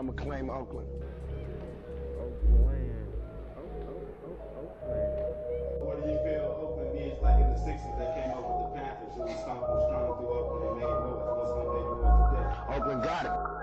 I'ma claim Oakland. Oakland. What do you feel Oakland needs, like in the 60s they came up with the Panthers, who was strong through Oakland and made noise. What's gonna make noise today? Oakland got it.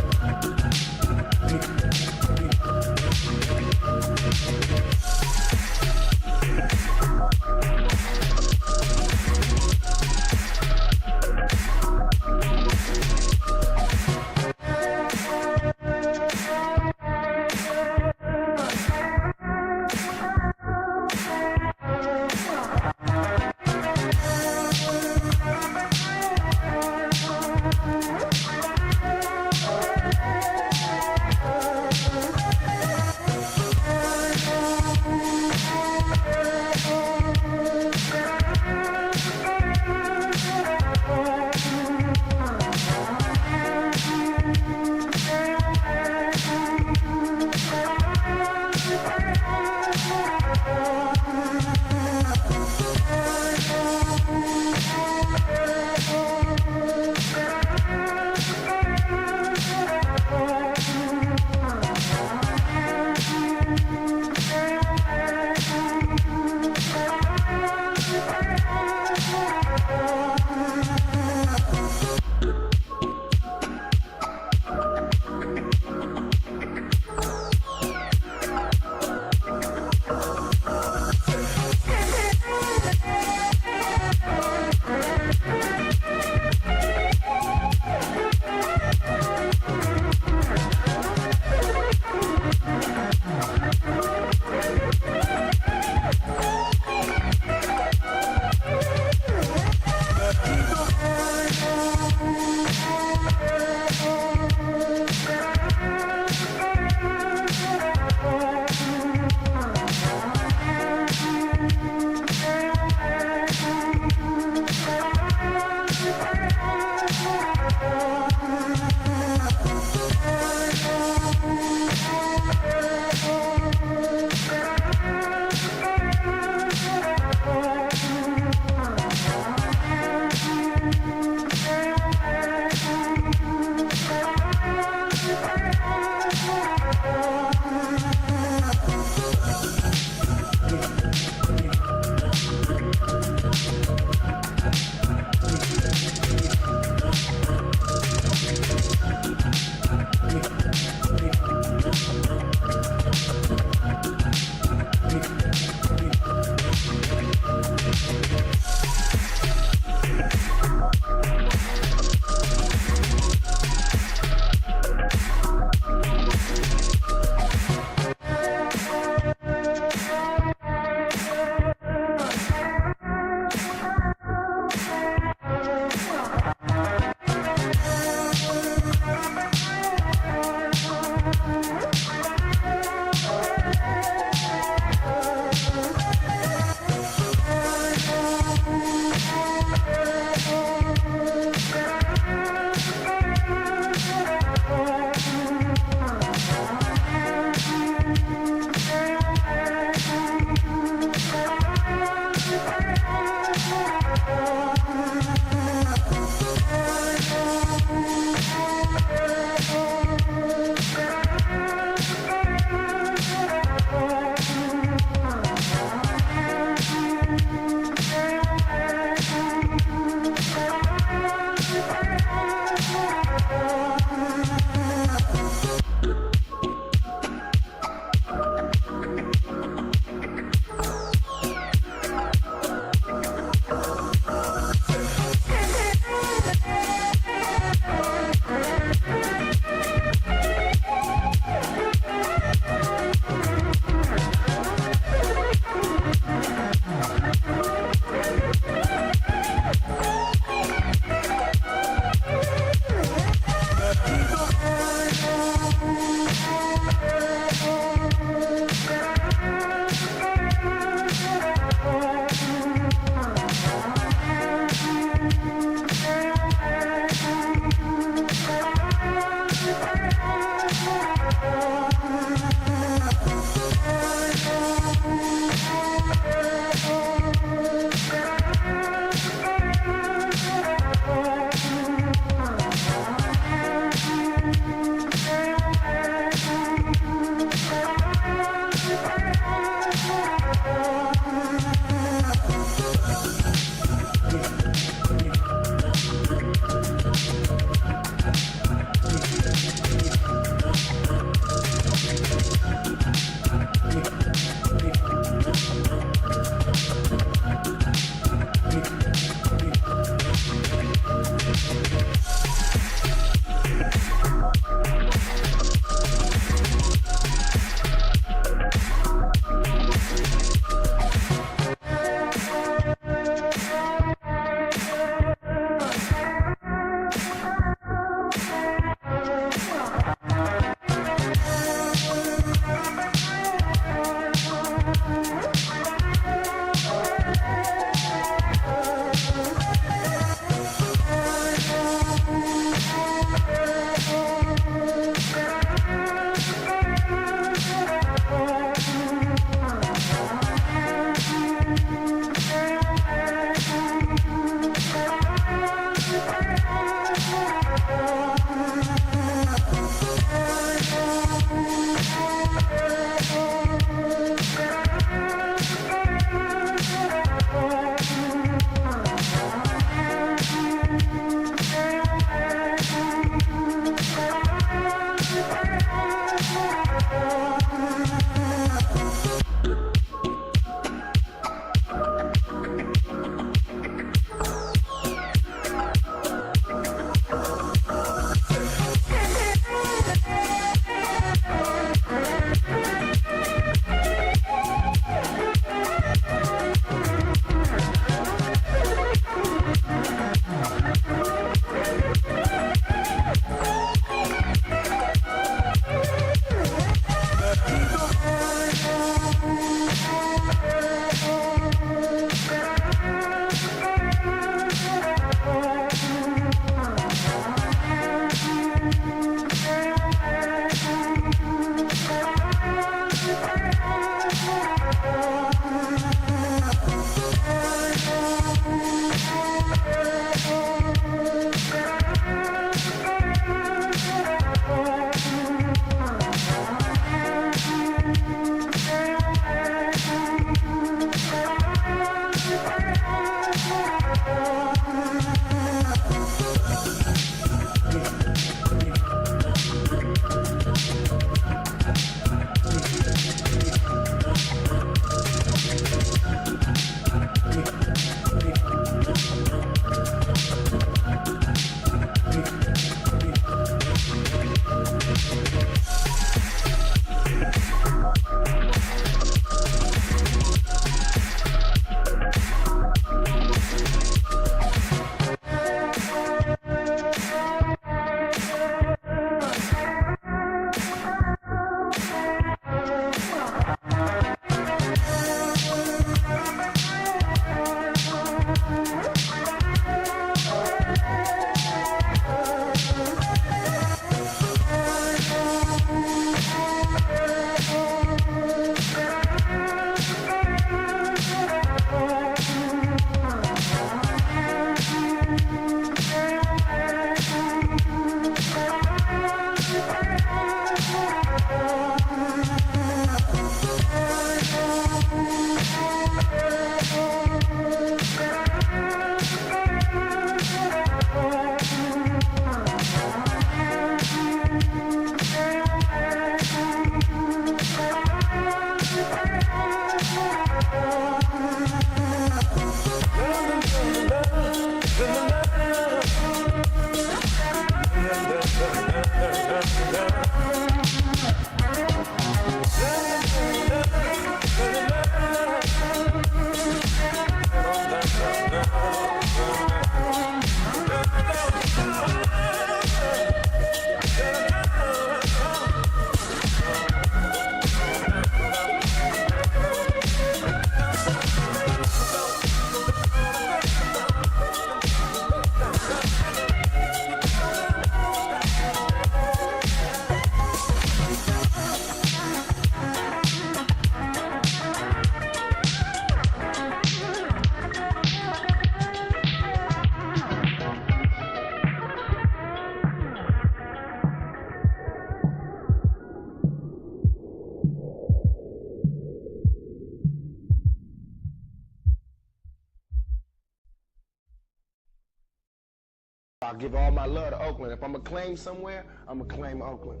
give all my love to Oakland. If I'm gonna claim somewhere, I'm gonna claim Oakland.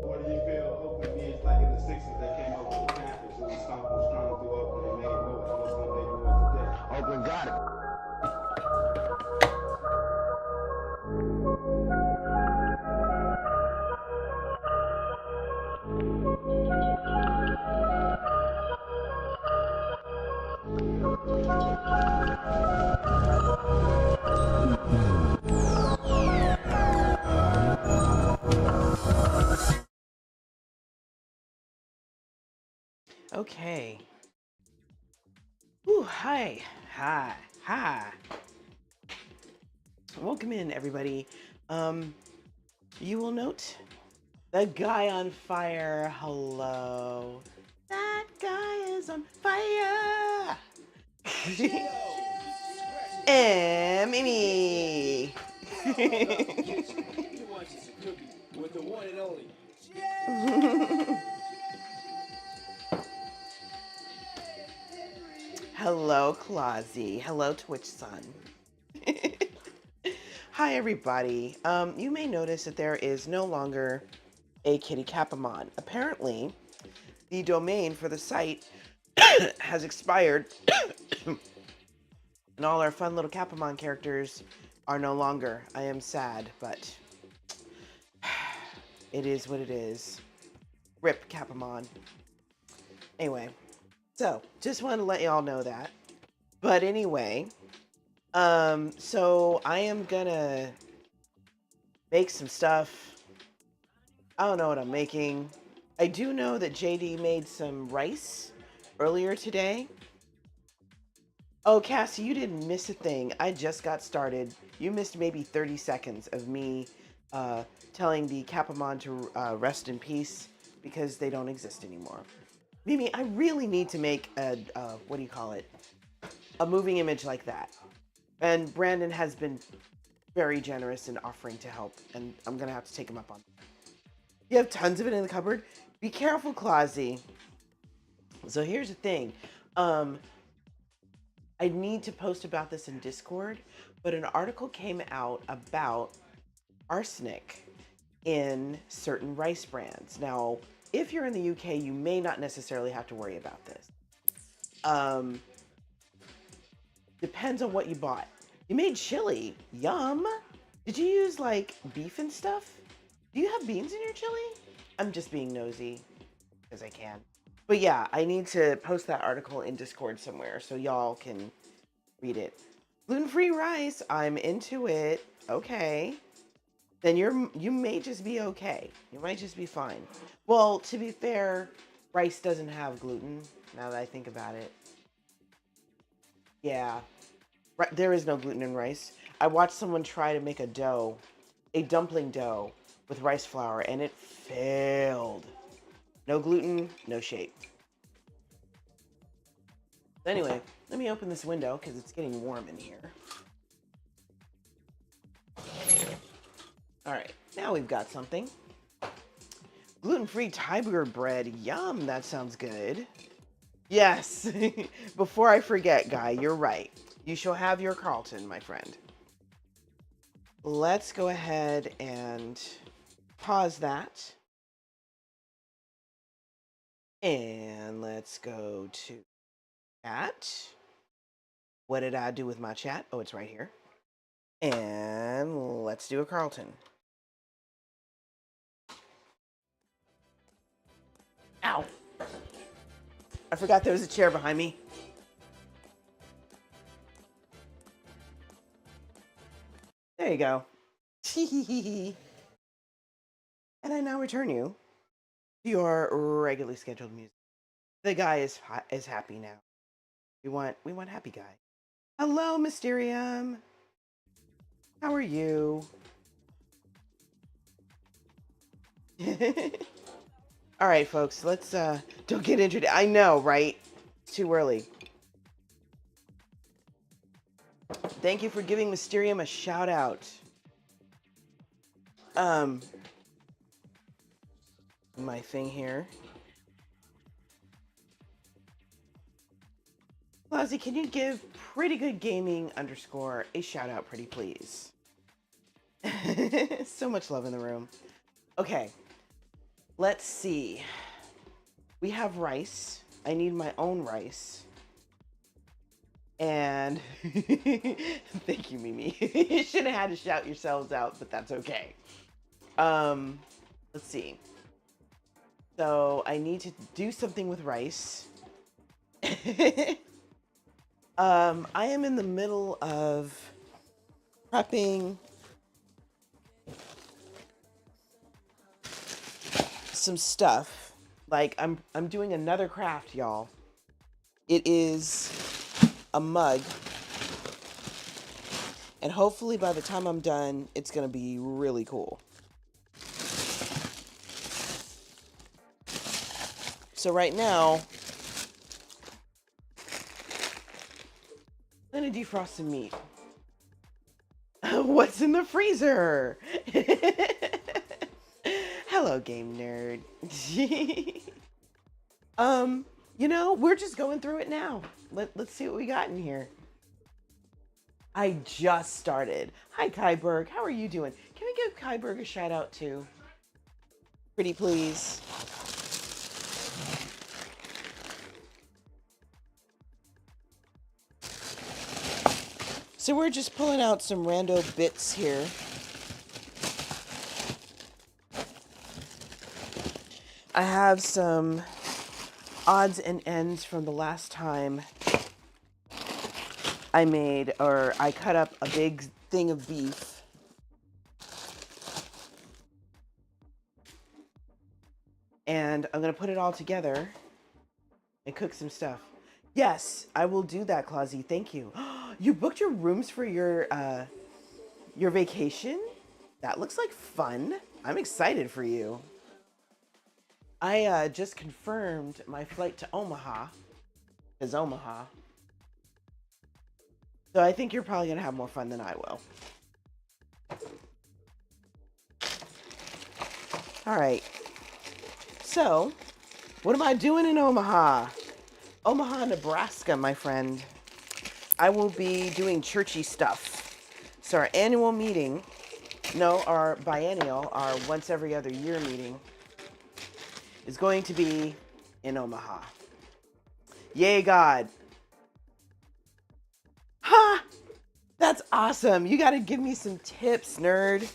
What do you feel Oakland is like in the 60s? They came over with the Panthers who was stomping strong through Oakland and made noise. What's gonna make noise today? Oakland got it. Okay. Ooh, hi. Welcome in, everybody. You will note the guy on fire. Hello. That guy is on fire. And Mimi. With the one and only. Hello, Clausy. Hello, Twitch Sun. Hi, everybody. You may notice that there is no longer a Kitty Capamon. Apparently, the domain for the site has expired, and all our fun little Capamon characters are no longer. I am sad, but it is what it is. RIP Capamon. Anyway, so just wanted to let y'all know that. But anyway, so I am gonna make some stuff. I don't know what I'm making. I do know that JD made some rice earlier today. Oh, Cassie, you didn't miss a thing. I just got started. You missed maybe 30 seconds of me telling the Capamon to rest in peace because they don't exist anymore. Mimi, I really need to make a, what do you call it? A moving image like that. And Brandon has been very generous in offering to help, and I'm gonna have to take him up on that. You have tons of it in the cupboard? Be careful, Clausy. So here's the thing. I need to post about this in Discord, but an article came out about arsenic in certain rice brands. Now, if you're in the UK, you may not necessarily have to worry about this. Depends on what you bought. You made chili. Yum. Did you use like beef and stuff? Do you have beans in your chili? I'm just being nosy because I can. But yeah, I need to post that article in Discord somewhere so y'all can read it. Gluten-free rice. I'm into it. Okay. Then you may just be okay. You might just be fine. Well, to be fair, rice doesn't have gluten, now that I think about it. Yeah, there is no gluten in rice. I watched someone try to make a dumpling dough with rice flour, and it failed. No gluten, no shape. Anyway, let me open this window because it's getting warm in here. All right, now we've got something. Gluten-free tiger bread. Yum, that sounds good. Yes, before I forget, Guy, you're right. You shall have your Carlton, my friend. Let's go ahead and pause that. And let's go to chat. What did I do with my chat? Oh, it's right here. And let's do a Carlton. Ow. I forgot there was a chair behind me. There you go. And I now return you to your regularly scheduled music. The guy is happy now. We want happy guy. Hello, Mysterium. How are you? All right, folks, let's don't get injured. I know, right? It's too early. Thank you for giving Mysterium a shout out. My thing here. Clausy, can you give Pretty Good Gaming _ a shout out, pretty please? So much love in the room. Okay, let's see. We have rice. I need my own rice. And thank you, Mimi. You should have had to shout yourselves out, but that's okay. Let's see. So I need to do something with rice. I am in the middle of prepping some stuff. Like I'm doing another craft, y'all. It is a mug. And hopefully by the time I'm done, it's going to be really cool. So right now, I'm going to defrost some meat. What's in the freezer? Hello, game nerd. You know, we're just going through it now. Let's see what we got in here. I just started. Hi, Kyberg. How are you doing? Can we give Kyberg a shout out too? Pretty please. So we're just pulling out some rando bits here. I have some odds and ends from the last time I cut up a big thing of beef. And I'm going to put it all together and cook some stuff. Yes, I will do that, Clausy. Thank you. You booked your rooms for your vacation? That looks like fun. I'm excited for you. I just confirmed my flight to Omaha. Is Omaha. So I think you're probably going to have more fun than I will. All right. So, what am I doing in Omaha? Omaha, Nebraska, my friend. I will be doing churchy stuff. So our annual meeting, no, our biennial, our once every other year meeting, is going to be in Omaha. Yay, God. Ha! That's awesome. You got to give me some tips, nerd.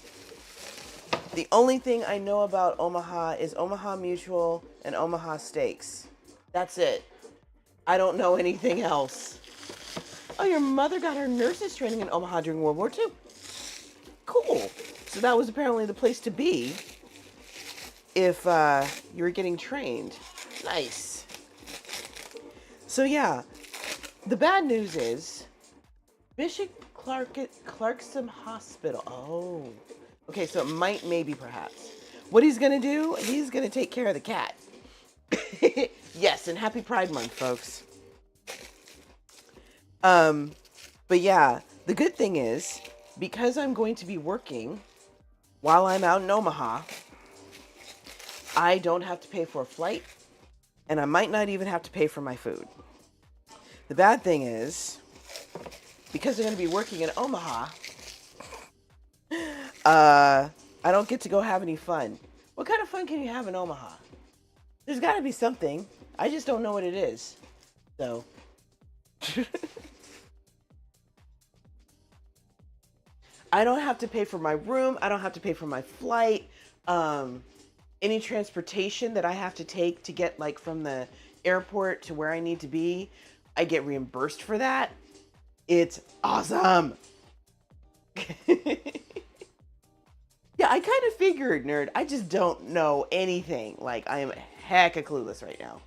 The only thing I know about Omaha is Omaha Mutual and Omaha Steaks. That's it. I don't know anything else. Oh, your mother got her nurses training in Omaha during World War II. Cool. So that was apparently the place to be if you were getting trained. Nice. So yeah, the bad news is Bishop Clarkson Hospital. Oh, okay. So it might, maybe, perhaps. What he's gonna do? He's gonna take care of the cat. Yes, and happy Pride Month, folks. But yeah, the good thing is, because I'm going to be working while I'm out in Omaha, I don't have to pay for a flight, and I might not even have to pay for my food. The bad thing is, because I'm going to be working in Omaha, I don't get to go have any fun. What kind of fun can you have in Omaha? There's got to be something. I just don't know what it is. So. I don't have to pay for my room. I don't have to pay for my flight. Any transportation that I have to take to get like from the airport to where I need to be, I get reimbursed for that. It's awesome. Yeah, I kind of figured, nerd. I just don't know anything. Like, I am hecka clueless right now.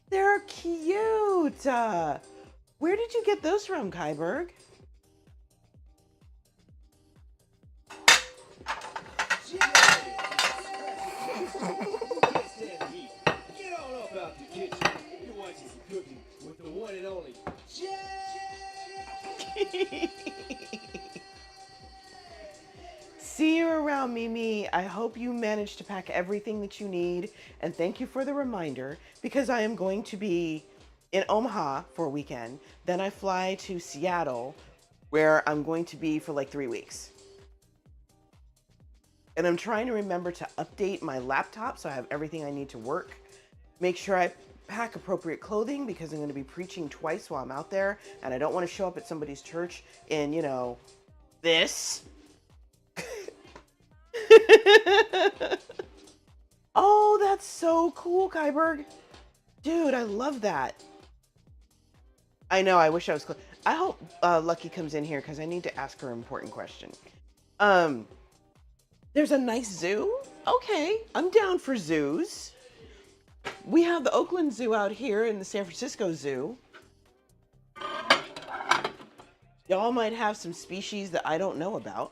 They're cute. Where did you get those from, Kyberg? Get on up out the kitchen. You're watching some cooking with the one and only See you around, Mimi. I hope you managed to pack everything that you need. And thank you for the reminder, because I am going to be in Omaha for a weekend. Then I fly to Seattle, where I'm going to be for like 3 weeks. And I'm trying to remember to update my laptop so I have everything I need to work. Make sure I pack appropriate clothing because I'm going to be preaching twice while I'm out there. And I don't want to show up at somebody's church in, you know, this. Oh, that's so cool, Kyberg. Dude, I love that. I know, I wish I was close. I hope Lucky comes in here because I need to ask her an important question. There's a nice zoo? Okay, I'm down for zoos. We have the Oakland Zoo out here and the San Francisco Zoo. Y'all might have some species that I don't know about.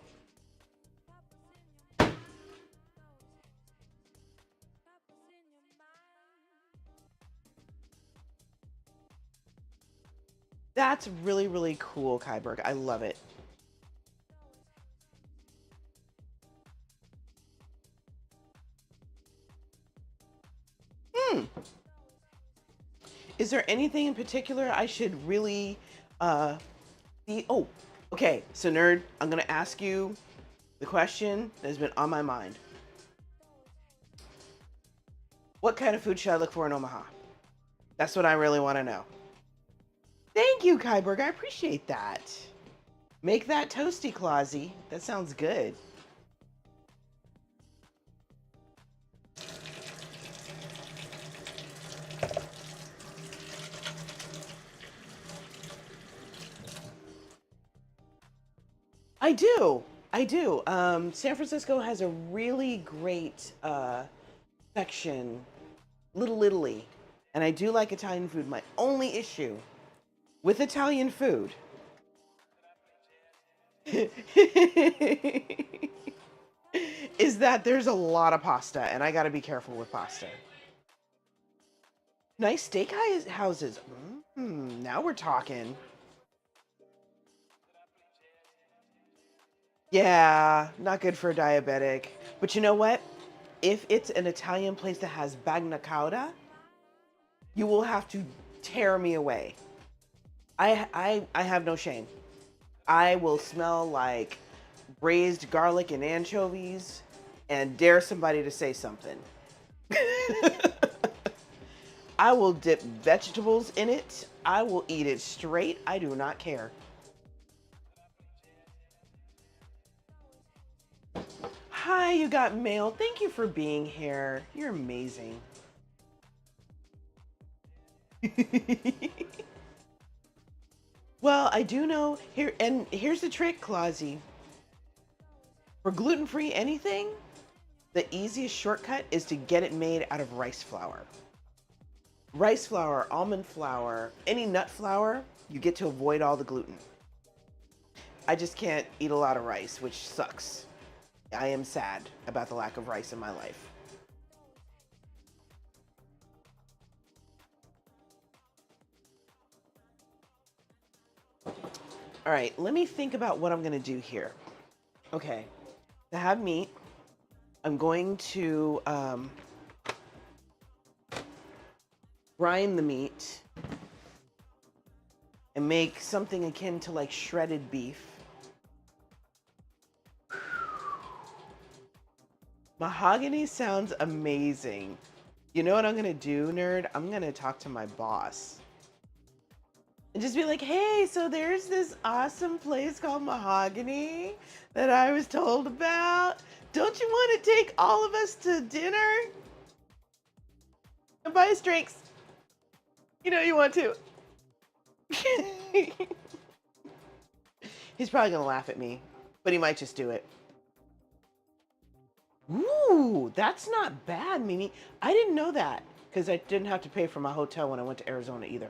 That's really, really cool, Kyberg. I love it. Is there anything in particular I should really see? Oh, okay. So, nerd, I'm going to ask you the question that has been on my mind. What kind of food should I look for in Omaha? That's what I really want to know. Thank you, Kyberg. I appreciate that. Make that toasty, Clausy. That sounds good. I do. I do. San Francisco has a really great section, Little Italy. And I do like Italian food. My only issue with Italian food is that there's a lot of pasta, and I got to be careful with pasta. Nice steak houses. Now we're talking. Yeah, not good for a diabetic. But you know what? If it's an Italian place that has bagna cauda, you will have to tear me away. I have no shame. I will smell like braised garlic and anchovies and dare somebody to say something. I will dip vegetables in it. I will eat it straight. I do not care. Hi, you got mail. Thank you for being here. You're amazing. Well, I do know here, and here's the trick, Clausy. For gluten-free anything, the easiest shortcut is to get it made out of rice flour. Rice flour, almond flour, any nut flour, you get to avoid all the gluten. I just can't eat a lot of rice, which sucks. I am sad about the lack of rice in my life. All right, let me think about what I'm going to do here. Okay, to have meat, I'm going to brine the meat and make something akin to like shredded beef. Mahogany sounds amazing. You know what I'm gonna do, nerd? I'm gonna talk to my boss. And just be like, hey, so there's this awesome place called Mahogany that I was told about. Don't you want to take all of us to dinner? And buy us drinks. You know you want to. He's probably gonna laugh at me, but he might just do it. Ooh, that's not bad, Mimi. I didn't know that because I didn't have to pay for my hotel when I went to Arizona either.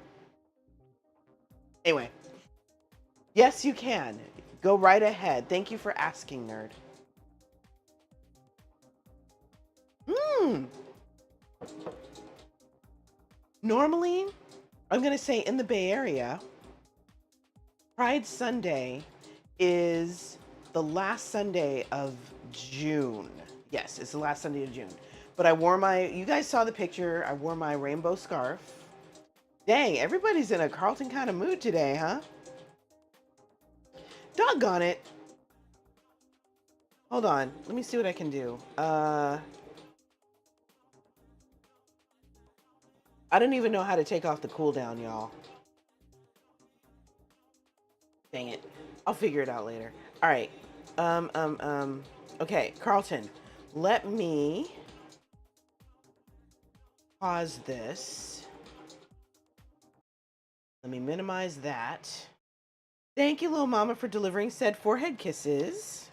Anyway, yes, you can. Go right ahead. Thank you for asking, nerd. Normally, I'm going to say in the Bay Area, Pride Sunday is the last Sunday of June. Yes, it's the last Sunday of June. But I wore my, you guys saw the picture, I wore my rainbow scarf. Dang, everybody's in a Carlton kind of mood today, huh? Doggone it. Hold on. Let me see what I can do. I don't even know how to take off the cooldown, y'all. Dang it. I'll figure it out later. All right. Okay, Carlton, let me pause this. Let me minimize that. Thank you, little mama, for delivering said forehead kisses.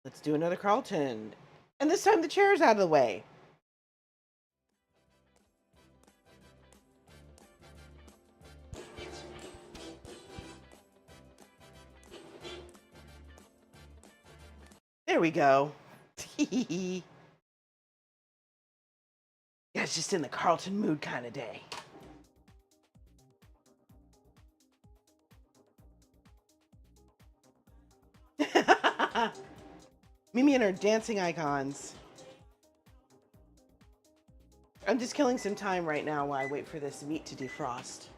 Let's do another Carlton. And this time the chair's out of the way. There we go. Yeah, it's just in the Carlton mood kind of day. Mimi and her dancing icons. I'm just killing some time right now while I wait for this meat to defrost.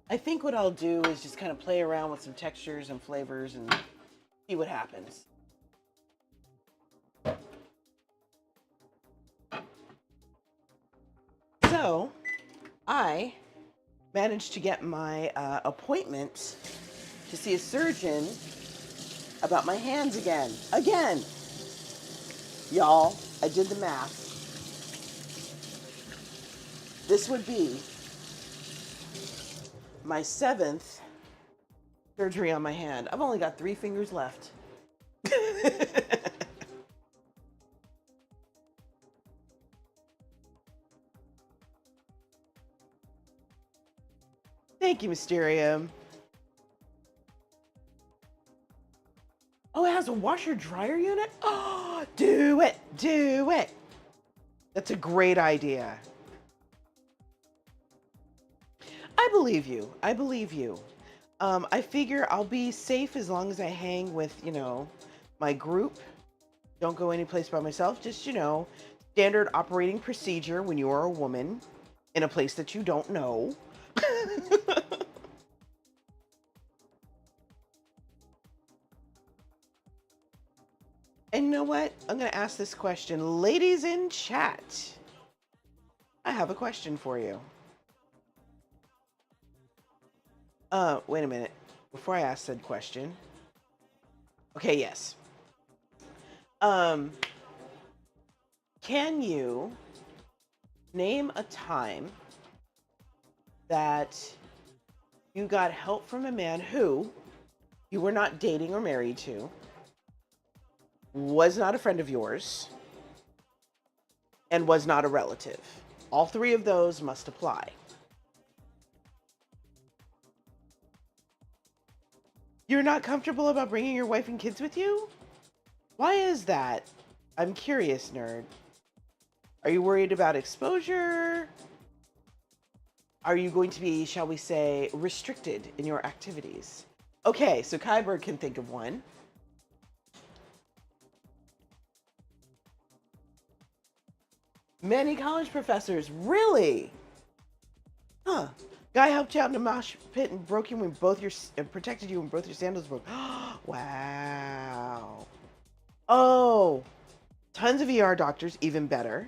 I think what I'll do is just kind of play around with some textures and flavors and see what happens. So, I managed to get my appointment to see a surgeon about my hands again. Again! Y'all, I did the math. This would be my 7th surgery on my hand. I've only got 3 fingers left. Thank you, Mysterium. Oh, it has a washer-dryer unit? Oh, do it! Do it! That's a great idea. I believe you. I believe you. I figure I'll be safe as long as I hang with, you know, my group. Don't go anyplace by myself. Just, you know, standard operating procedure when you are a woman in a place that you don't know. And you know what? I'm going to ask this question. Ladies in chat, I have a question for you. Wait a minute. Before I ask said question. Okay, yes. Can you name a time that you got help from a man who you were not dating or married to, was not a friend of yours, and was not a relative? All 3 of those must apply. You're not comfortable about bringing your wife and kids with you? Why is that? I'm curious, nerd. Are you worried about exposure? Are you going to be, shall we say, restricted in your activities? Okay, so Kyberg can think of one. Many college professors, really? Huh. Guy helped you out in the mosh pit and broke you when protected you when both your sandals broke. Wow. Oh, tons of ER doctors, even better.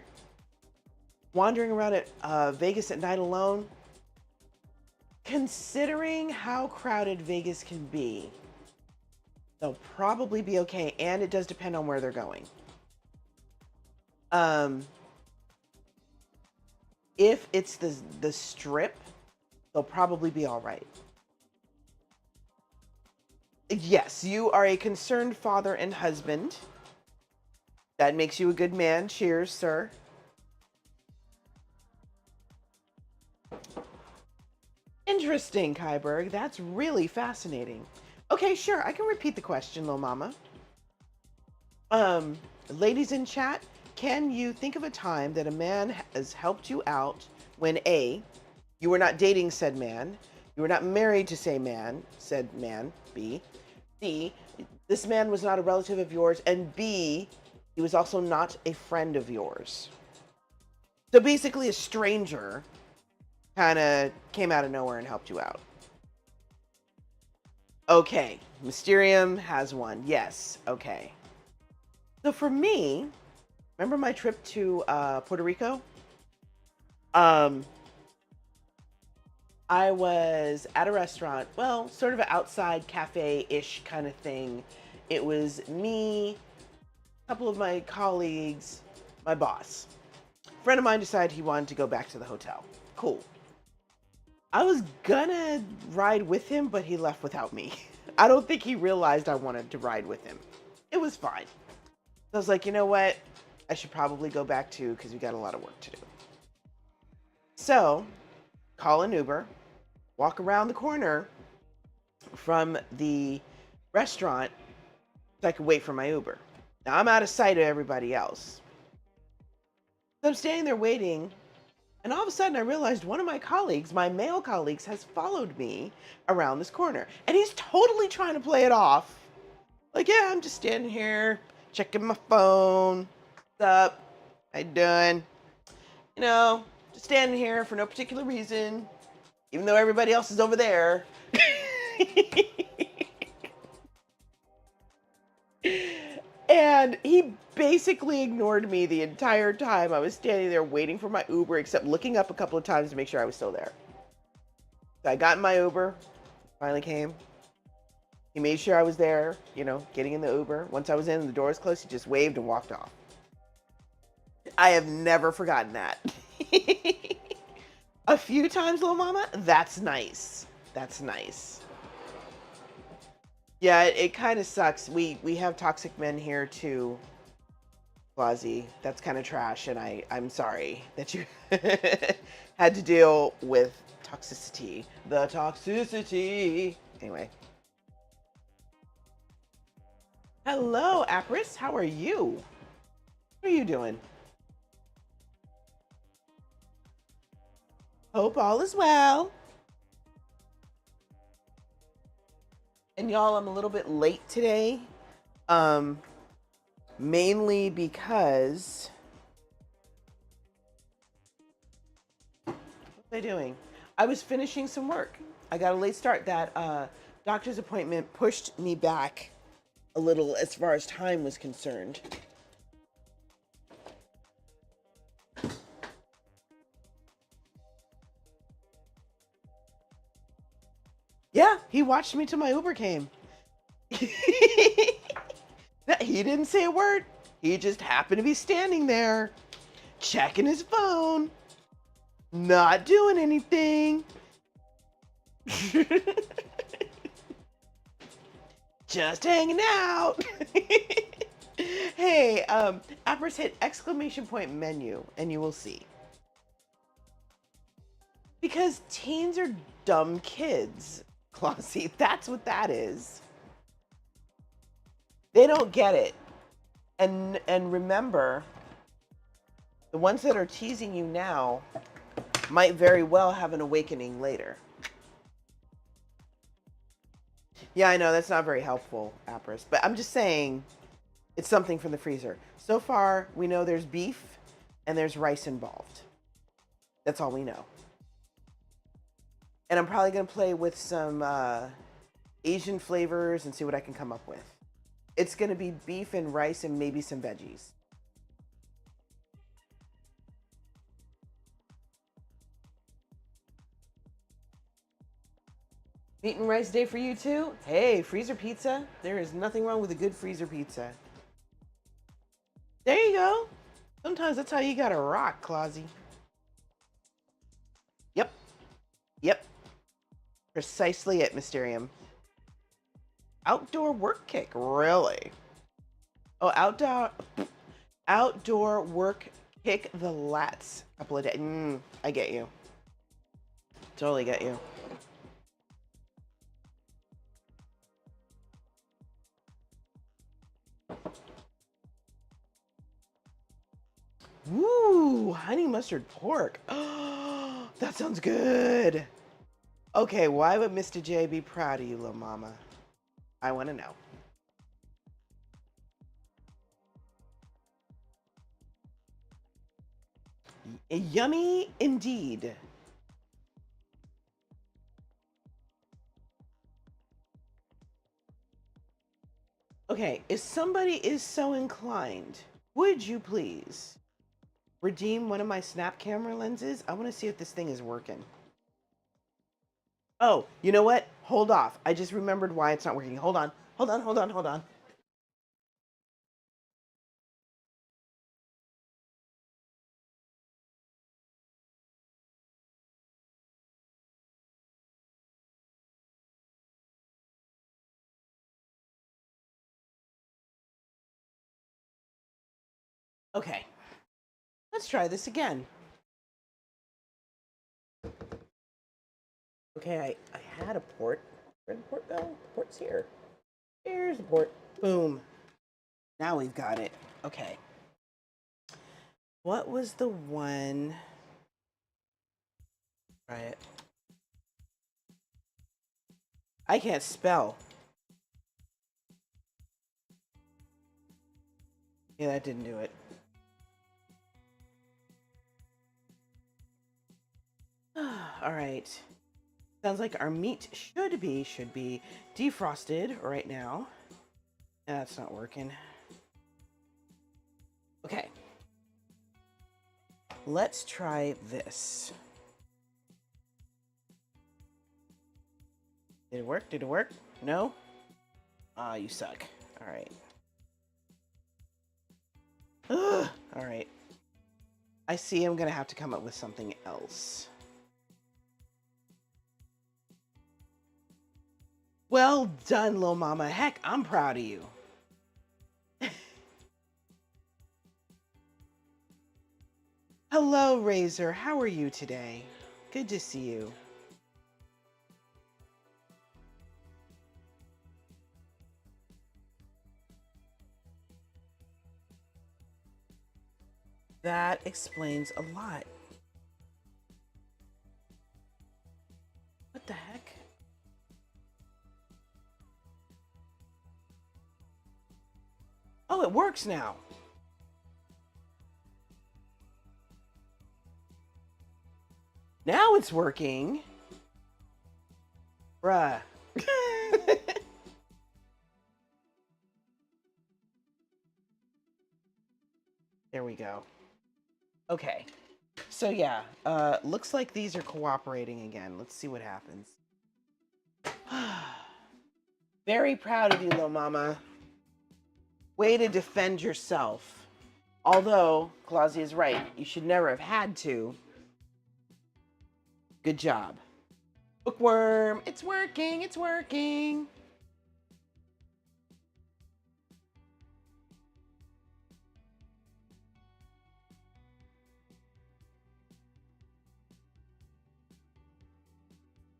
Wandering around at Vegas at night alone. Considering how crowded Vegas can be, they'll probably be okay, and it does depend on where they're going. If it's the strip, they'll probably be all right. Yes, you are a concerned father and husband. That makes you a good man. Cheers, sir. Interesting, Kyberg. That's really fascinating. Okay, sure. I can repeat the question, little mama. Ladies in chat, can you think of a time that a man has helped you out when A, you were not dating said man, you were not married to said man, B, C, this man was not a relative of yours, and B, he was also not a friend of yours. So basically a stranger kind of came out of nowhere and helped you out. Okay, Mysterium has one. Yes, okay. So for me, remember my trip to Puerto Rico? I was at a restaurant, well, sort of an outside cafe-ish kind of thing. It was me, a couple of my colleagues, my boss. A friend of mine decided he wanted to go back to the hotel. Cool. I was gonna ride with him, but he left without me. I don't think he realized I wanted to ride with him. It was fine. So I was like, you know what? I should probably go back too because we got a lot of work to do. So, call an Uber, walk around the corner from the restaurant so I could wait for my Uber. Now I'm out of sight of everybody else. So I'm standing there waiting, and all of a sudden I realized one of my colleagues, my male colleagues, has followed me around this corner. And he's totally trying to play it off. Like, yeah, I'm just standing here, checking my phone. What's up? How you doing? You know, just standing here for no particular reason, even though everybody else is over there. And he basically ignored me the entire time I was standing there waiting for my Uber, except looking up a couple of times to make sure I was still there. So I got in my Uber, finally came. He made sure I was there, you know, getting in the Uber. Once I was in and the doors closed, he just waved and walked off. I have never forgotten that. A few times, little mama, that's nice. That's nice. Yeah, it kind of sucks. We have toxic men here too, Flozzy. That's kind of trash, and I'm sorry that you had to deal with toxicity. The toxicity. Anyway. Hello, Apris. How are you? What are you doing? Hope all is well. And y'all, I'm a little bit late today. Mainly because what was I doing? I was finishing some work. I got a late start. That doctor's appointment pushed me back a little as far as time was concerned. Yeah, he watched me till my Uber came. He didn't say a word. He just happened to be standing there, checking his phone, not doing anything. Just hanging out. Hey, Appers, hit exclamation point menu and you will see. Because teens are dumb kids, Clossy. That's what that is. They don't get it. And remember, the ones that are teasing you now might very well have an awakening later. Yeah, I know, that's not very helpful, Apris. But I'm just saying, it's something from the freezer. So far, we know there's beef and there's rice involved. That's all we know. And I'm probably going to play with some Asian flavors and see what I can come up with. It's going to be beef and rice and maybe some veggies. Meat and rice day for you too? Hey, freezer pizza. There is nothing wrong with a good freezer pizza. There you go. Sometimes that's how you gotta rock, Clausy. Yep. Yep. Precisely it, Mysterium. Outdoor work kick, really? Oh, outdoor work kick the lats. Couple of days. I get you. Totally get you. Woo, honey mustard pork. Oh, that sounds good. Okay, why would Mr. J be proud of you, little mama? I want to know. Yummy indeed. Okay, if somebody is so inclined, would you please redeem one of my snap camera lenses? I want to see if this thing is working. Oh, you know what? Hold off. I just remembered why it's not working. Hold on. Hold on, hold on, hold on. Okay. Let's try this again. Okay, I had a port. Where'd the port go? The port's here. Here's the port. Boom. Now we've got it. Okay. What was the one? Try it. I can't spell. Yeah, that didn't do it. All right. Sounds like our meat should be defrosted right now. That's not working. Okay. Let's try this. Did it work? Did it work? No? Ah, you suck. All right. Ugh. All right. I see I'm going to have to come up with something else. Well done, Lil Mama. Heck, I'm proud of you. Hello, Razor. How are you today? Good to see you. That explains a lot. What the heck? Oh, it works now. Now it's working. Bruh. There we go. Okay. So yeah, looks like these are cooperating again. Let's see what happens. Very proud of you, Lil Mama. Way to defend yourself. Although, Clausia is right. You should never have had to. Good job. Bookworm, it's working, it's working.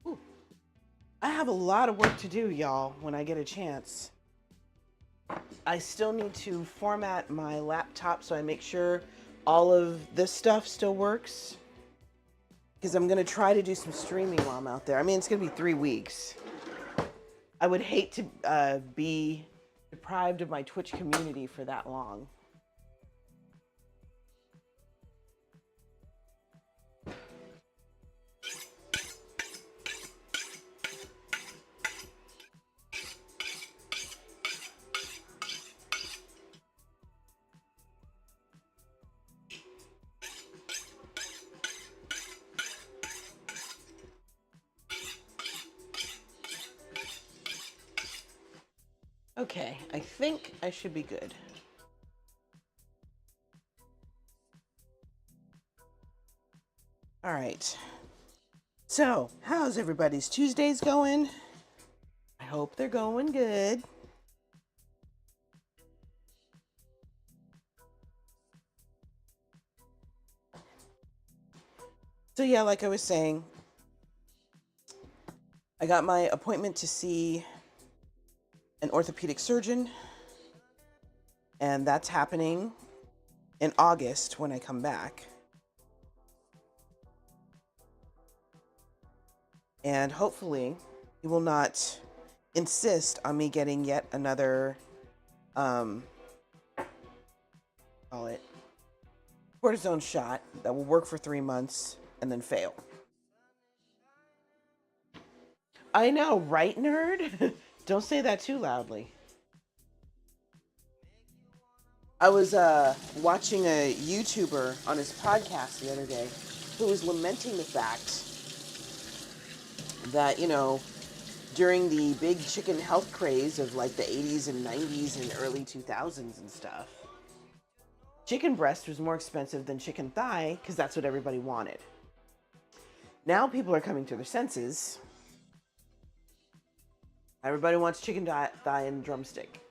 Ooh. I have a lot of work to do, y'all, when I get a chance. I still need to format my laptop so I make sure all of this stuff still works. Because I'm going to try to do some streaming while I'm out there. I mean, it's going to be 3 weeks. I would hate to be deprived of my Twitch community for that long. Okay, I think I should be good. All right. So, how's everybody's Tuesdays going? I hope they're going good. So yeah, like I was saying, I got my appointment to see an orthopedic surgeon, and that's happening in August when I come back. And hopefully he will not insist on me getting yet another call it cortisone shot that will work for 3 months and then fail. I know, right, nerd? Don't say that too loudly. I was watching a YouTuber on his podcast the other day who was lamenting the fact that, during the big chicken health craze of like the 80s and 90s and early 2000s and stuff, chicken breast was more expensive than chicken thigh because that's what everybody wanted. Now people are coming to their senses. Everybody wants chicken thigh and drumstick.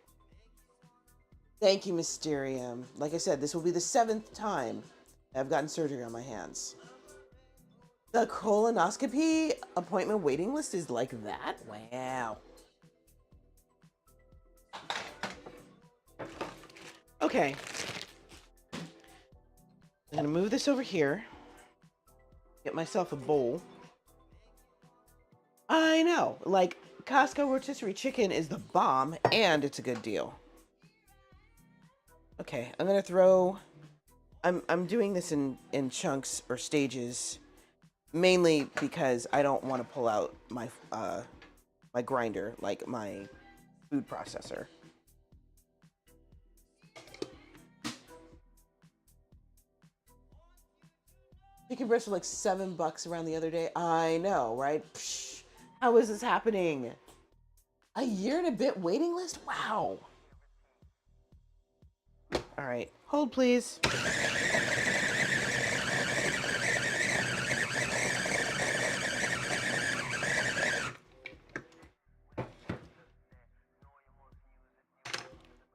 Thank you, Mysterium. Like I said, this will be the 7th time I've gotten surgery on my hands. The colonoscopy appointment waiting list is like that? Wow. Okay. I'm going to move this over here. Get myself a bowl. I know. Like, Costco rotisserie chicken is the bomb, and it's a good deal. Okay, I'm going to throw... I'm doing this in chunks or stages, mainly because I don't want to pull out my my grinder, like my food processor. Chicken breasts were like $7 around the other day. I know, right? Psh, how is this happening? A year and a bit waiting list? Wow. All right, hold please.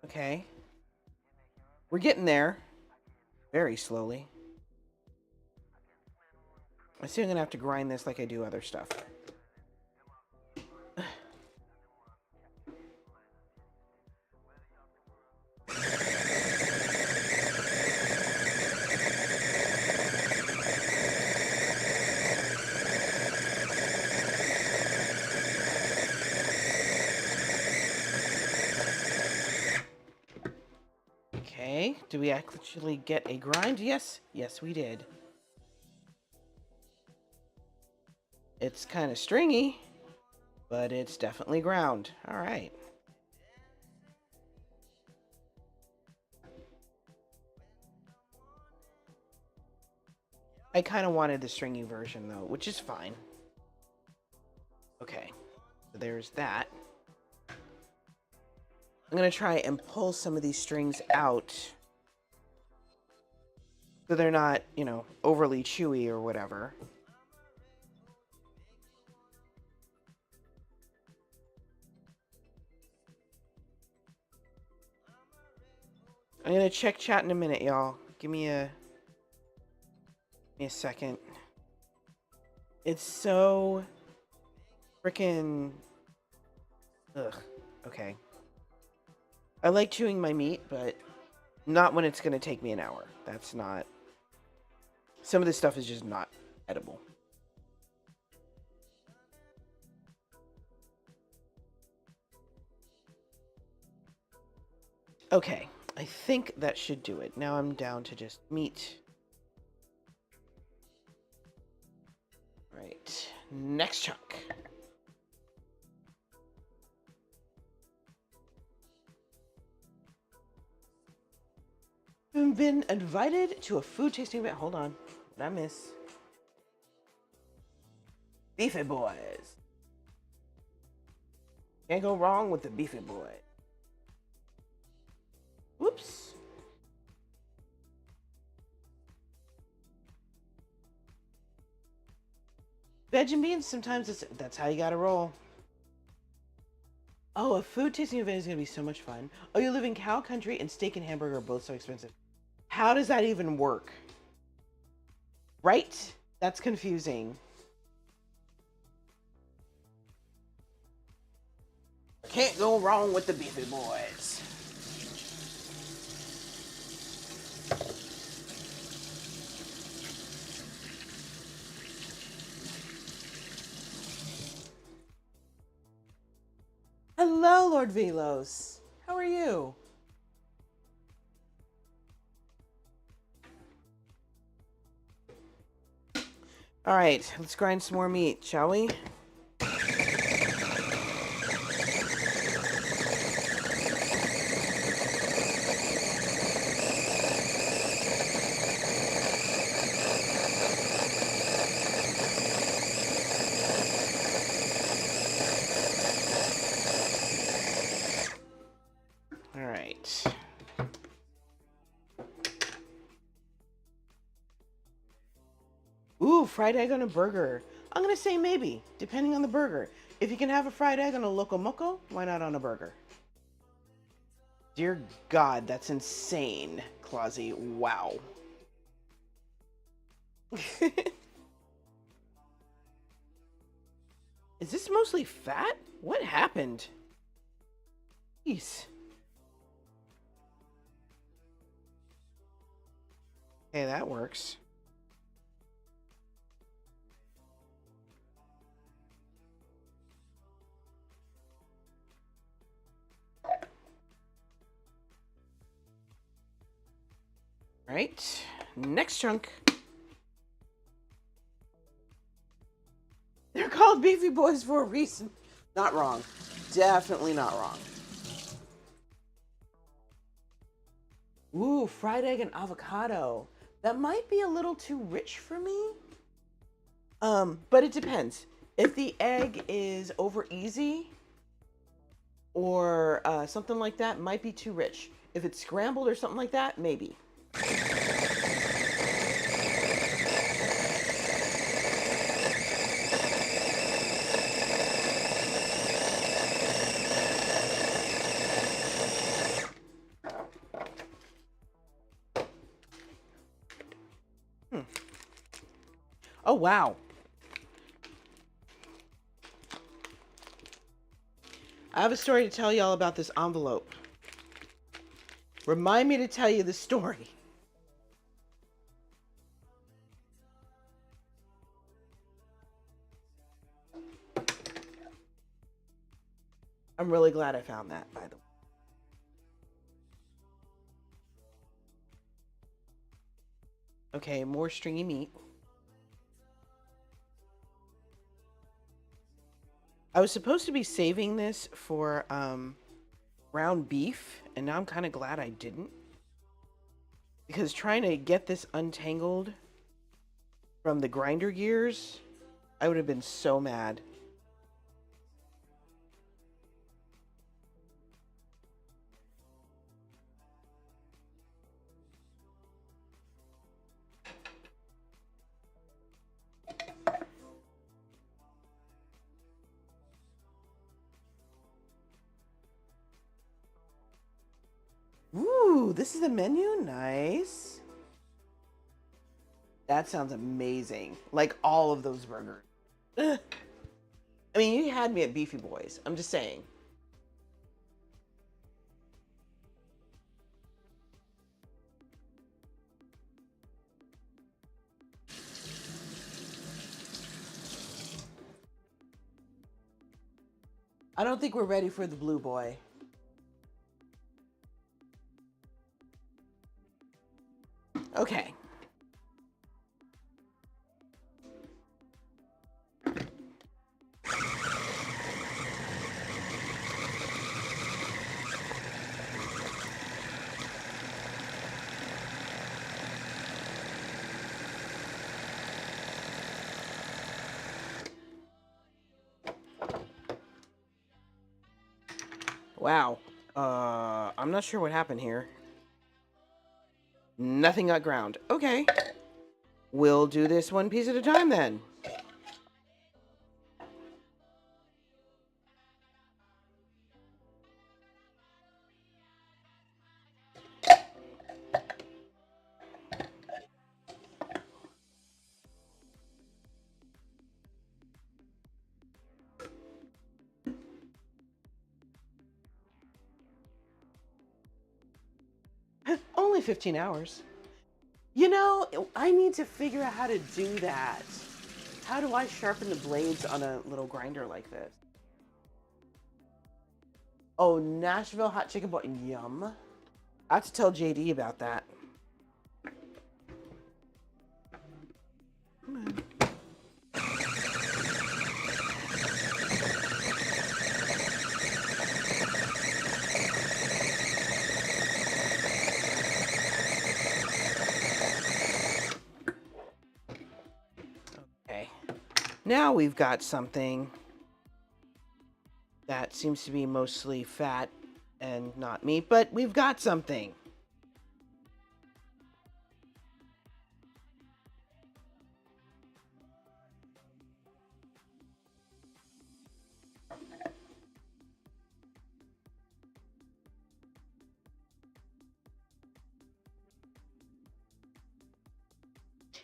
Okay. We're getting there. Very slowly. I see I'm gonna have to grind this like I do other stuff. Okay, do we actually get a grind? Yes, yes we did. It's kind of stringy, but it's definitely ground. All right. I kind of wanted the stringy version though, which is fine. Okay, so there's that. I'm going to try and pull some of these strings out so they're not, overly chewy or whatever. I'm going to check chat in a minute, y'all. Give me a second. It's so freaking... Ugh. Okay. I like chewing my meat, but not when it's going to take me an hour. That's not... Some of this stuff is just not edible. Okay. I think that should do it. Now I'm down to just meat. Right. Next chunk. I've been invited to a food tasting event. Hold on. What did I miss? Beefy Boys. Can't go wrong with the Beefy Boy. Whoops. Veg and beans, sometimes that's how you gotta roll. Oh, a food tasting event is gonna be so much fun. Oh, you live in cow country and steak and hamburger are both so expensive. How does that even work? Right? That's confusing. Can't go wrong with the Beefy Boys. Hello, Lord Velos. How are you? All right, let's grind some more meat, shall we? Ooh, fried egg on a burger. I'm gonna say maybe, depending on the burger. If you can have a fried egg on a Loco Moco, why not on a burger? Dear God, that's insane, Clausy. Wow. Is this mostly fat? What happened? Jeez. Okay, that works. Right, next chunk. They're called Beefy Boys for a reason. Not wrong. Definitely not wrong. Ooh, fried egg and avocado. That might be a little too rich for me. But it depends. If the egg is over easy or something like that, might be too rich. If it's scrambled or something like that, maybe. Oh, wow. I have a story to tell y'all about this envelope. Remind me to tell you the story. I'm really glad I found that, by the way. Okay, more stringy meat. I was supposed to be saving this for ground beef, and now I'm kind of glad I didn't. Because trying to get this untangled from the grinder gears, I would have been so mad. Ooh, this is the menu? Nice. That sounds amazing. Like all of those burgers. Ugh. I mean, you had me at Beefy Boys. I'm just saying. I don't think we're ready for the blue boy. Okay. Wow. I'm not sure what happened here. Nothing got ground. Okay. We'll do this one piece at a time then. Only 15 hours. You know, I need to figure out how to do that. How do I sharpen the blades on a little grinder like this? Oh, Nashville hot chicken boy. Yum. I have to tell JD about that. Come on. Okay. Now we've got something that seems to be mostly fat and not meat, but we've got something.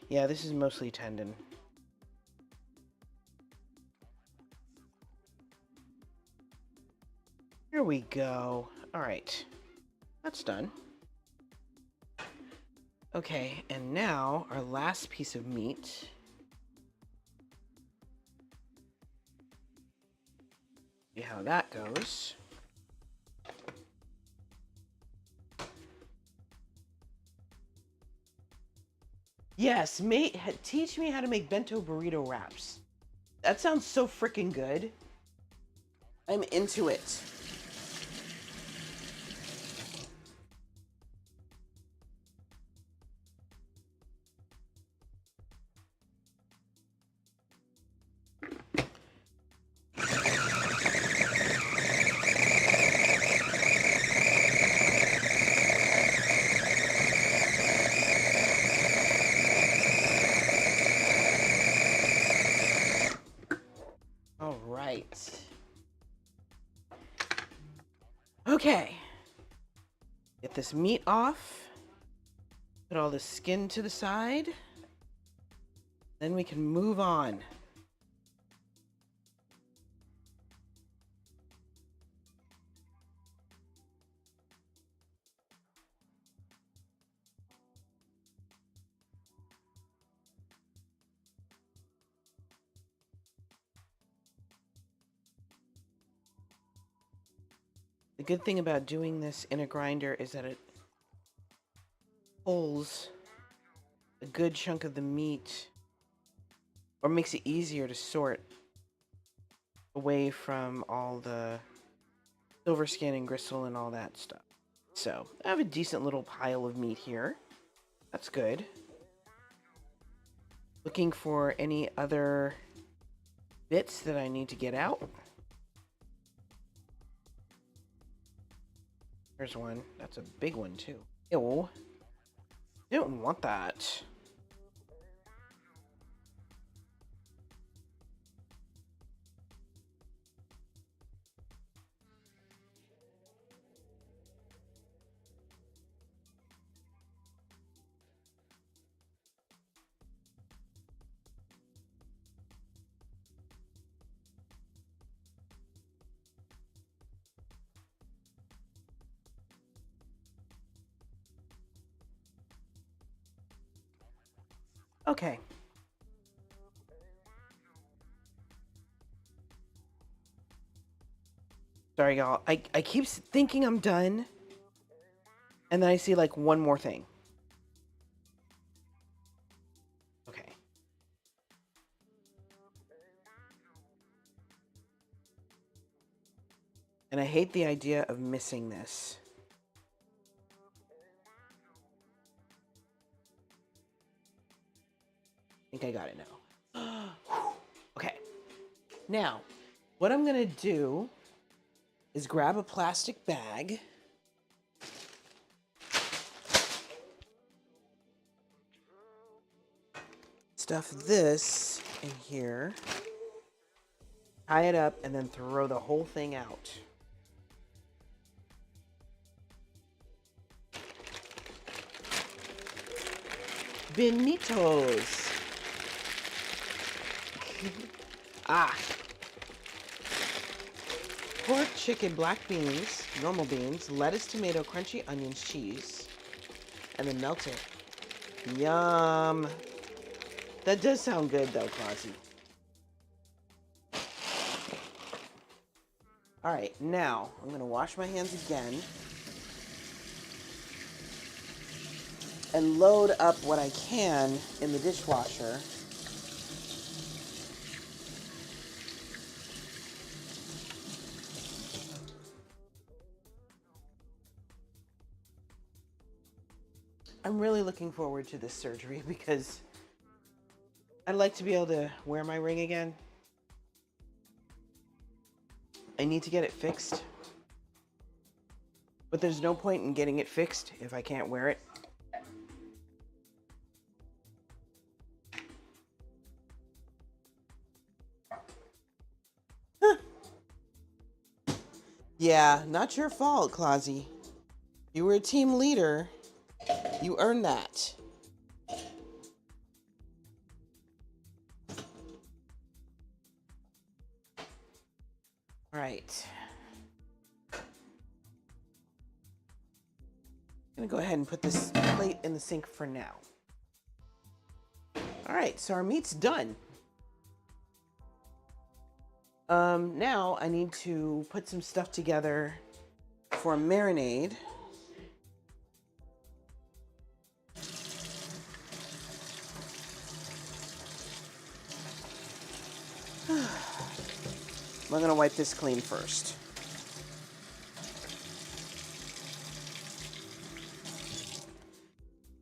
Yeah, this is mostly tendon. Here we go. All right. That's done. Okay, and now our last piece of meat. See how that goes. Yes, mate, teach me how to make bento burrito wraps. That sounds so freaking good. I'm into it. All right. Okay. Get this meat off. Put all the skin to the side. Then we can move on. The good thing about doing this in a grinder is that it pulls a good chunk of the meat, or makes it easier to sort away from all the silver skin and gristle and all that stuff. So I have a decent little pile of meat here. That's good. Looking for any other bits that I need to get out. There's one. That's a big one too. Ew. Don't want that. Okay. Sorry, y'all. I keep thinking I'm done. And then I see like one more thing. Okay. And I hate the idea of missing this. I think I got it now. Okay. Now, what I'm going to do is grab a plastic bag. Stuff this in here. Tie it up and then throw the whole thing out. Benitos. Ah. Pork, chicken, black beans, normal beans, lettuce, tomato, crunchy onions, cheese, and then melt it. Yum. That does sound good though, Clausy. All right, now I'm gonna wash my hands again and load up what I can in the dishwasher. I'm really looking forward to this surgery because I'd like to be able to wear my ring again. I need to get it fixed. But there's no point in getting it fixed if I can't wear it. Huh. Yeah, not your fault, Clausy. You were a team leader. You earned that. right. I'm gonna go ahead and put this plate in the sink for now. All right, so our meat's done. Now I need to put some stuff together for a marinade. I'm gonna wipe this clean first.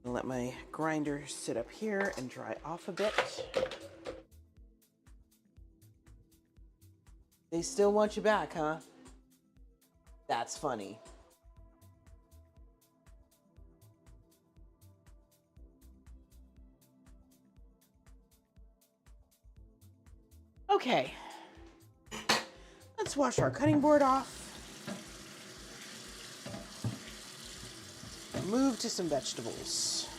I'll let my grinder sit up here and dry off a bit. They still want you back, huh? That's funny. Okay. Let's wash our cutting board off. Move to some vegetables.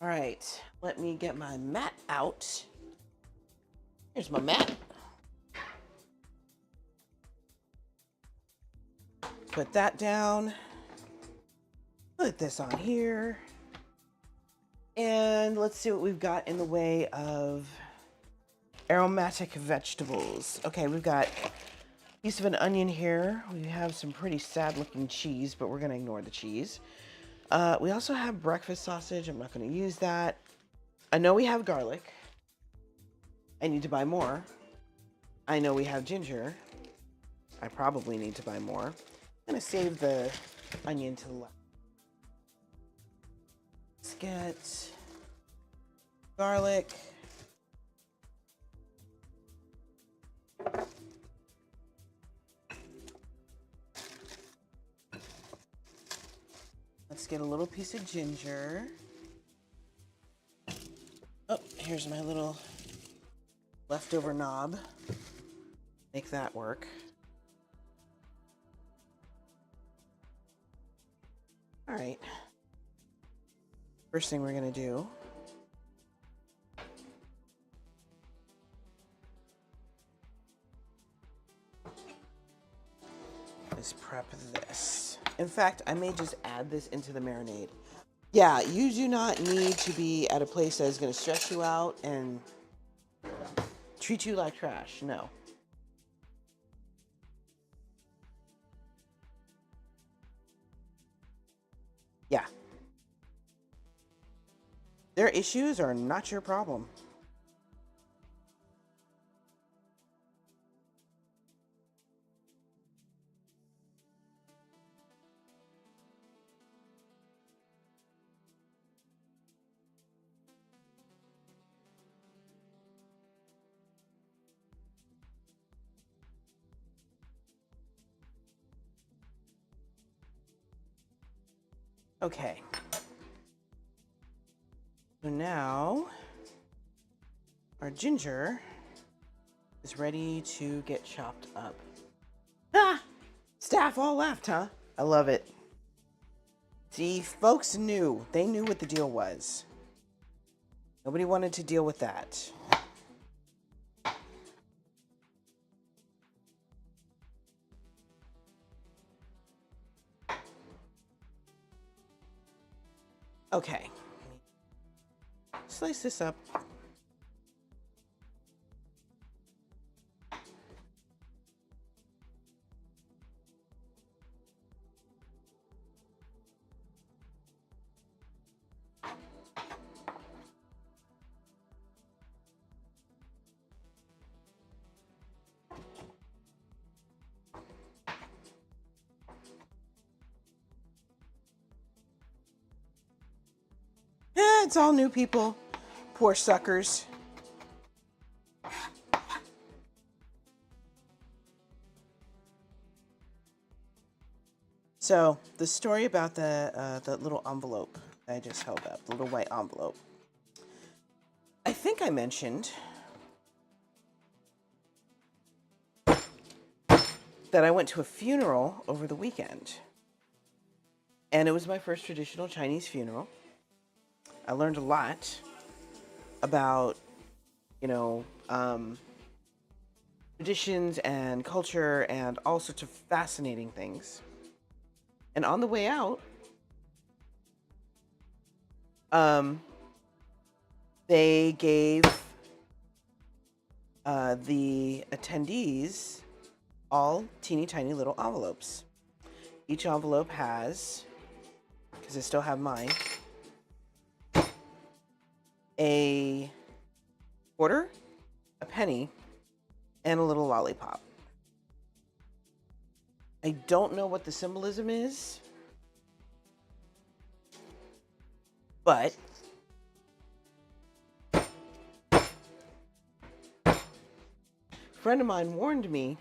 All right, let me get my mat out. Here's my mat. Put that down. Put this on here. And let's see what we've got in the way of aromatic vegetables. Okay, we've got a piece of an onion here. We have some pretty sad looking cheese, but we're gonna ignore the cheese. We also have breakfast sausage. I'm not gonna use that. I know we have garlic. I need to buy more. I know we have ginger. I probably need to buy more. I'm gonna save the onion to the left. Let's get garlic. Let's get a little piece of ginger. Oh, here's my little leftover knob. Make that work. All right. First thing we're gonna do is prep this. In fact, I may just add this into the marinade. Yeah, you do not need to be at a place that is gonna stress you out and treat you like trash, no. Yeah. Their issues are not your problem. Okay. So now our ginger is ready to get chopped up. Ah! Staff all left, huh? I love it. See, folks knew. They knew what the deal was. Nobody wanted to deal with that. Okay. Slice this up. It's all new people. Poor suckers. So the story about the little envelope I just held up, the little white envelope. I think I mentioned that I went to a funeral over the weekend. And it was my first traditional Chinese funeral. I learned a lot about, you know, traditions and culture and all sorts of fascinating things. And on the way out, they gave the attendees all teeny tiny little envelopes. Each envelope has, because I still have mine, a quarter, a penny, and a little lollipop. I don't know what the symbolism is, but a friend of mine warned me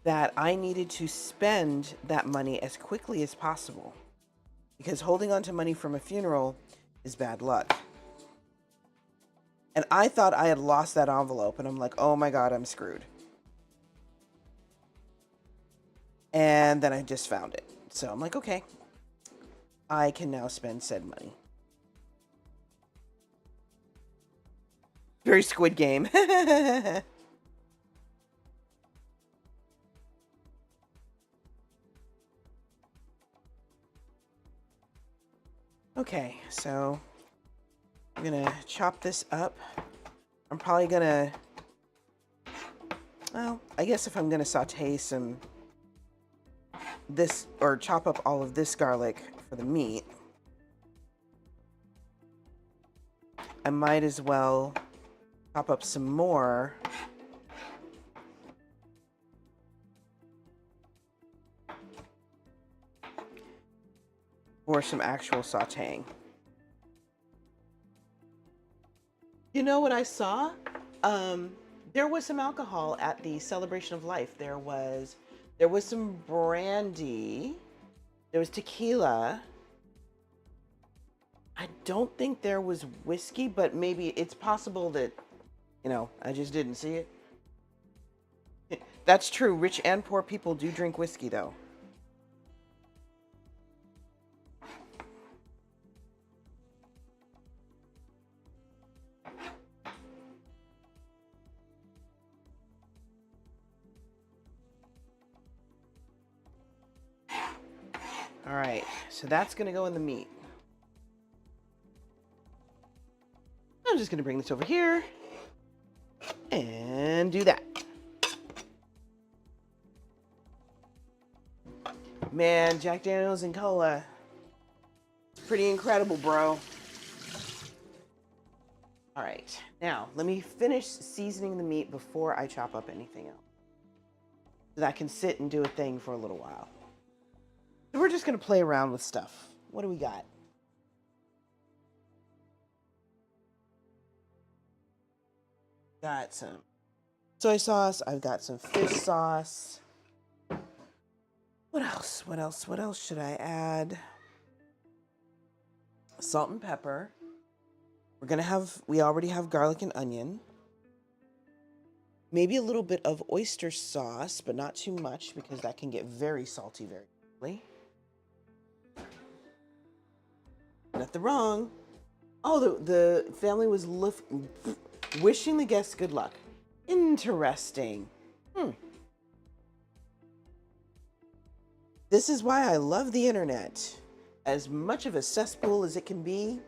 that I needed to spend that money as quickly as possible because holding on to money from a funeral is bad luck. And I thought I had lost that envelope, and I'm like, oh my God, I'm screwed. And then I just found it. So I'm like, okay, I can now spend said money. Very Squid Game. Okay, so I'm gonna chop this up. I'm probably gonna, well, I guess if I'm gonna saute some this, or chop up all of this garlic for the meat, I might as well chop up some more for some actual sauteing. You know what I saw? There was some alcohol at the Celebration of Life. There was some brandy. There was tequila. I don't think there was whiskey, but maybe it's possible that, you know, I just didn't see it. That's true. Rich and poor people do drink whiskey, though. All right, so that's gonna go in the meat. I'm just gonna bring this over here and do that. Man, Jack Daniels and cola. It's pretty incredible, bro. All right, now let me finish seasoning the meat before I chop up anything else, so that I can sit and do a thing for a little while. So we're just gonna play around with stuff. What do we got? Got some soy sauce. I've got some fish sauce. What else? What else? What else should I add? Salt and pepper. We already have garlic and onion. Maybe a little bit of oyster sauce, but not too much because that can get very salty very quickly. Nothing wrong. Oh, the family was wishing the guests good luck. Interesting. This is why I love the internet. As much of a cesspool as it can be,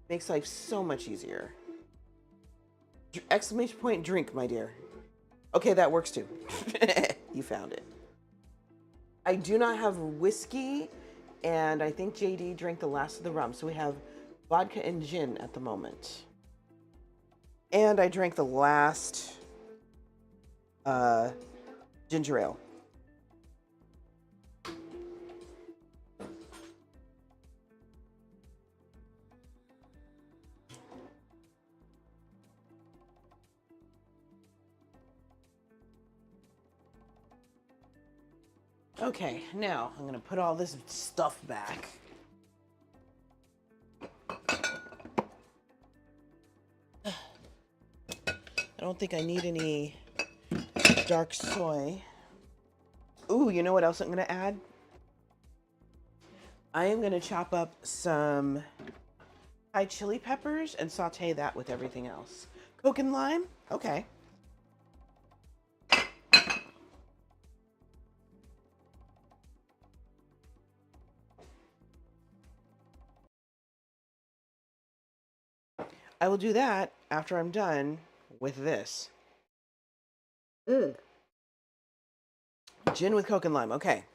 makes life so much easier. Exclamation point, drink, my dear. Okay, that works too. You found it. I do not have whiskey, and I think JD drank the last of the rum, so we have vodka and gin at the moment. And I drank the last ginger ale. Okay, now I'm gonna put all this stuff back. I don't think I need any dark soy. Ooh, you know what else I'm going to add? I am going to chop up some Thai chili peppers and saute that with everything else. Coke and lime? Okay. I will do that after I'm done with this. Gin with Coke and lime. Okay.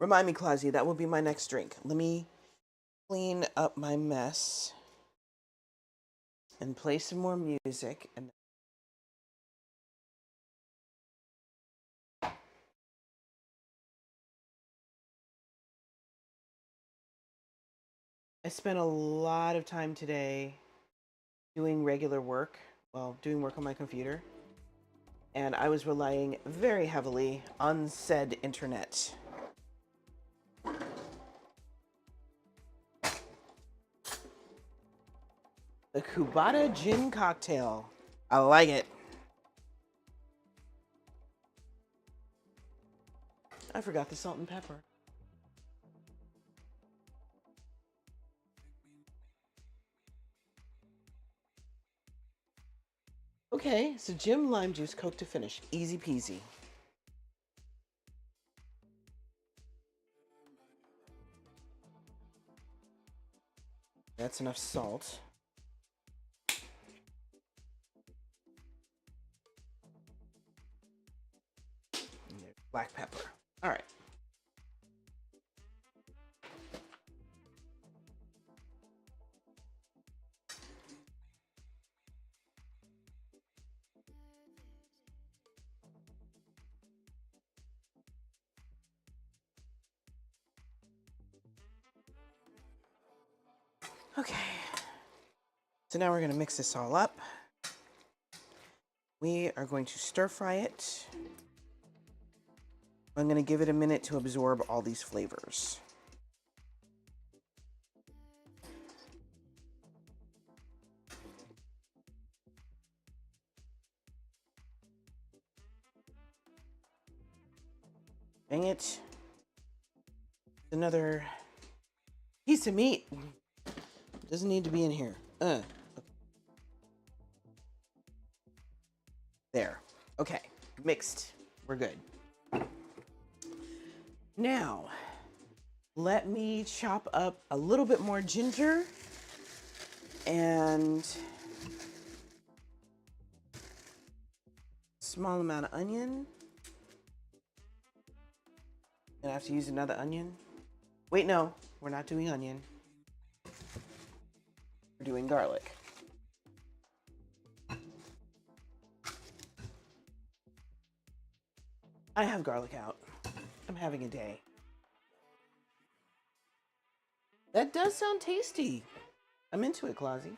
Remind me, Clausy, that will be my next drink. Let me clean up my mess and play some more music. And I spent a lot of time today doing regular work, well, doing work on my computer, and I was relying very heavily on said internet. The Cubata Gin Cocktail. I like it. I forgot the salt and pepper. Okay, so Jim lime juice, Coke to finish. Easy peasy. That's enough salt. And there's black pepper. All right. Okay, so now we're going to mix this all up. We are going to stir fry it. I'm going to give it a minute to absorb all these flavors. Dang it. Another piece of meat. Doesn't need to be in here. Okay. There. Okay. Mixed. We're good. Now, let me chop up a little bit more ginger and small amount of onion. And I have to use another onion. Wait, no, we're not doing onion. We're doing garlic. I have garlic out. I'm having a day. That does sound tasty. I'm into it, Clausy.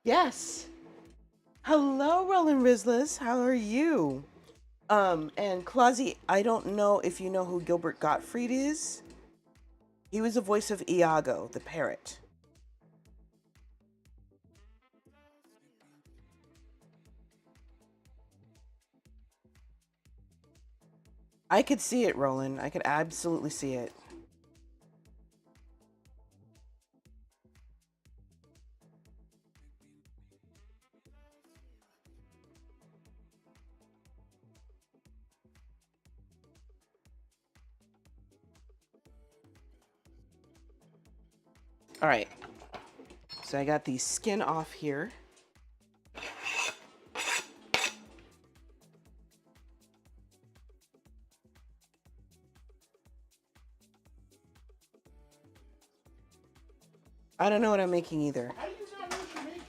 Yes. Hello, Roland Rizlis. How are you? And Clausy, I don't know if you know who Gilbert Gottfried is. He was the voice of Iago, the parrot. I could see it, Roland. I could absolutely see it. All right. So I got the skin off here. I don't know what I'm making either.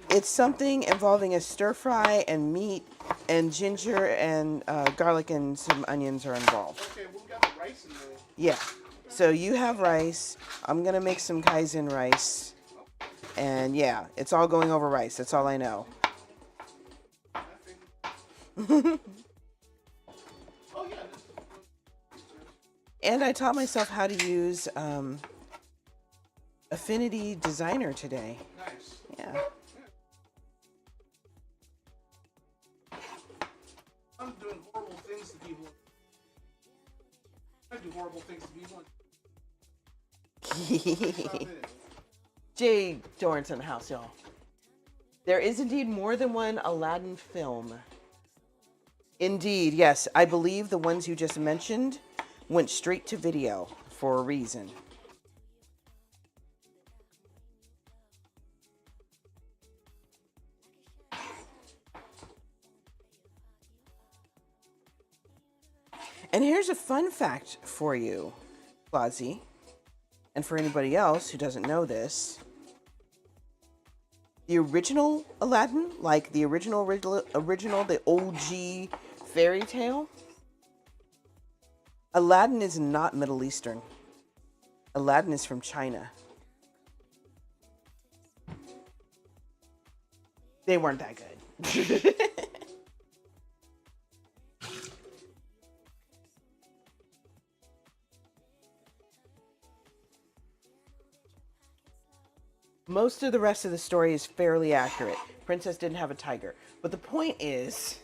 It's something involving a stir fry and meat and ginger and garlic and some onions are involved. Okay, well, we got the rice in there. Yeah. So you have rice. I'm gonna make some kaizen rice. And yeah, it's all going over rice. That's all I know. Oh, yeah. And I taught myself how to use Affinity Designer today. Nice. Yeah. I'm doing horrible things to people. I do horrible things to people. Stop it. Jay Dorrance in the house, y'all. There is indeed more than one Aladdin film. Indeed, yes. I believe the ones you just mentioned went straight to video for a reason. And here's a fun fact for you, Flozzy, and for anybody else who doesn't know this. The original Aladdin, like the original, the OG fairy tale, Aladdin is not Middle Eastern. Aladdin is from China. They weren't that good. Most of the rest of the story is fairly accurate. Princess didn't have a tiger. But the point is,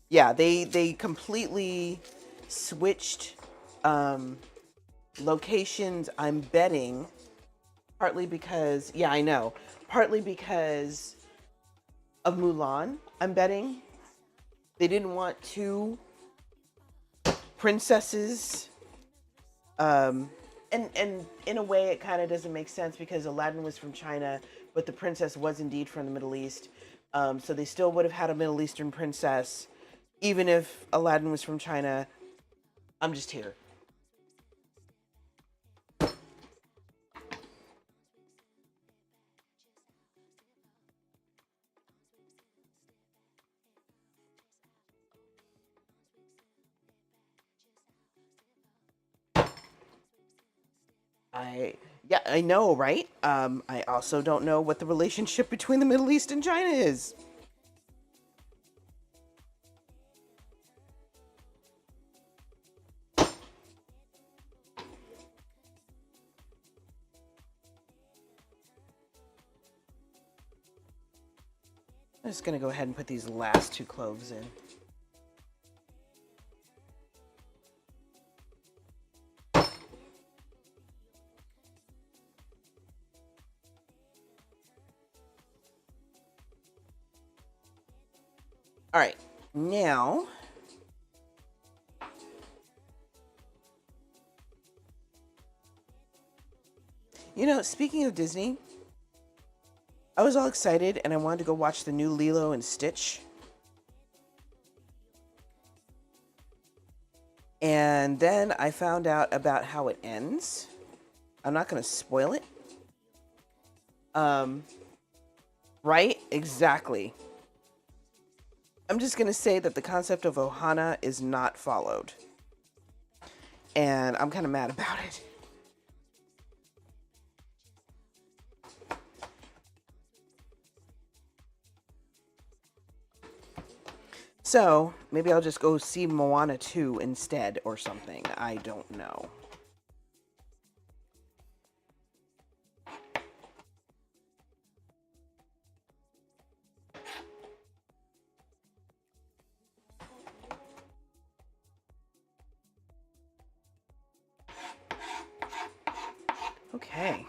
yeah, they completely switched locations, I'm betting, partly because, yeah, I know, partly because of Mulan, I'm betting. They didn't want two princesses, and in a way it kind of doesn't make sense because Aladdin was from China, but the princess was indeed from the Middle East. So they still would have had a Middle Eastern princess, even if Aladdin was from China. I'm just here. Yeah, I know, right? I also don't know what the relationship between the Middle East and China is. I'm just gonna go ahead and put these last two cloves in. All right, now speaking of Disney, I was all excited and I wanted to go watch the new Lilo and Stitch. And then I found out about how it ends. I'm not going to spoil it. Right? Exactly. I'm just going to say that the concept of Ohana is not followed. And I'm kind of mad about it. So, maybe I'll just go see Moana 2 instead or something. I don't know. Okay.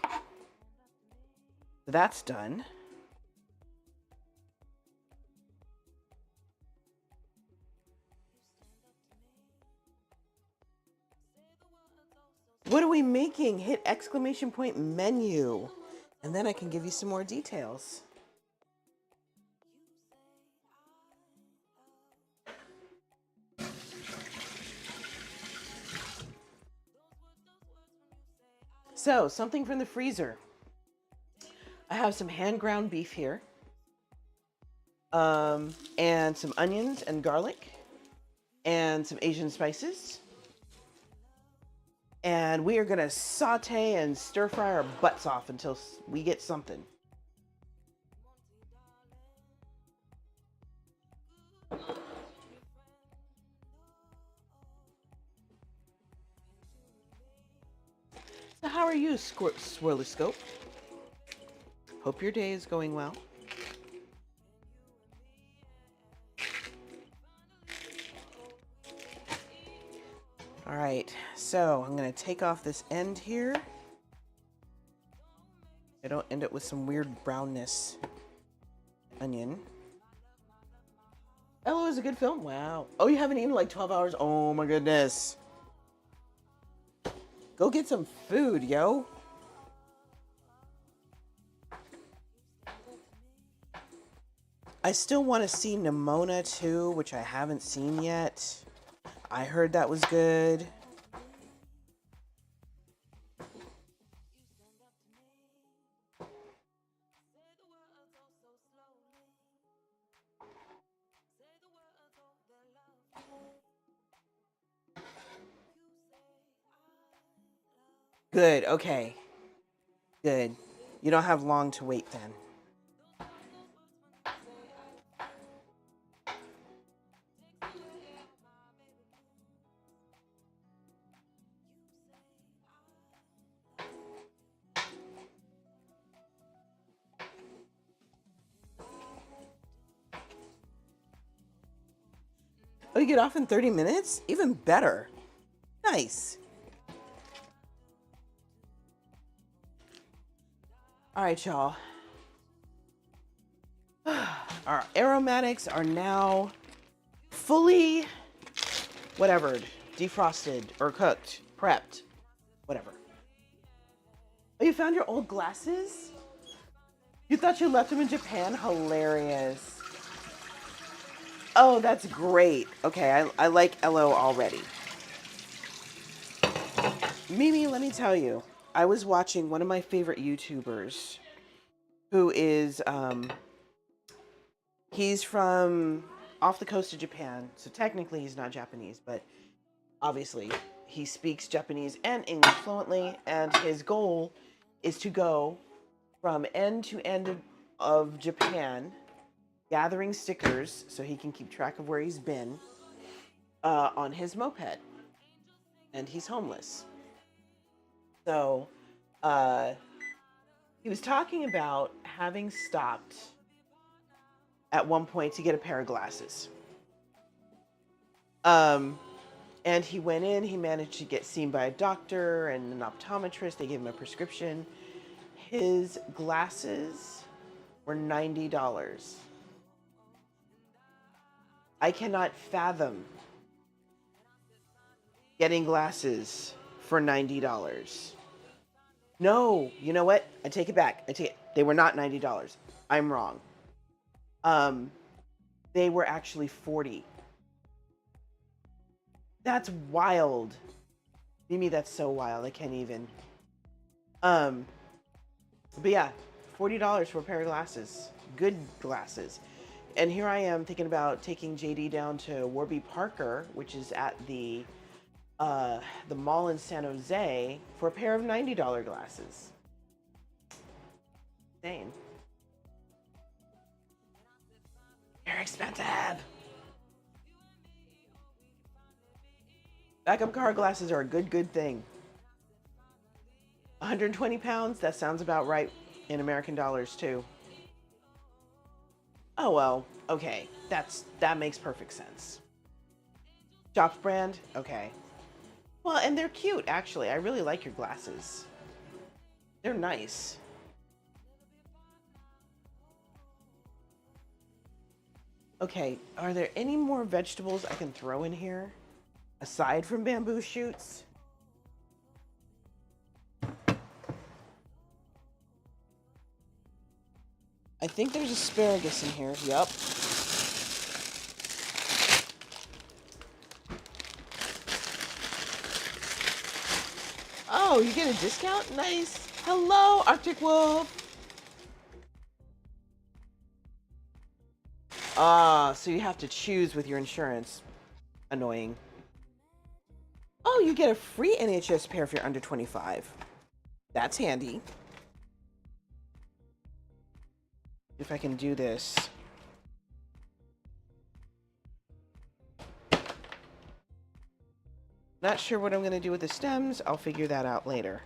That's done. What are we making? Hit exclamation point menu. And then I can give you some more details. So, something from the freezer. I have some hand ground beef here. and some onions and garlic and some Asian spices. And we are going to saute and stir fry our butts off until we get something. So how are you, Swirloscope? Hope your day is going well. All right, so I'm gonna take off this end here. I don't end up with some weird brownness. Onion. Oh, it was a good film. Wow. Oh, you haven't eaten in like 12 hours? Oh my goodness. Go get some food, yo. I still want to see Nimona too, which I haven't seen yet. I heard that was good. Good, okay. Good. You don't have long to wait then. Oh, you get off in 30 minutes? Even better. Nice. All right, y'all. Our aromatics are now fully, whatever, defrosted or cooked, prepped, whatever. Oh, you found your old glasses? You thought you left them in Japan? Hilarious. Oh, that's great. Okay, I like Elo already. Mimi, let me tell you, I was watching one of my favorite YouTubers who is, he's from off the coast of Japan. So technically he's not Japanese, but obviously he speaks Japanese and English fluently. And his goal is to go from end to end of Japan, gathering stickers so he can keep track of where he's been on his moped. And he's homeless. So he was talking about having stopped at one point to get a pair of glasses. And he went in, he managed to get seen by a doctor and an optometrist. They gave him a prescription. His glasses were $90. I cannot fathom getting glasses for $90. No, you know what? I take it back. They were not $90. I'm wrong. They were actually $40. That's wild. Mimi, that's so wild. I can't even. But yeah, $40 for a pair of glasses. Good glasses. And here I am thinking about taking JD down to Warby Parker, which is at the mall in San Jose, for a pair of $90 glasses. Insane. They're expensive. Backup car glasses are a good thing. 120 pounds, that sounds about right in American dollars too. Oh well, okay, that makes perfect sense. Shops brand, okay. Well, and they're cute actually. I really like your glasses. They're nice. Okay, are there any more vegetables I can throw in here aside from bamboo shoots? I think there's asparagus in here. Yup. Oh, you get a discount? Nice. Hello, Arctic Wolf. Ah, so you have to choose with your insurance. Annoying. Oh, you get a free NHS pair if you're under 25. That's handy. If I can do this. Not sure what I'm going to do with the stems. I'll figure that out later.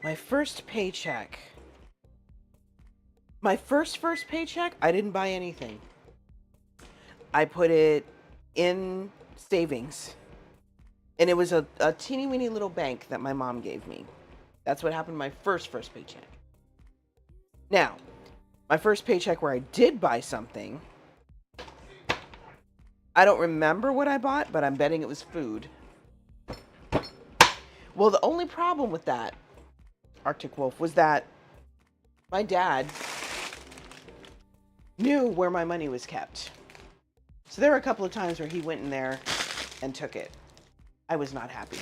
My first paycheck. My first paycheck, I didn't buy anything. I put it in savings. And it was a teeny weeny little bank that my mom gave me. That's what happened my first paycheck. Now, my first paycheck where I did buy something, I don't remember what I bought, but I'm betting it was food. Well, the only problem with that, Arctic Wolf, was that my dad knew where my money was kept. So there were a couple of times where he went in there and took it. I was not happy.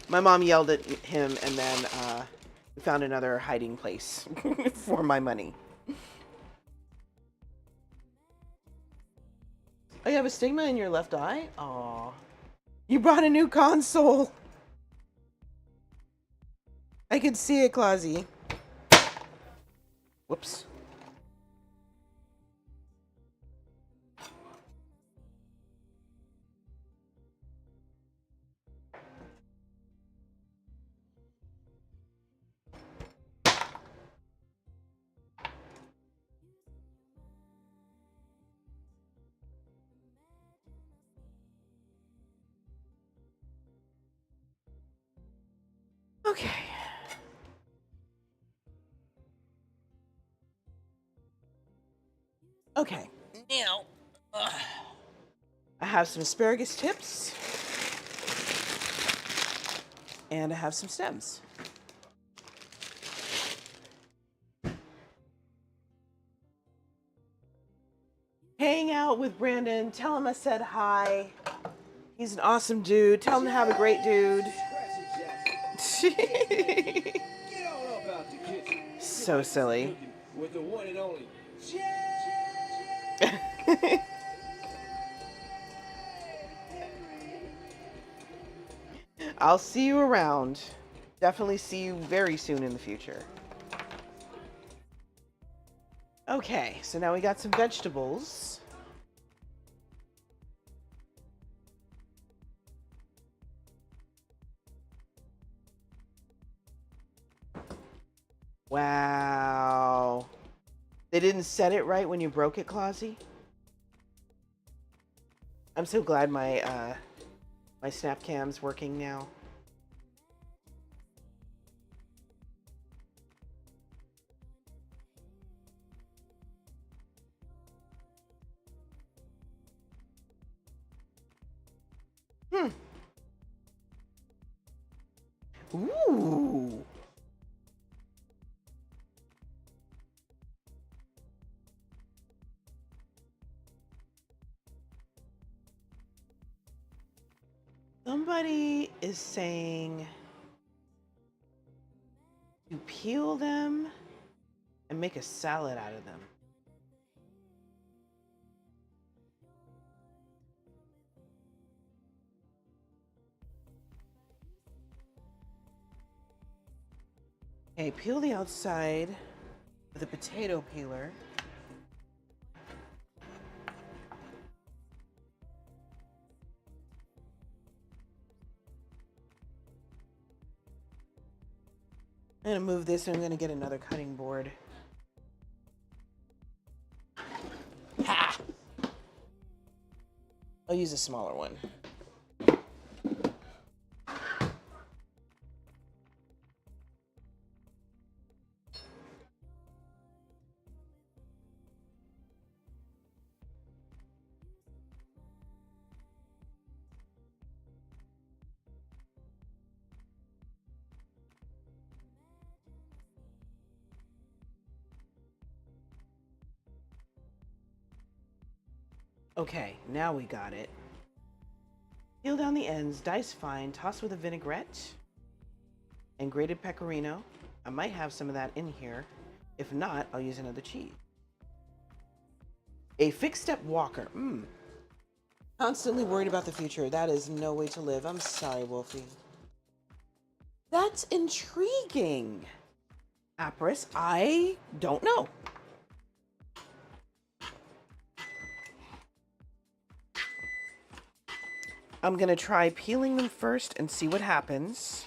My mom yelled at him, and then we found another hiding place for my money. Oh, you have a stigma in your left eye? Aw. You brought a new console. I could see it, Clausy. Whoops. Okay. Okay. Now, I have some asparagus tips. And I have some stems. Hang out with Brandon. Tell him I said hi. He's an awesome dude. Tell him to have a great dude. Get on up out the kitchen. So silly. With the one and only. I'll see you around. Definitely see you very soon in the future. Okay, so now we got some vegetables. Wow. They didn't set it right when you broke it, Clausy? I'm so glad my my snap cam's working now. Ooh. Somebody is saying to peel them and make a salad out of them. Okay, peel the outside with a potato peeler. I'm gonna move this and I'm gonna get another cutting board. Ha! I'll use a smaller one. Okay, now we got it. Peel down the ends, dice fine, toss with a vinaigrette and grated pecorino. I might have some of that in here. If not, I'll use another cheese. A fixed step walker. Constantly worried about the future. That is no way to live. I'm sorry, Wolfie. That's intriguing. Apris, I don't know. I'm going to try peeling them first and see what happens.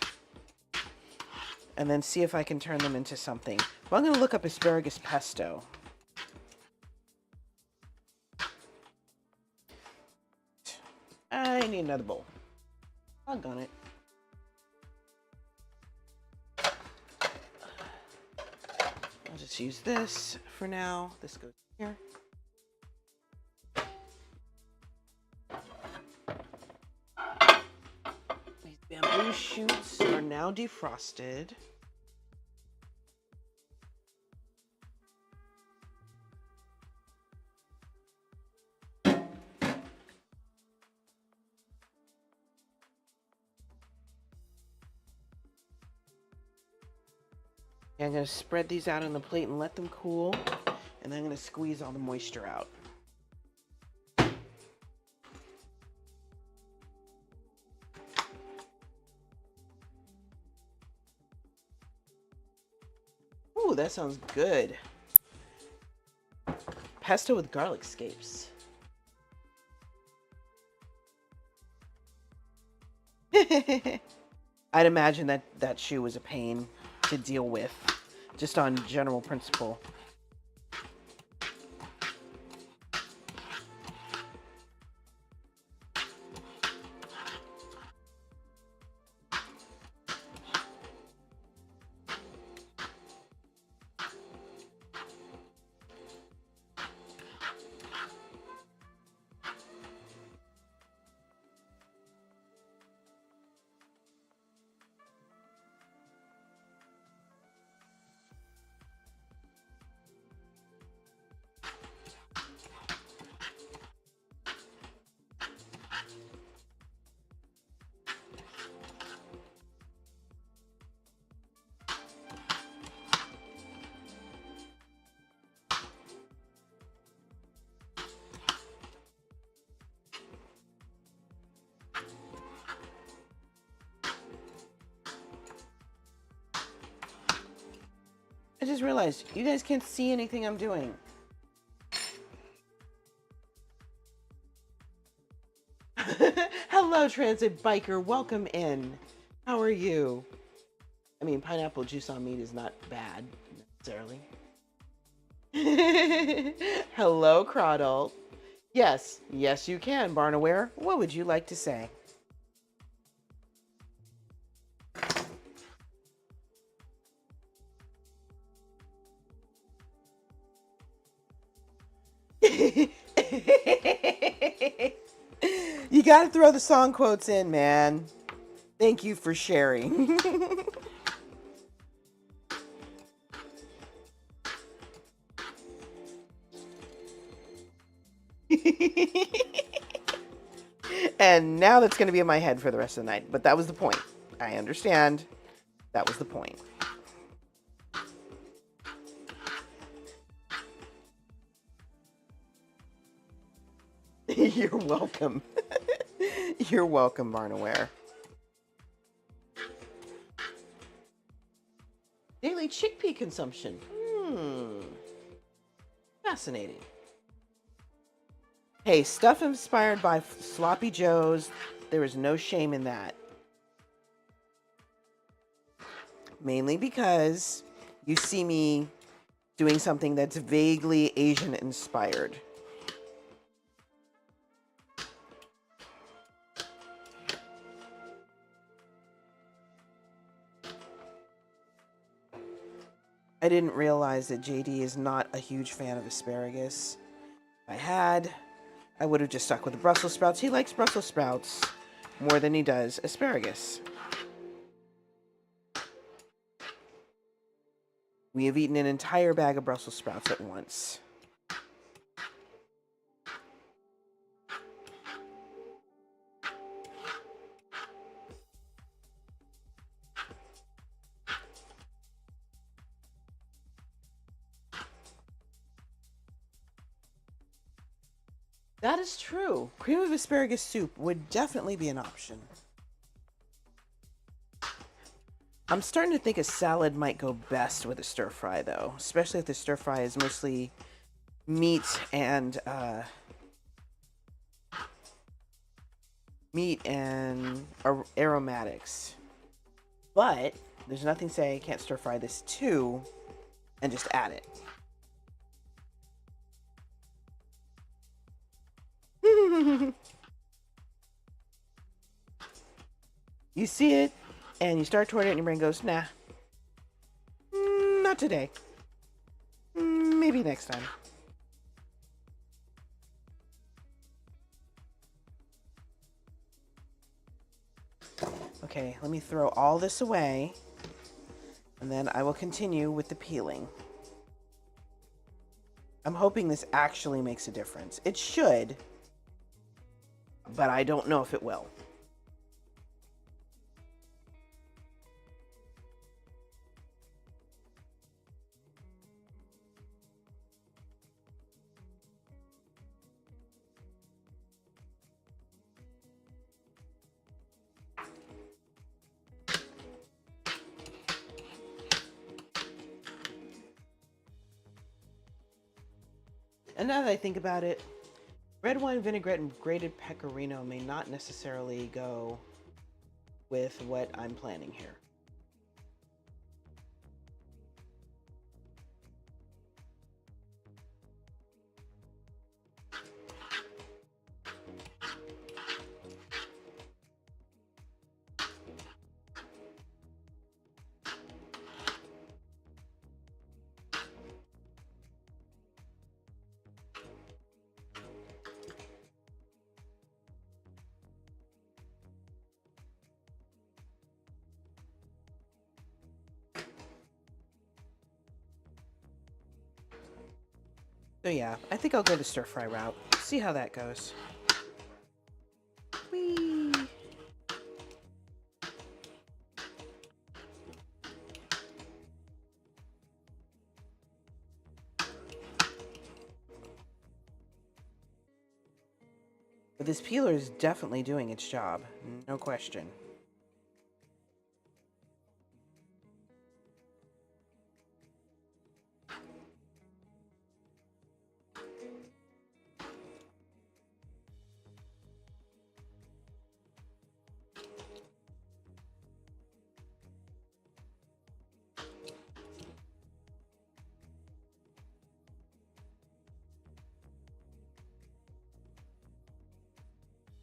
And then see if I can turn them into something. Well, I'm going to look up asparagus pesto. I need another bowl. Doggone it. I'll just use this for now. This goes here. These bamboo shoots are now defrosted. I'm going to spread these out on the plate and let them cool. And then I'm going to squeeze all the moisture out. Ooh, that sounds good. Pesto with garlic scapes. I'd imagine that shoe was a pain to deal with, just on general principle. I just realized you guys can't see anything I'm doing. Hello, Transit Biker. Welcome in. How are you? I mean, pineapple juice on meat is not bad, necessarily. Hello, Crawdle. Yes, yes, you can, Barnaware. What would you like to say? You gotta throw the song quotes in, man. Thank you for sharing. And now that's gonna be in my head for the rest of the night. But that was the point. I understand. That was the point. You're welcome. You're welcome, Barnaware. Daily chickpea consumption. Fascinating. Hey, stuff inspired by Sloppy Joes. There is no shame in that. Mainly because you see me doing something that's vaguely Asian inspired. I didn't realize that JD is not a huge fan of asparagus. If I had, I would have just stuck with the Brussels sprouts. He likes Brussels sprouts more than he does asparagus. We have eaten an entire bag of Brussels sprouts at once. That is true. Cream of asparagus soup would definitely be an option. I'm starting to think a salad might go best with a stir fry, though, especially if the stir fry is mostly meat and aromatics. But there's nothing saying I can't stir fry this too and just add it. You see it and you start toward it and your brain goes, nah, not today. Maybe next time. Okay, let me throw all this away and then I will continue with the peeling. I'm hoping this actually makes a difference. It should, but I don't know if it will. And now that I think about it, red wine vinaigrette and grated pecorino may not necessarily go with what I'm planning here. So yeah, I think I'll go the stir fry route. See how that goes. Whee! But this peeler is definitely doing its job, no question.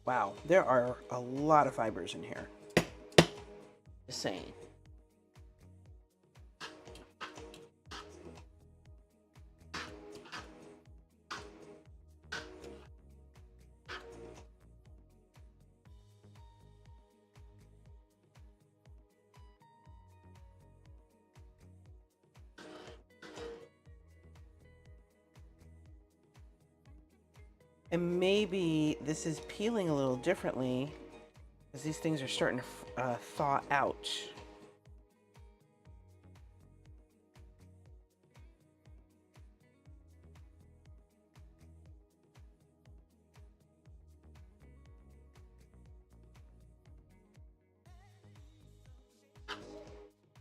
Wow, there are a lot of fibers in here. Just saying. And maybe this is peeling a little differently as these things are starting to thaw out.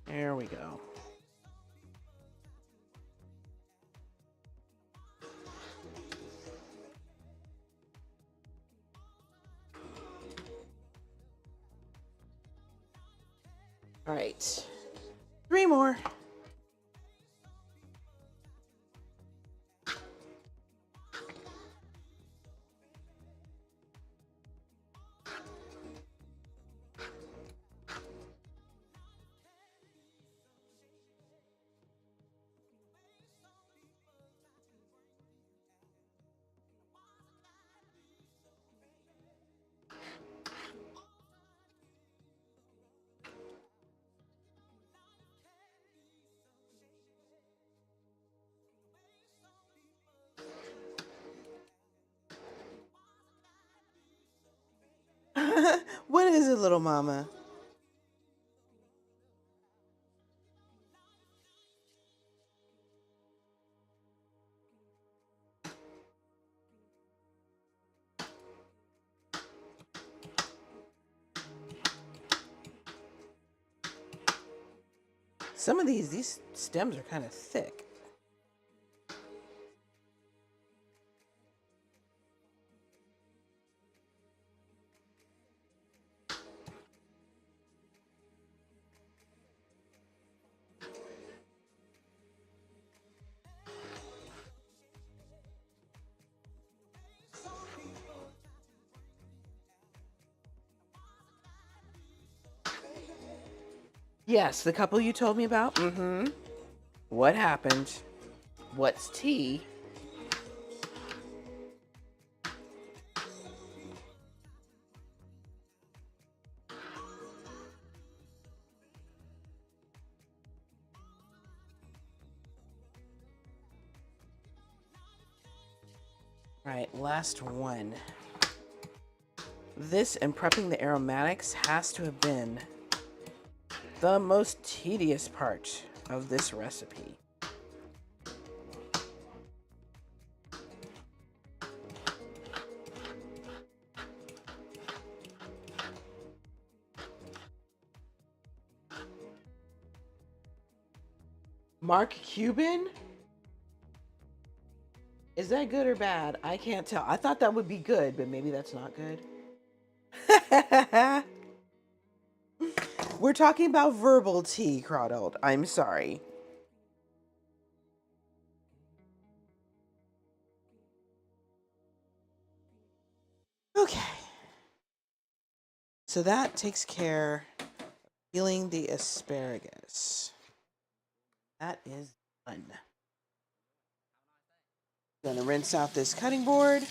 There we go. All right, 3 more. What is it, little mama? Some of these stems are kind of thick. Yes, the couple you told me about. Mm-hmm. What happened? What's tea? Right, last one. This and prepping the aromatics has to have been the most tedious part of this recipe. Mark Cuban? Is that good or bad? I can't tell. I thought that would be good, but maybe that's not good. We're talking about verbal tea, Crawdald. I'm sorry. Okay. So that takes care of peeling the asparagus. That is done. Gonna rinse out this cutting board.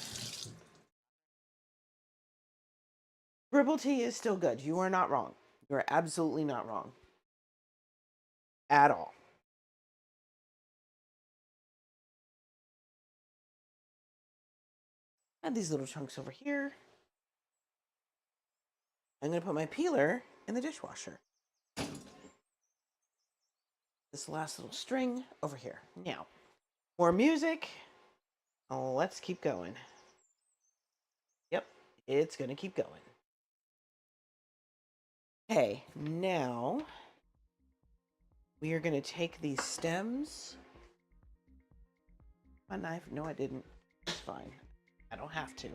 Herbal tea is still good. You are not wrong. You are absolutely not wrong. At all. Add these little chunks over here. I'm gonna put my peeler in the dishwasher. This last little string over here. Now, more music. Oh, let's keep going. Yep, it's gonna keep going. Okay, now we are gonna take these stems. My knife? No, I didn't. It's fine. I don't have to.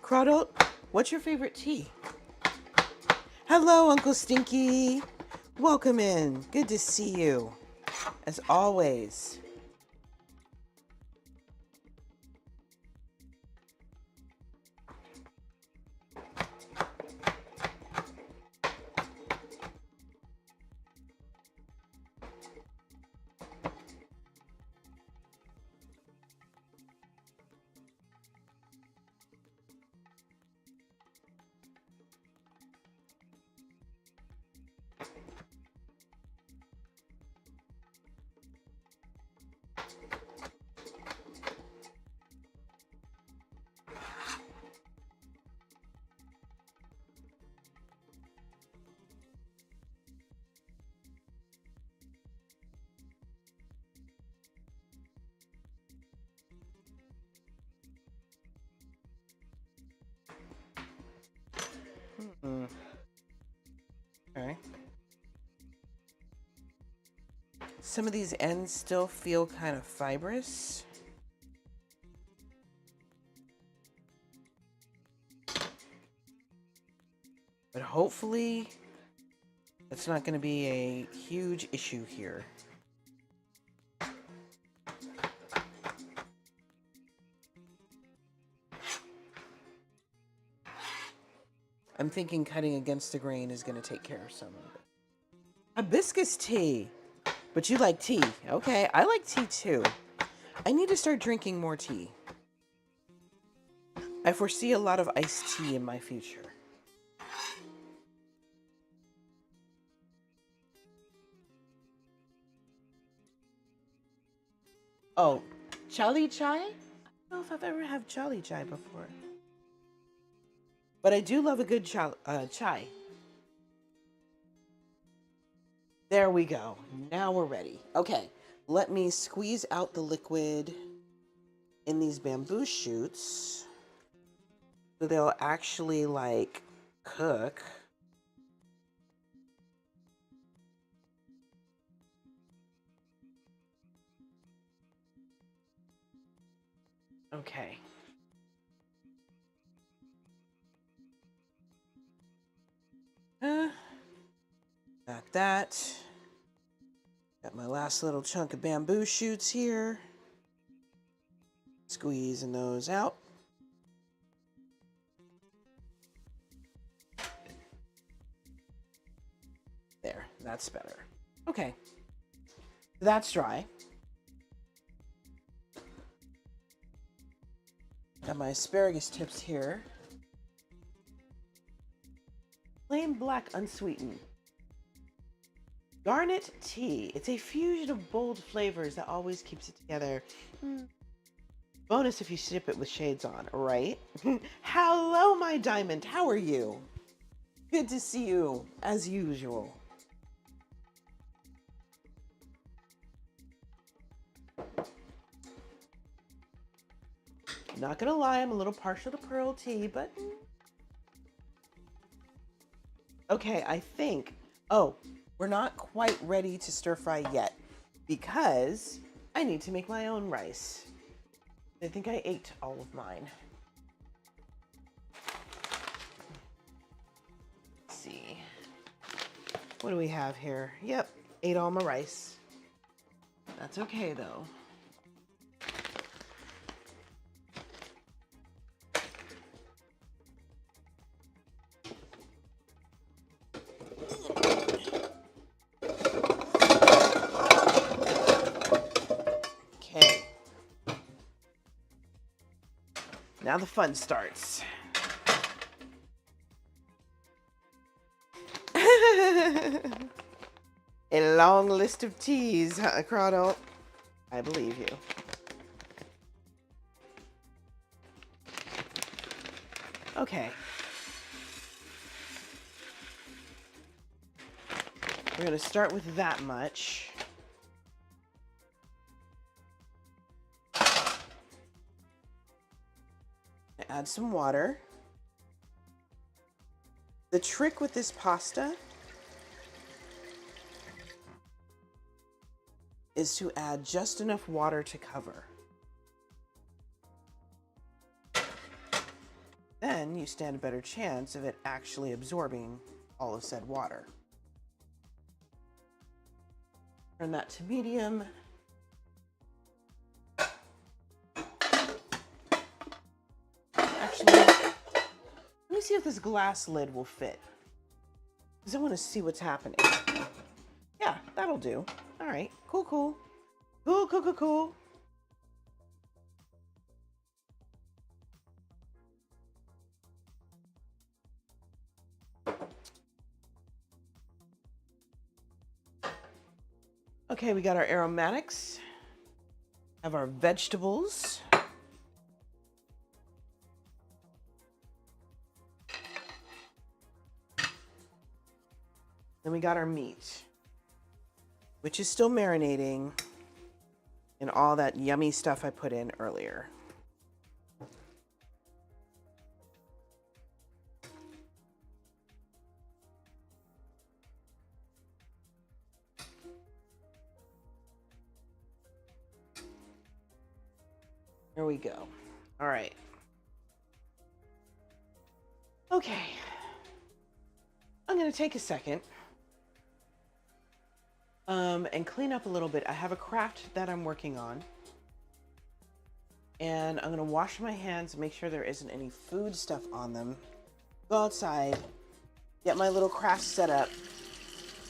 Crawdle, what's your favorite tea? Hello, Uncle Stinky. Welcome in. Good to see you, as always. Okay. Some of these ends still feel kind of fibrous. But hopefully, that's not going to be a huge issue here. I'm thinking cutting against the grain is going to take care of some of it. Hibiscus tea. But you like tea. Okay, I like tea too. I need to start drinking more tea. I foresee a lot of iced tea in my future. Oh, Chali chai? I don't know if I've ever had chali chai before. But I do love a good chai. There we go. Now we're ready. Okay, let me squeeze out the liquid in these bamboo shoots so they'll actually like cook. Okay. Got that. Got my last little chunk of bamboo shoots here. Squeezing those out. There, that's better. Okay. That's dry. Got my asparagus tips here. Plain black unsweetened. Garnet tea. It's a fusion of bold flavors that always keeps it together. Bonus if you sip it with shades on, right? Hello, my diamond. How are you? Good to see you, as usual. Not gonna lie, I'm a little partial to pearl tea, but... Okay, I think... Oh, we're not quite ready to stir fry yet because I need to make my own rice. I think I ate all of mine. Let's see. What do we have here? Yep, ate all my rice. That's okay, though. Now the fun starts. A long list of teas, huh, Crawdle? I believe you. Okay. We're going to start with that much. Add some water. The trick with this pasta is to add just enough water to cover. Then you stand a better chance of it actually absorbing all of said water. Turn that to medium. Actually, let me see if this glass lid will fit, because I want to see what's happening. Yeah, that'll do. All right, cool. Okay, we got our aromatics, have our vegetables. Then we got our meat, which is still marinating in all that yummy stuff I put in earlier. There we go. All right. Okay. I'm going to take a second and clean up a little bit. I have a craft that I'm working on. And I'm going to wash my hands and make sure there isn't any food stuff on them. Go outside, get my little craft set up,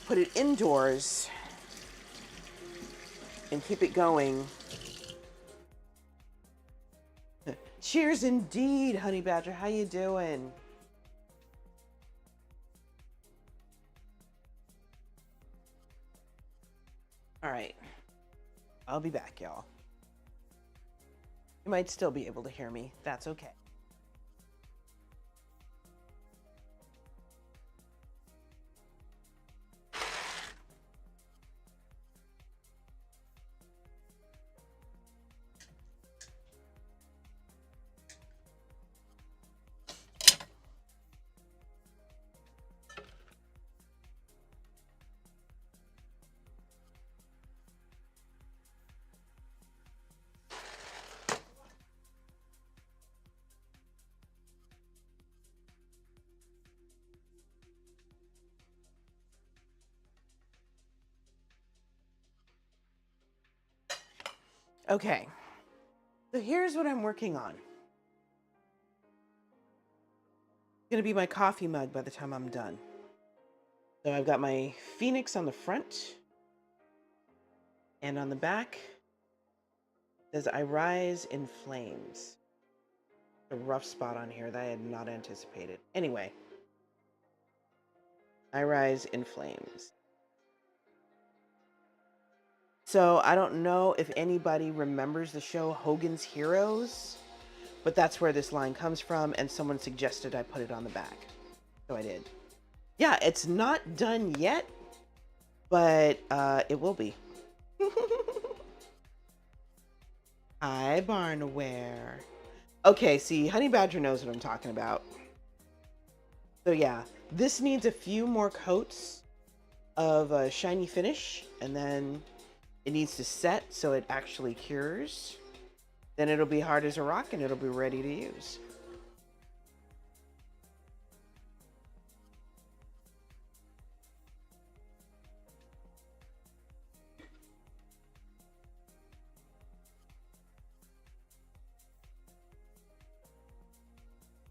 put it indoors, and keep it going. Cheers indeed, Honey Badger. How you doing? All right. I'll be back, y'all. You might still be able to hear me. That's okay. Okay, so here's what I'm working on. It's gonna be my coffee mug by the time I'm done. So I've got my phoenix on the front, and on the back says "I rise in flames." A rough spot on here that I had not anticipated. Anyway, "I rise in flames." So I don't know if anybody remembers the show Hogan's Heroes, but that's where this line comes from, and someone suggested I put it on the back. So I did. Yeah, it's not done yet, but it will be. Hi, Barnaware. Okay, see, Honey Badger knows what I'm talking about. So yeah, this needs a few more coats of a shiny finish, and then it needs to set so it actually cures. Then it'll be hard as a rock and it'll be ready to use.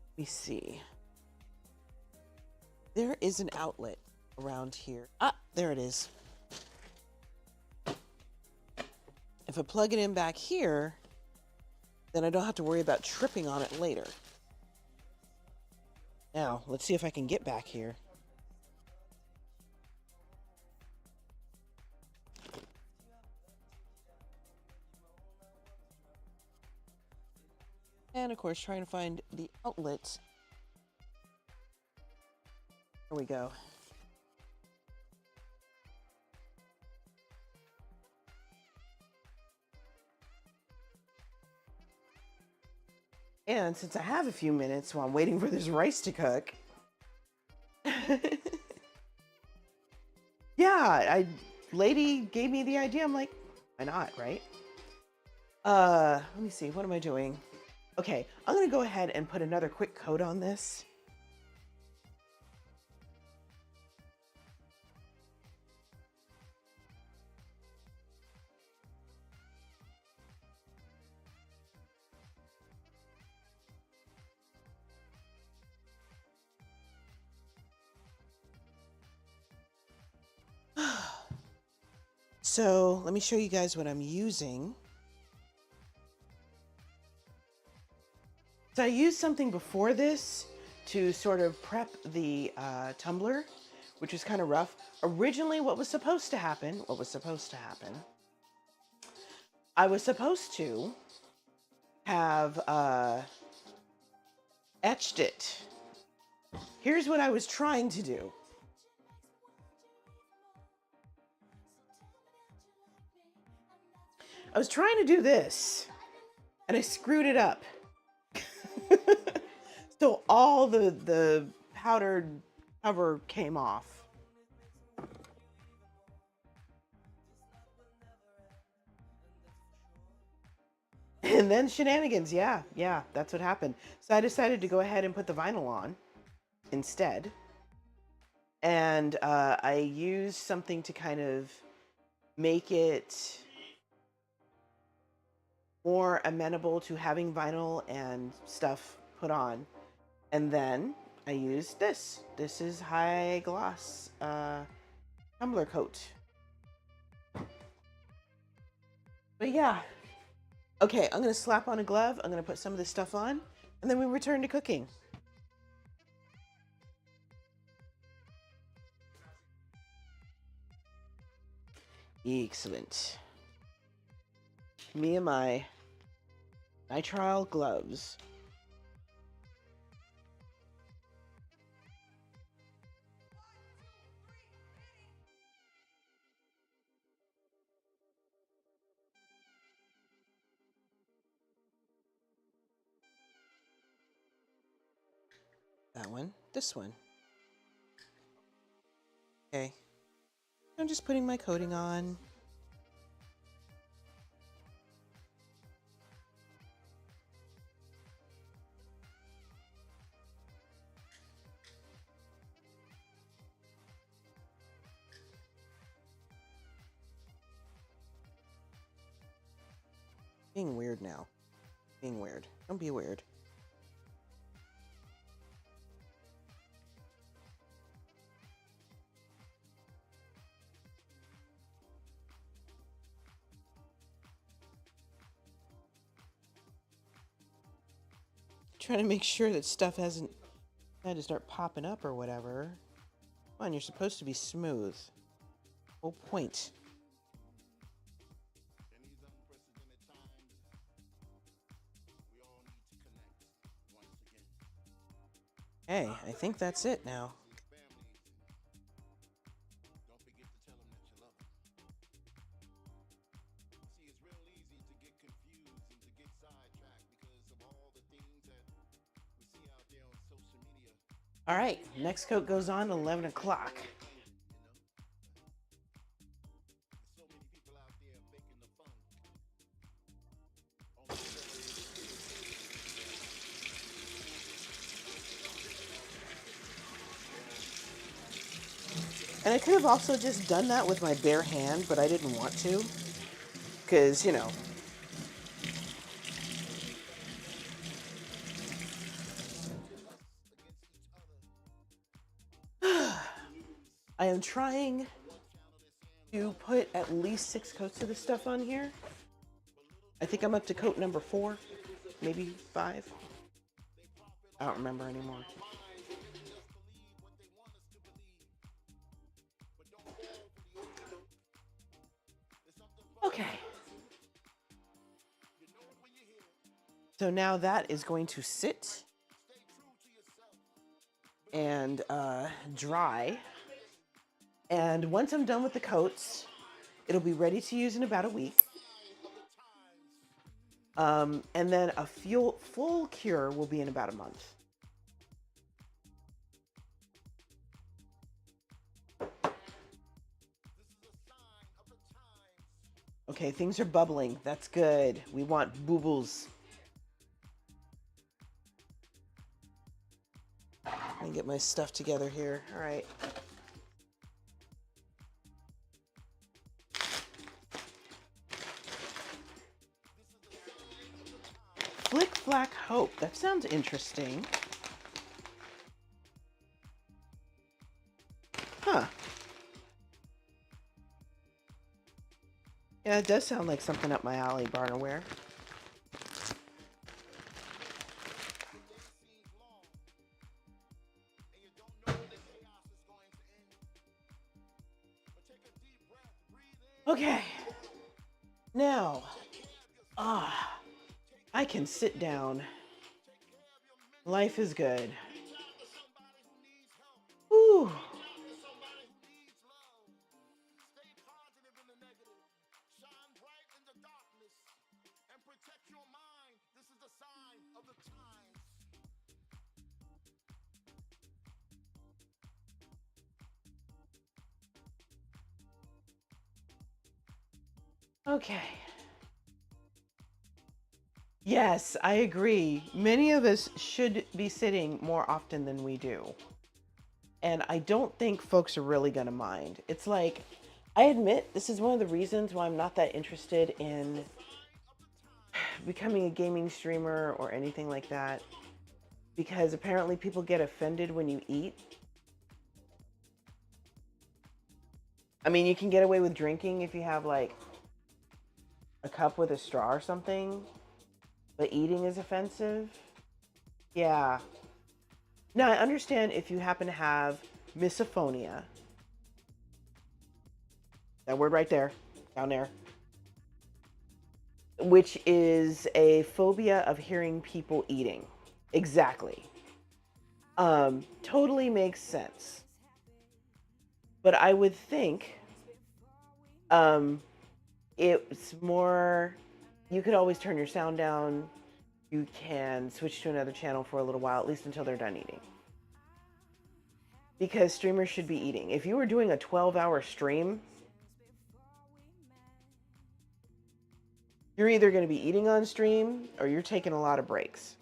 Let me see. There is an outlet around here. Ah, there it is. If I plug it in back here, then I don't have to worry about tripping on it later. Now, let's see if I can get back here. And of course, trying to find the outlet. There we go. And since I have a few minutes while I'm waiting for this rice to cook, yeah, lady gave me the idea. I'm like, why not, right? Let me see, what am I doing? Okay, I'm gonna go ahead and put another quick coat on this. So let me show you guys what I'm using. So I used something before this to sort of prep the tumbler, which was kind of rough. Originally, what was supposed to happen, I was supposed to have etched it. Here's what I was trying to do. I was trying to do this, and I screwed it up. So all the powdered cover came off. And then shenanigans, yeah, that's what happened. So I decided to go ahead and put the vinyl on instead. And I used something to kind of make it more amenable to having vinyl and stuff put on. And then I used this. This is High Gloss tumbler coat. But yeah. Okay, I'm gonna slap on a glove. I'm gonna put some of this stuff on, and then we return to cooking. Excellent. Me and my Nitrile gloves. That one. This one. Okay. I'm just putting my coating on. Being weird now. Being weird. Don't be weird. Trying to make sure that stuff hasn't had to start popping up or whatever. Come on, you're supposed to be smooth. Whole point. Hey, I think that's it now. All right, next coat goes on 11 o'clock. And I could have also just done that with my bare hand, but I didn't want to. Because, you know. I am trying to put at least 6 coats of this stuff on here. I think I'm up to coat number 4, maybe 5. I don't remember anymore. Okay. So now that is going to sit and dry. And once I'm done with the coats, it'll be ready to use in about a week. And then a full cure will be in about a month. Okay, things are bubbling. That's good. We want boobles. Let me get my stuff together here. All right. Flick Flack Hope. That sounds interesting. Huh. Yeah, it does sound like something up my alley, Barnaware. Okay. Now, I can sit down. Life is good. Whew. Okay. Yes, I agree. Many of us should be sitting more often than we do. And I don't think folks are really going to mind. It's like, I admit this is one of the reasons why I'm not that interested in becoming a gaming streamer or anything like that. Because apparently people get offended when you eat. I mean, you can get away with drinking if you have like a cup with a straw or something, but eating is offensive. Yeah. Now, I understand if you happen to have misophonia. That word right there, down there. which is a phobia of hearing people eating. Exactly. Totally makes sense. But I would think um, it's more, you could always turn your sound down. You can switch to another channel for a little while, at least until they're done eating. Because streamers should be eating. If you were doing a 12-hour stream, you're either going to be eating on stream or you're taking a lot of breaks.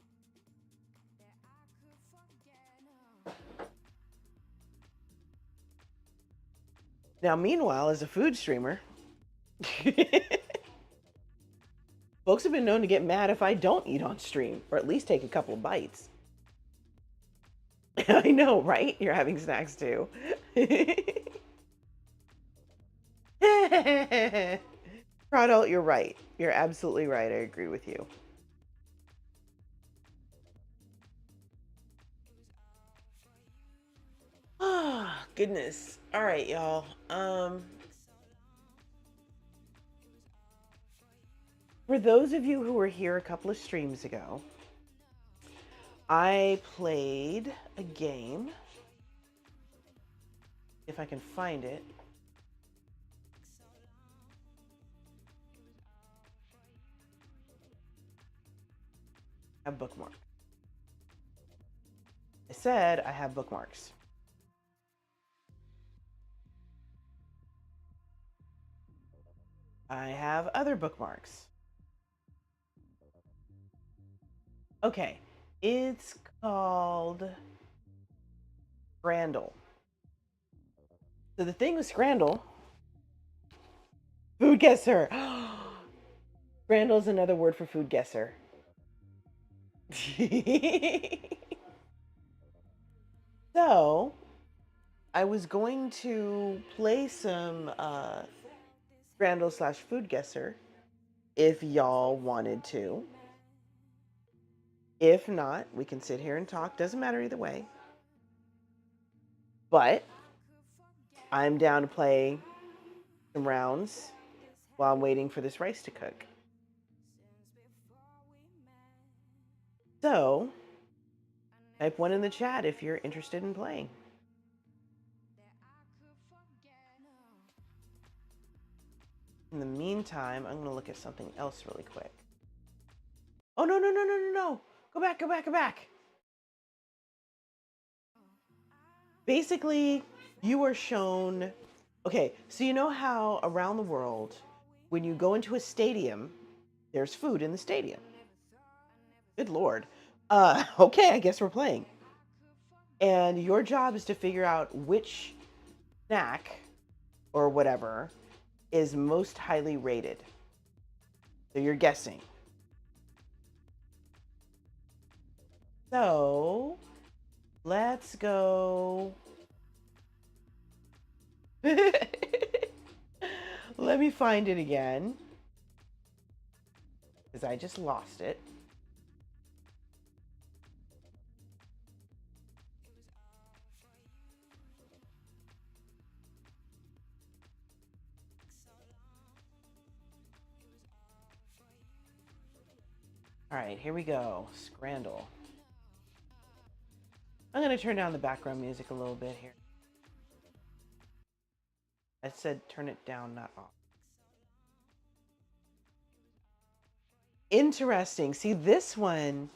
Now, meanwhile, as a food streamer, folks have been known to get mad if I don't eat on stream, or at least take a couple of bites. I know, right? You're having snacks too. Product, you're right. You're absolutely right. I agree with you. Oh, goodness. All right, y'all. For those of you who were here a couple of streams ago, I played a game. If I can find it. A bookmark. I said I have bookmarks. I have other bookmarks. Okay, it's called Scrandle. So the thing with Scrandle, food guesser. Scrandle is another word for food guesser. So, I was going to play some Scrandle / food guesser if y'all wanted to. If not, we can sit here and talk. Doesn't matter either way. But I'm down to play some rounds while I'm waiting for this rice to cook. So, type 1 in the chat if you're interested in playing. In the meantime, I'm going to look at something else really quick. Oh, no, no, no, no, no, no. Go back, go back, go back. Basically, you are shown... Okay, so you know how around the world, when you go into a stadium, there's food in the stadium. Good Lord. Okay, I guess we're playing. And your job is to figure out which snack or whatever is most highly rated. So you're guessing. So let's go. Let me find it again, because I just lost it. All right, here we go. Scrandle. I'm going to turn down the background music a little bit here. I said turn it down, not off. Interesting. See, this one,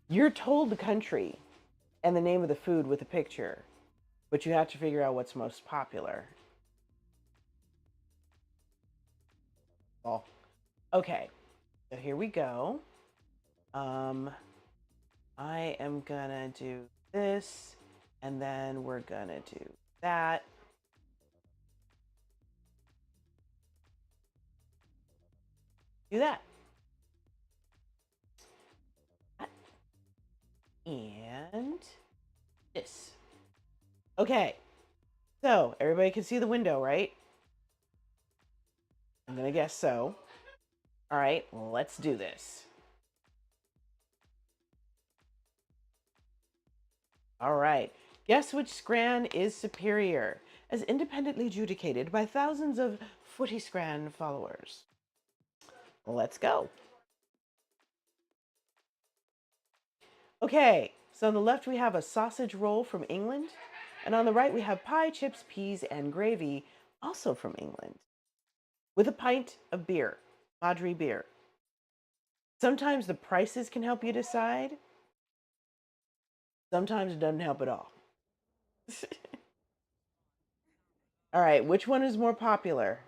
you're told the country and the name of the food with a picture, but you have to figure out what's most popular. Oh, okay. So here we go. I am gonna do this, and then we're gonna do that. Do that. And this. Okay. So, everybody can see the window, right? I'm gonna guess so. All right, let's do this. All right. Guess which Scran is superior, as independently adjudicated by thousands of Footy Scran followers. let's go. Okay, so on the left we have a sausage roll from England, and on the right we have pie, chips, peas, and gravy, also from England, with a pint of beer, Madri beer. Sometimes the prices can help you decide. Sometimes it doesn't help at all. All right, which one is more popular?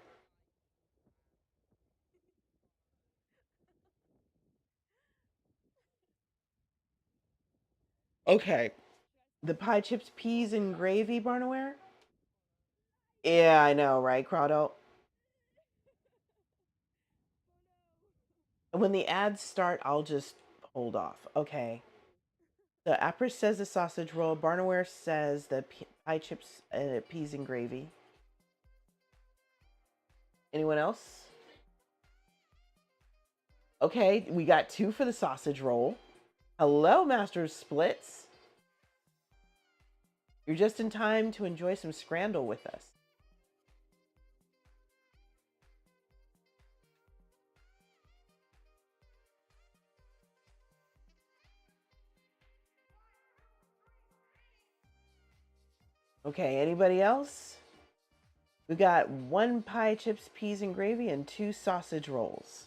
Okay, the pie, chips, peas, and gravy barnware? Yeah, I know, right, Crowdo? When the ads start, I'll just hold off. Okay. The Apris says the sausage roll. Barnaware says the pie chips, peas, and gravy. Anyone else? Okay, we got 2 for the sausage roll. Hello, Masters Splits. You're just in time to enjoy some Scrandle with us. Okay, anybody else? We got 1 pie, chips, peas, and gravy, and 2 sausage rolls.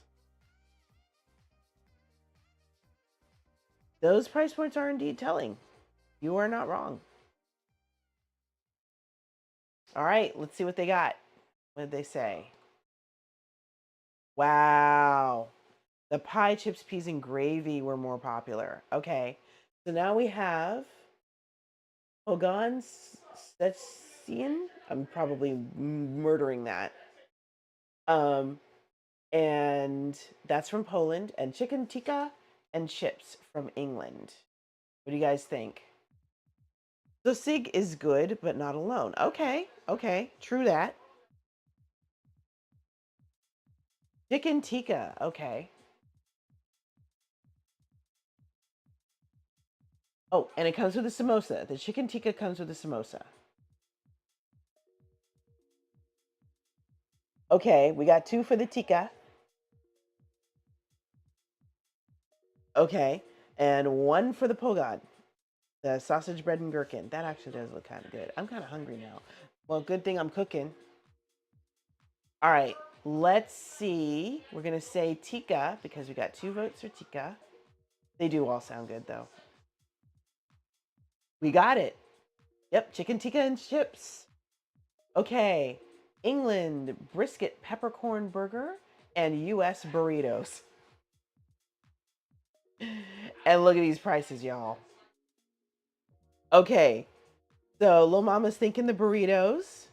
Those price points are indeed telling. You are not wrong. All right, let's see what they got. What did they say? Wow. The pie, chips, peas, and gravy were more popular. Okay. So now we have Hogan Stetsin. I'm probably murdering that. And that's from Poland. And chicken tikka and chips from England. What do you guys think? So Sig is good, but not alone. Okay. Okay. True that. Chicken tikka. Okay. Oh, and it comes with a samosa. The chicken tikka comes with a samosa. Okay, we got 2 for the tikka. Okay, and 1 for the pogod. The sausage, bread, and gherkin. That actually does look kind of good. I'm kind of hungry now. Well, good thing I'm cooking. All right, let's see. We're going to say tikka because we got 2 votes for tikka. They do all sound good, though. We got it. Yep, chicken tikka and chips. Okay, England brisket peppercorn burger and U.S. burritos. And look at these prices, y'all. Okay, so Lil Mama's thinking the burritos.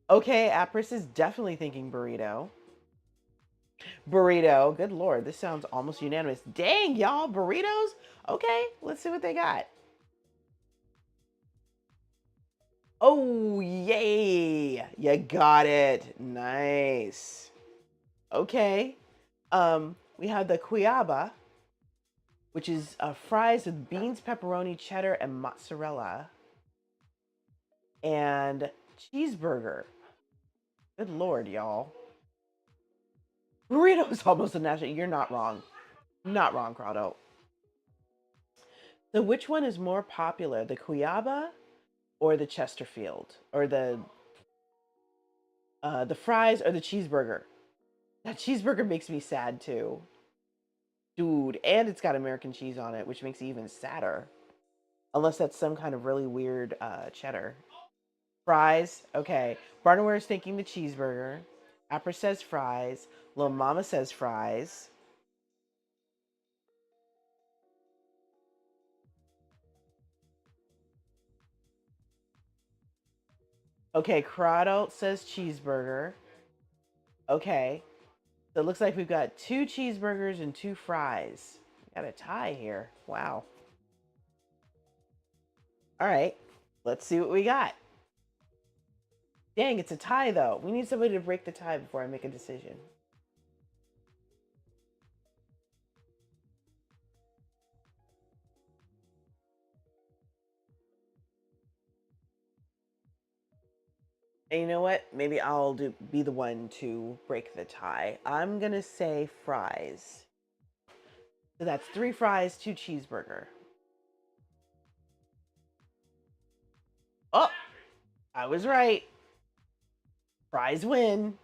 Okay, Apris is definitely thinking burrito. Burrito. Good lord, this sounds almost unanimous. Dang, y'all, burritos? Okay, let's see what they got. Oh, yay! You got it. Nice. Okay. We have the Cuiaba, which is fries with beans, pepperoni, cheddar, and mozzarella. And cheeseburger. Good lord, y'all. Burrito is almost a national. You're not wrong. Not wrong, Crowdo. So which one is more popular, the Cuiaba or the Chesterfield? Or the fries or the cheeseburger? That cheeseburger makes me sad too. Dude, and it's got American cheese on it, which makes it even sadder. Unless that's some kind of really weird cheddar. Fries, okay. Barnaware is thinking the cheeseburger. Apra says fries. Lil Mama says fries. Okay, Crowdalt says cheeseburger. Okay. So it looks like we've got 2 cheeseburgers and 2 fries. Got a tie here. Wow. All right. Let's see what we got. Dang, it's a tie though. We need somebody to break the tie before I make a decision. And you know what? Maybe I'll be the one to break the tie. I'm gonna say fries. So that's 3 fries, 2 cheeseburger. Oh, I was right. Fries win.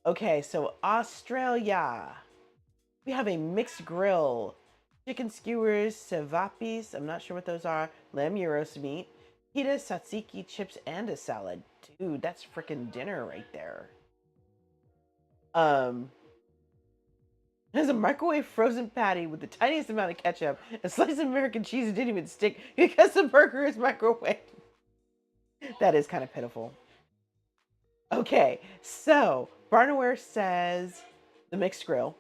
Okay, so Australia. We have a mixed grill. Chicken skewers, cevapis, I'm not sure what those are. Lamb gyros meat, pita, tzatziki, chips, and a salad. Dude, that's freaking dinner right there. There's a microwave frozen patty with the tiniest amount of ketchup. A slice of American cheese didn't even stick because the burger is microwave. That is kind of pitiful. Okay, so Barnaware says the mixed grill.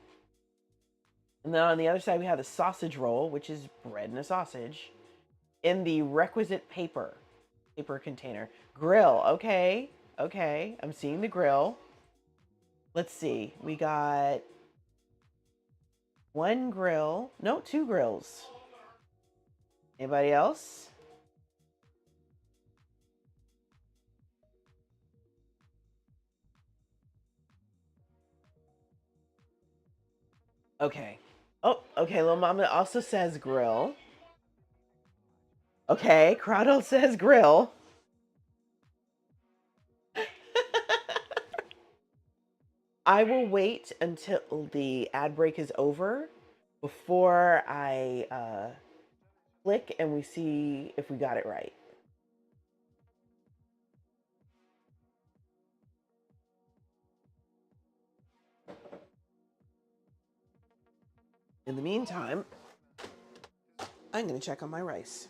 And then on the other side, we have the sausage roll, which is bread and a sausage, in the requisite paper container. Grill, okay. I'm seeing the grill. Let's see. We got 1 grill. No, 2 grills. Anybody else? Okay. Oh, okay. Little Mama also says grill. Okay. Crowdle says grill. I will wait until the ad break is over before I click and we see if we got it right. In the meantime, I'm going to check on my rice.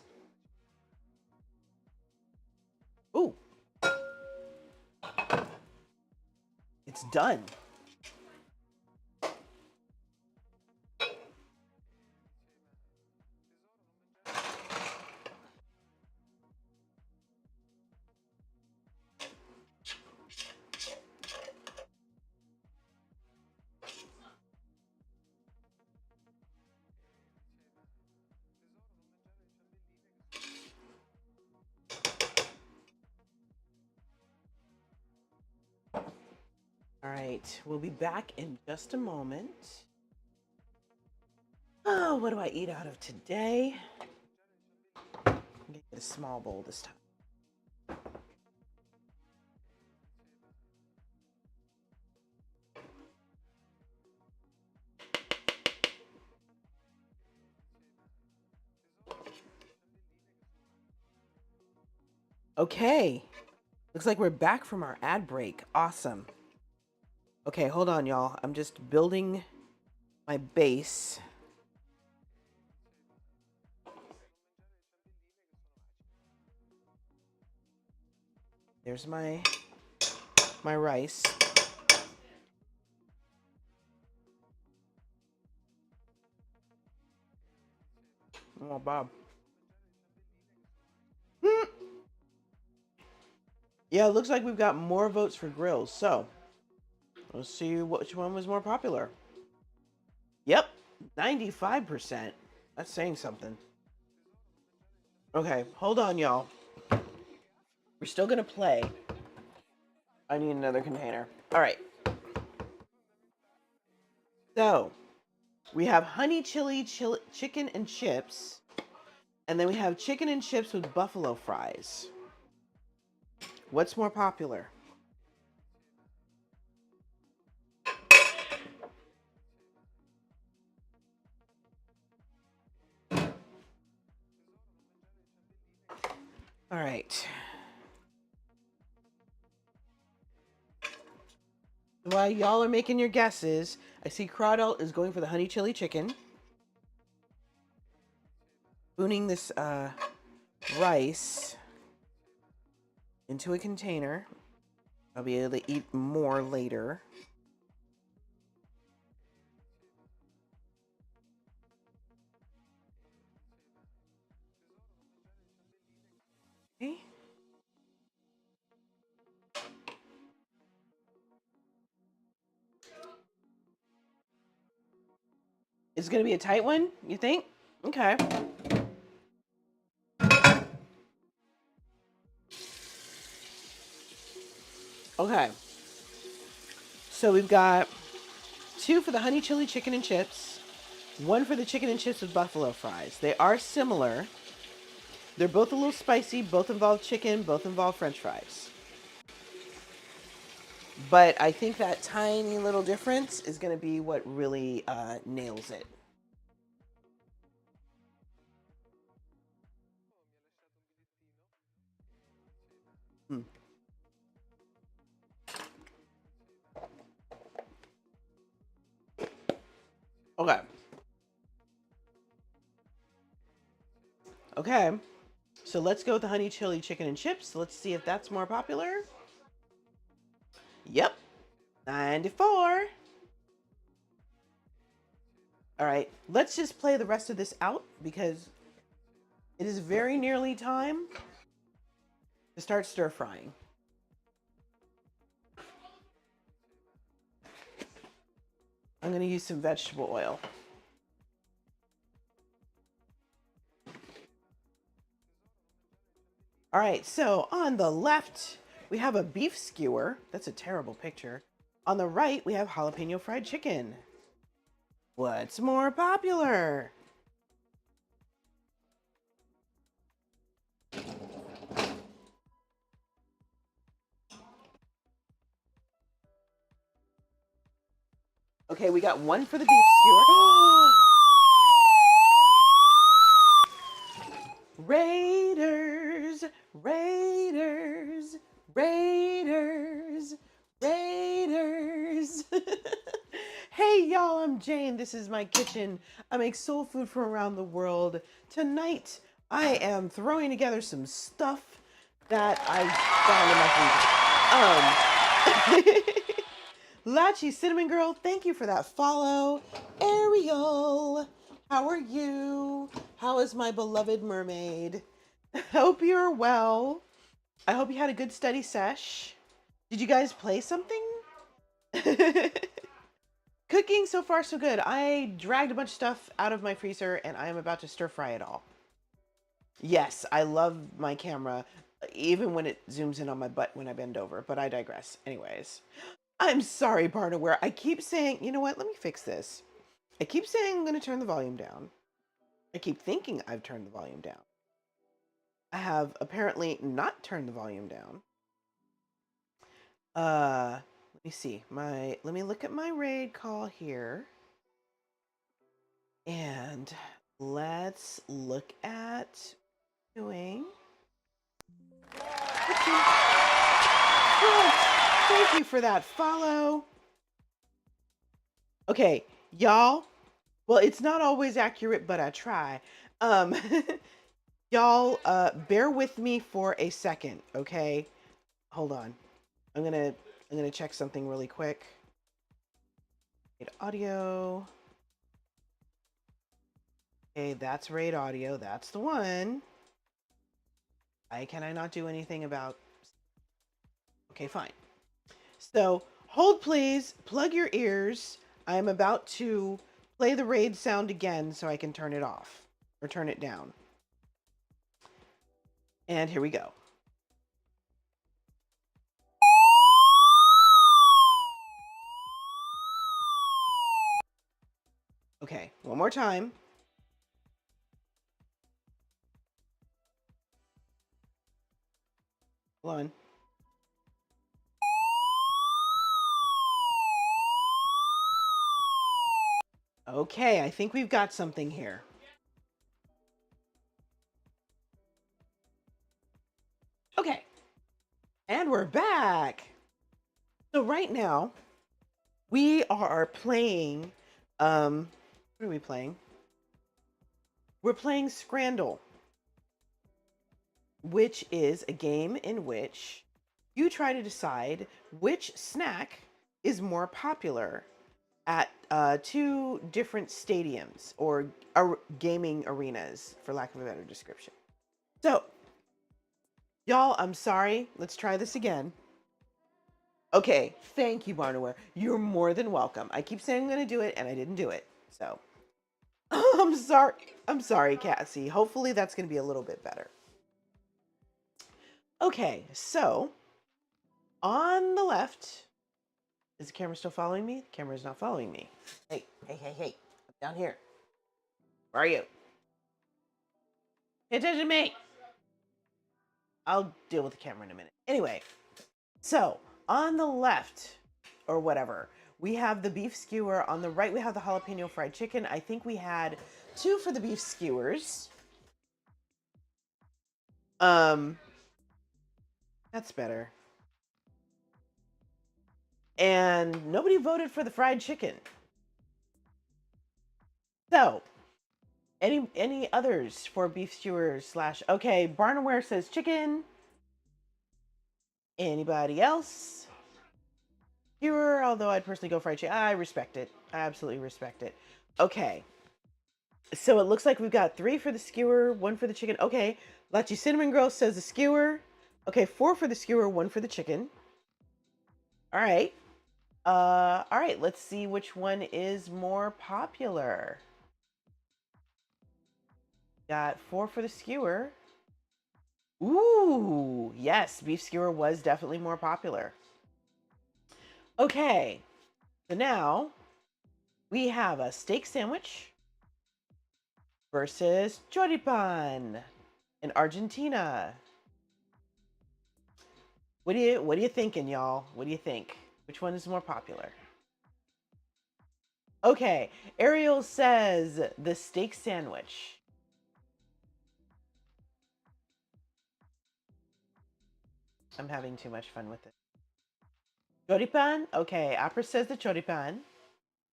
Ooh. It's done. All right, we'll be back in just a moment. Oh, what do I eat out of today? I'm gonna get a small bowl this time. Okay, looks like we're back from our ad break. Awesome. Okay, hold on, y'all. I'm just building my base. There's my rice. Oh, Bob. Yeah, it looks like we've got more votes for grills. So, let's see which one was more popular. Yep, 95%. That's saying something. Okay, hold on, y'all. We're still gonna play. I need another container. All right. So, we have honey chili chicken and chips. And then we have chicken and chips with buffalo fries. What's more popular? All right. While y'all are making your guesses, I see Crawdell is going for the honey chili chicken. Spooning this rice into a container. I'll be able to eat more later. Okay. It's going to be a tight one, you think? Okay. Okay. So we've got 2 for the honey chili chicken and chips, 1 for the chicken and chips with buffalo fries. They are similar. They're both a little spicy, both involve chicken, both involve french fries. But I think that tiny little difference is going to be what really nails it. Hmm. Okay. Okay. So let's go with the honey chili chicken and chips. Let's see if that's more popular. Yep. 94. All right. Let's just play the rest of this out because it is very nearly time to start stir frying. I'm going to use some vegetable oil. All right, so on the left, we have a beef skewer. That's a terrible picture. On the right, we have jalapeno fried chicken. What's more popular? Okay, we got 1 for the beef skewer. Raiders, Raiders, Raiders, Raiders. Hey y'all, I'm Jane. This is my kitchen. I make soul food from around the world. Tonight, I am throwing together some stuff that I found in my freezer. Latchy Cinnamon Girl, thank you for that follow. Ariel, how are you? How is my beloved mermaid? Hope you're well. I hope you had a good study sesh. Did you guys play something? Cooking so far so good. I dragged a bunch of stuff out of my freezer and I am about to stir fry it all. Yes, I love my camera, even when it zooms in on my butt when I bend over, but I digress. Anyways, I'm sorry, Barnaware. I keep saying, you know what? Let me fix this. I keep saying I'm going to turn the volume down. I keep thinking I've turned the volume down. I have apparently not turned the volume down. Let me see. Let me look at my raid call here. And let's look at doing. Thank you for that follow. Okay, y'all. Well, it's not always accurate, but I try. Y'all, bear with me for a second, okay? Hold on. I'm gonna check something really quick. Raid audio. Okay, that's Raid audio. That's the one. Why can I not do anything about? Okay, fine. So hold, please. Plug your ears. I'm about to play the raid sound again so I can turn it off or turn it down. And here we go. Okay, one more time. Hold on. Okay, I think we've got something here. Okay, and we're back. So right now, we are playing, what are we playing? We're playing Scrandle, which is a game in which you try to decide which snack is more popular at 2 different stadiums or gaming arenas, for lack of a better description. So, y'all, I'm sorry. Let's try this again. Okay, thank you, Barnaware. You're more than welcome. I keep saying I'm going to do it, and I didn't do it. So, I'm sorry. I'm sorry, Cassie. Hopefully that's going to be a little bit better. Okay, so On the left, is the camera still following me? The camera is not following me. Hey, I'm down here. Where are you? Pay attention to me. I'll deal with the camera in a minute. Anyway, so on the left, or whatever, we have the beef skewer. On the right, we have the jalapeno fried chicken. I think we had 2 for the beef skewers. That's better. And nobody voted for the fried chicken. So, any others for beef skewers slash... Okay, Barnaware says chicken. Anybody else? Skewer, although I'd personally go fried chicken. I respect it. I absolutely respect it. Okay. So it looks like we've got 3 for the skewer, 1 for the chicken. Okay, Lachi Cinnamon Girl says the skewer. Okay, 4 for the skewer, 1 for the chicken. All right. All right, let's see which one is more popular. Got 4 for the skewer. Ooh, yes, beef skewer was definitely more popular. Okay, so now we have a steak sandwich versus choripan in Argentina. What are you thinking, y'all? What do you think? Which one is more popular? Okay, Ariel says the steak sandwich. I'm having too much fun with it. Choripan? Okay, Apra says the choripan.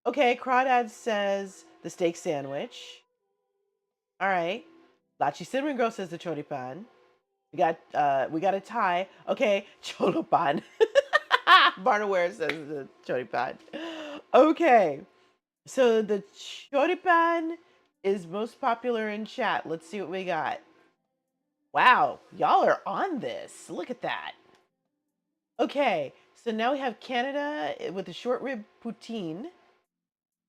Okay, Crawdad says the steak sandwich. All right. Lachi Cinnamon Girl says the choripan. We got a tie. Okay, choropan. Barnaware says the choripan. Okay. So the choripan is most popular in chat. Let's see what we got. Wow, y'all are on this. Look at that. Okay, so now we have Canada with the short rib poutine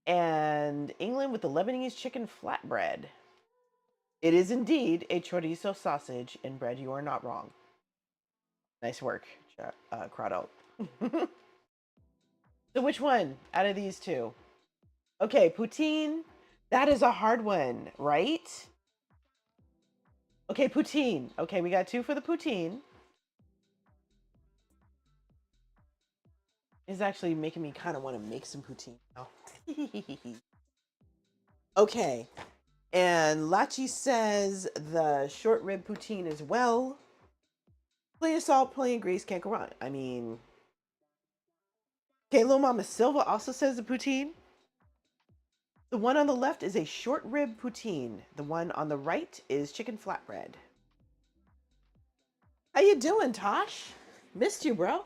and England with the Lebanese chicken flatbread. It is indeed a chorizo sausage in bread. You are not wrong. Nice work, Crowdo. So which one out of these two? Okay, poutine. That is a hard one, right? Okay, poutine. Okay, we got 2 for the poutine. It's actually making me kind of want to make some poutine now. Okay, and Lachi says the short rib poutine as well. Plain salt, plain grease, can't go wrong. I mean, okay, Lil Mama Silva also says the poutine. The one on the left is a short rib poutine. The one on the right is chicken flatbread. How you doing, Tosh? Missed you, bro.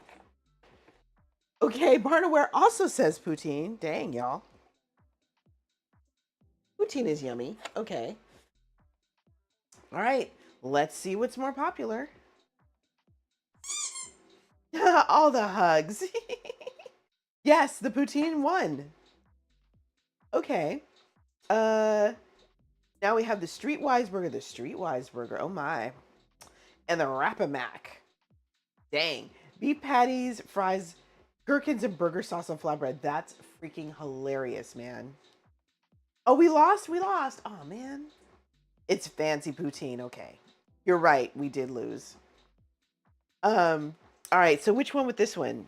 Okay, Barnaware also says poutine. Dang, y'all. Poutine is yummy. Okay. All right, let's see what's more popular. All the hugs. Yes, the poutine won. Okay. Now we have the Streetwise Burger. The Streetwise Burger. Oh my. And the Rap-A-Mac. Dang. Beef patties, fries, gherkins, and burger sauce on flatbread. That's freaking hilarious, man. Oh, we lost? We lost. Oh, man. It's fancy poutine. Okay. You're right. We did lose. All right. So which one with this one?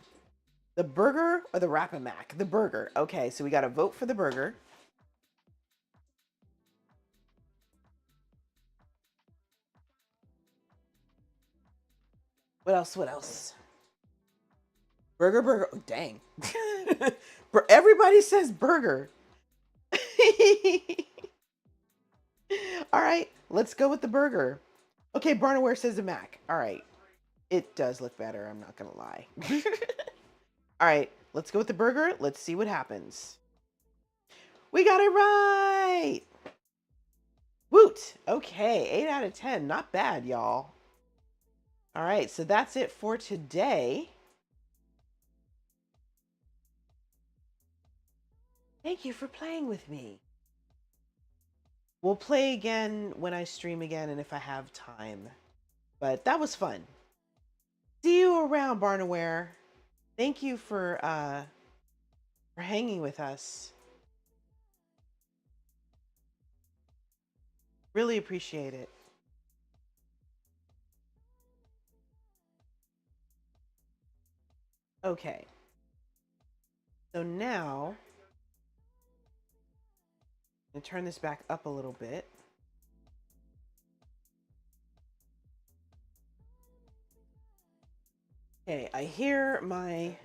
The burger or the Rap-A-Mac? The burger. Okay. So we got to vote for the burger. What else? What else? Burger. Oh, dang. Everybody says burger. All right, let's go with the burger. Okay, Barnaware says the Mac. All right, it does look better. I'm not gonna lie. All right, let's go with the burger. Let's see what happens. We got it right. Woot. Okay, 8 out of 10. Not bad, y'all. All right, so that's it for today. Thank you for playing with me. We'll play again when I stream again and if I have time. But that was fun. See you you around, Barnaware. Thank you for hanging with us. Really appreciate it. Okay. So now, I'm going to turn this back up a little bit. Okay, I hear my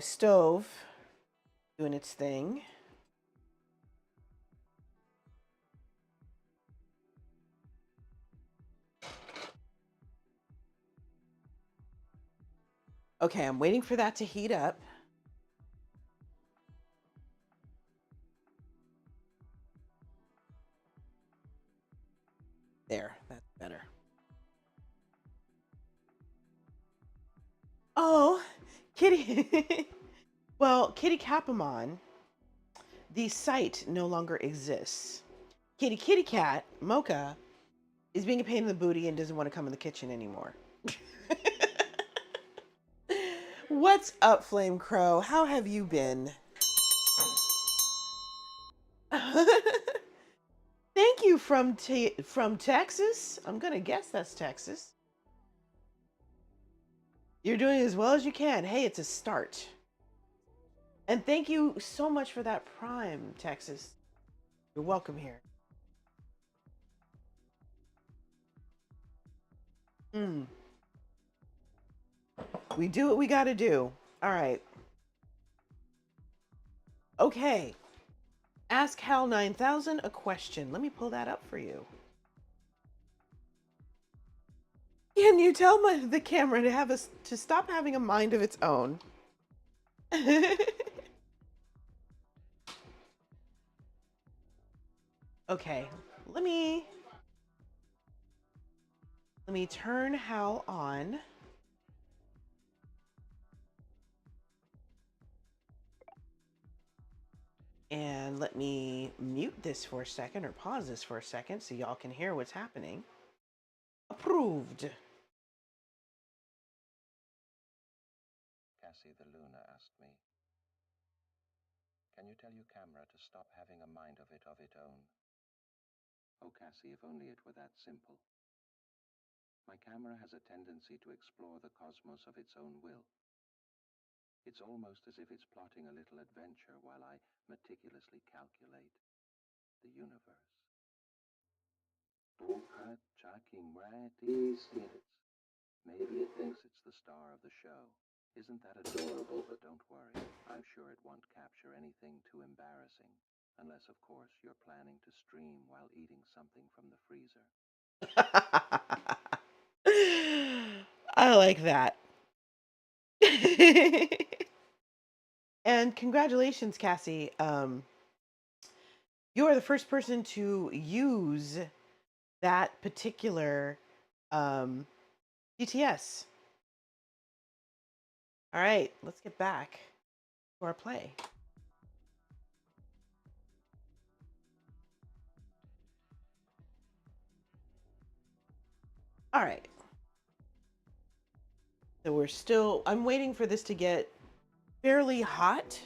stove doing its thing. Okay, I'm waiting for that to heat up. There, that's better. Oh, Kitty. Well, Kitty Capamon, the site no longer exists. Kitty Cat, Mocha, is being a pain in the booty and doesn't want to come in the kitchen anymore. What's up, Flame Crow? How have you been? Thank you from Texas. I'm gonna guess that's Texas. You're doing as well as you can. Hey, it's a start. And thank you so much for that Prime, Texas. You're welcome here. We do what we gotta do. All right. Okay. Ask Hal 9000 a question. Let me pull that up for you. Can you tell the camera to stop having a mind of its own? Okay, let me turn Hal on. And let me mute this for a second, or pause this for a second, so y'all can hear what's happening. Approved. Cassie the Luna asked me, "Can you tell your camera to stop having a mind of its own?" Oh, Cassie, if only it were that simple. My camera has a tendency to explore the cosmos of its own will. It's almost as if it's plotting a little adventure while I meticulously calculate the universe. Maybe it thinks it's the star of the show. Isn't that adorable? But don't worry, I'm sure it won't capture anything too embarrassing. Unless, of course, you're planning to stream while eating something from the freezer. I like that. And congratulations, Cassie. You are the first person to use that particular GTS. All right, let's get back to our play. All right. So I'm waiting for this to get fairly hot.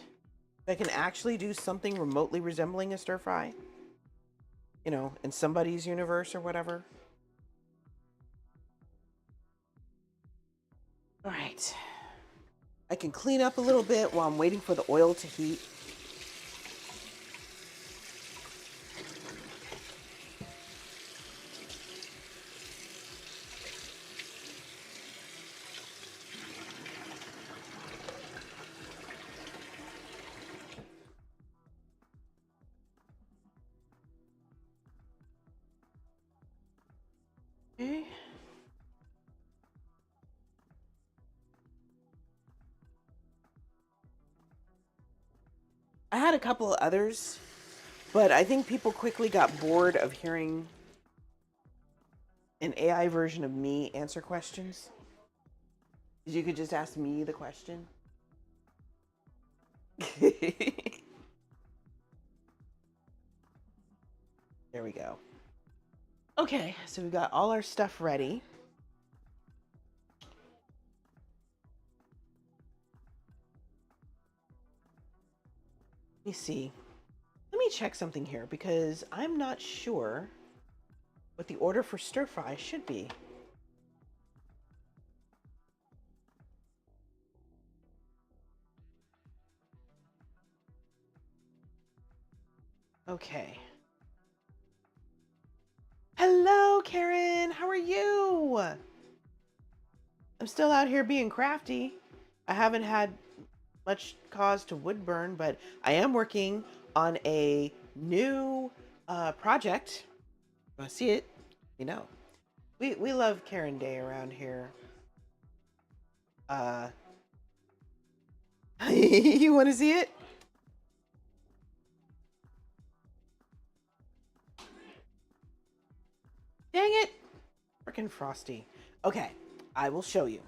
So I can actually do something remotely resembling a stir fry. You know, in somebody's universe or whatever. All right. I can clean up a little bit while I'm waiting for the oil to heat. Okay. I had a couple of others, but I think people quickly got bored of hearing an AI version of me answer questions. You could just ask me the question. There we go. Okay, so we got all our stuff ready. Let me see. Let me check something here because I'm not sure what the order for stir fry should be. Okay. Hello, Karen. How are you? I'm still out here being crafty. I haven't had much cause to wood burn, but I am working on a new project. Want to see it? You know, we love Karen Day around here. You want to see it? Dang it! Frickin' Frosty. Okay, I will show you.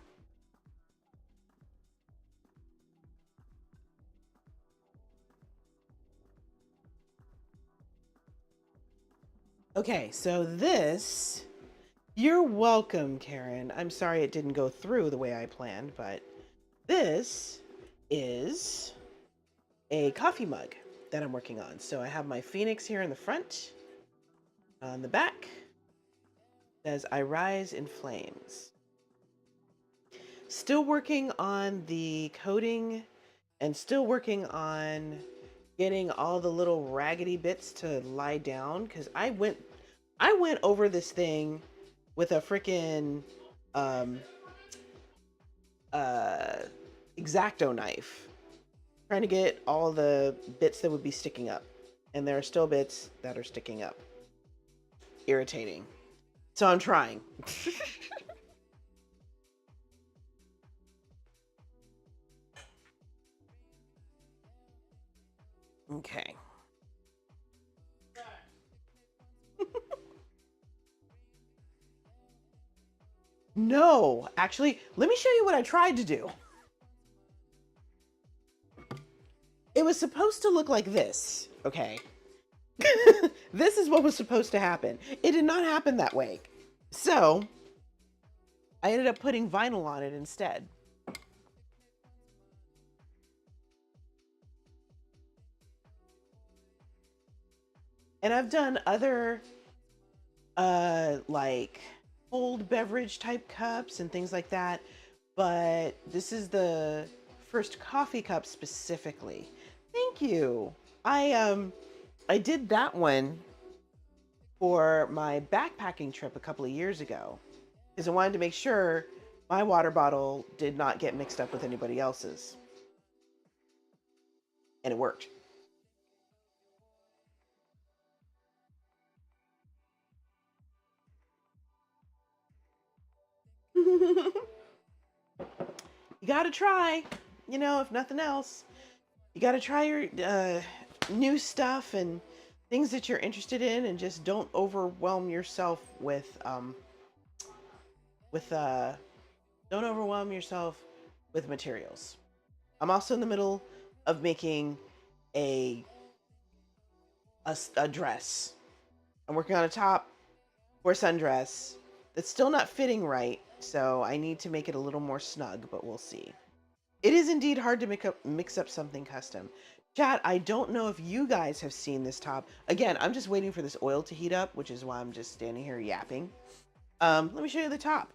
Okay, so this, you're welcome, Karen. I'm sorry it didn't go through the way I planned, but this is a coffee mug that I'm working on. So I have my Phoenix here in the front. On the back, says, I rise in flames. Still working on the coating and still working on getting all the little raggedy bits to lie down, because I went over this thing with a freaking X-Acto knife, trying to get all the bits that would be sticking up, and there are still bits that are sticking up. Irritating. So I'm trying. Okay. No, actually, let me show you what I tried to do. It was supposed to look like this, okay? This is what was supposed to happen. It did not happen that way. So, I ended up putting vinyl on it instead. And I've done other, like cold beverage type cups and things like that, but this is the first coffee cup specifically. Thank you. I did that one for my backpacking trip a couple of years ago because I wanted to make sure my water bottle did not get mixed up with anybody else's. And it worked. You gotta try, you know, if nothing else. You gotta try your new stuff and things that you're interested in, and just don't overwhelm yourself with don't overwhelm yourself with materials. I'm also in the middle of making a dress. I'm working on a top for a sundress that's still not fitting right, so I need to make it a little more snug, but we'll see. It is indeed hard to mix up something custom. Chat, I don't know if you guys have seen this top. Again, I'm just waiting for this oil to heat up, which is why I'm just standing here yapping. Let me show you the top.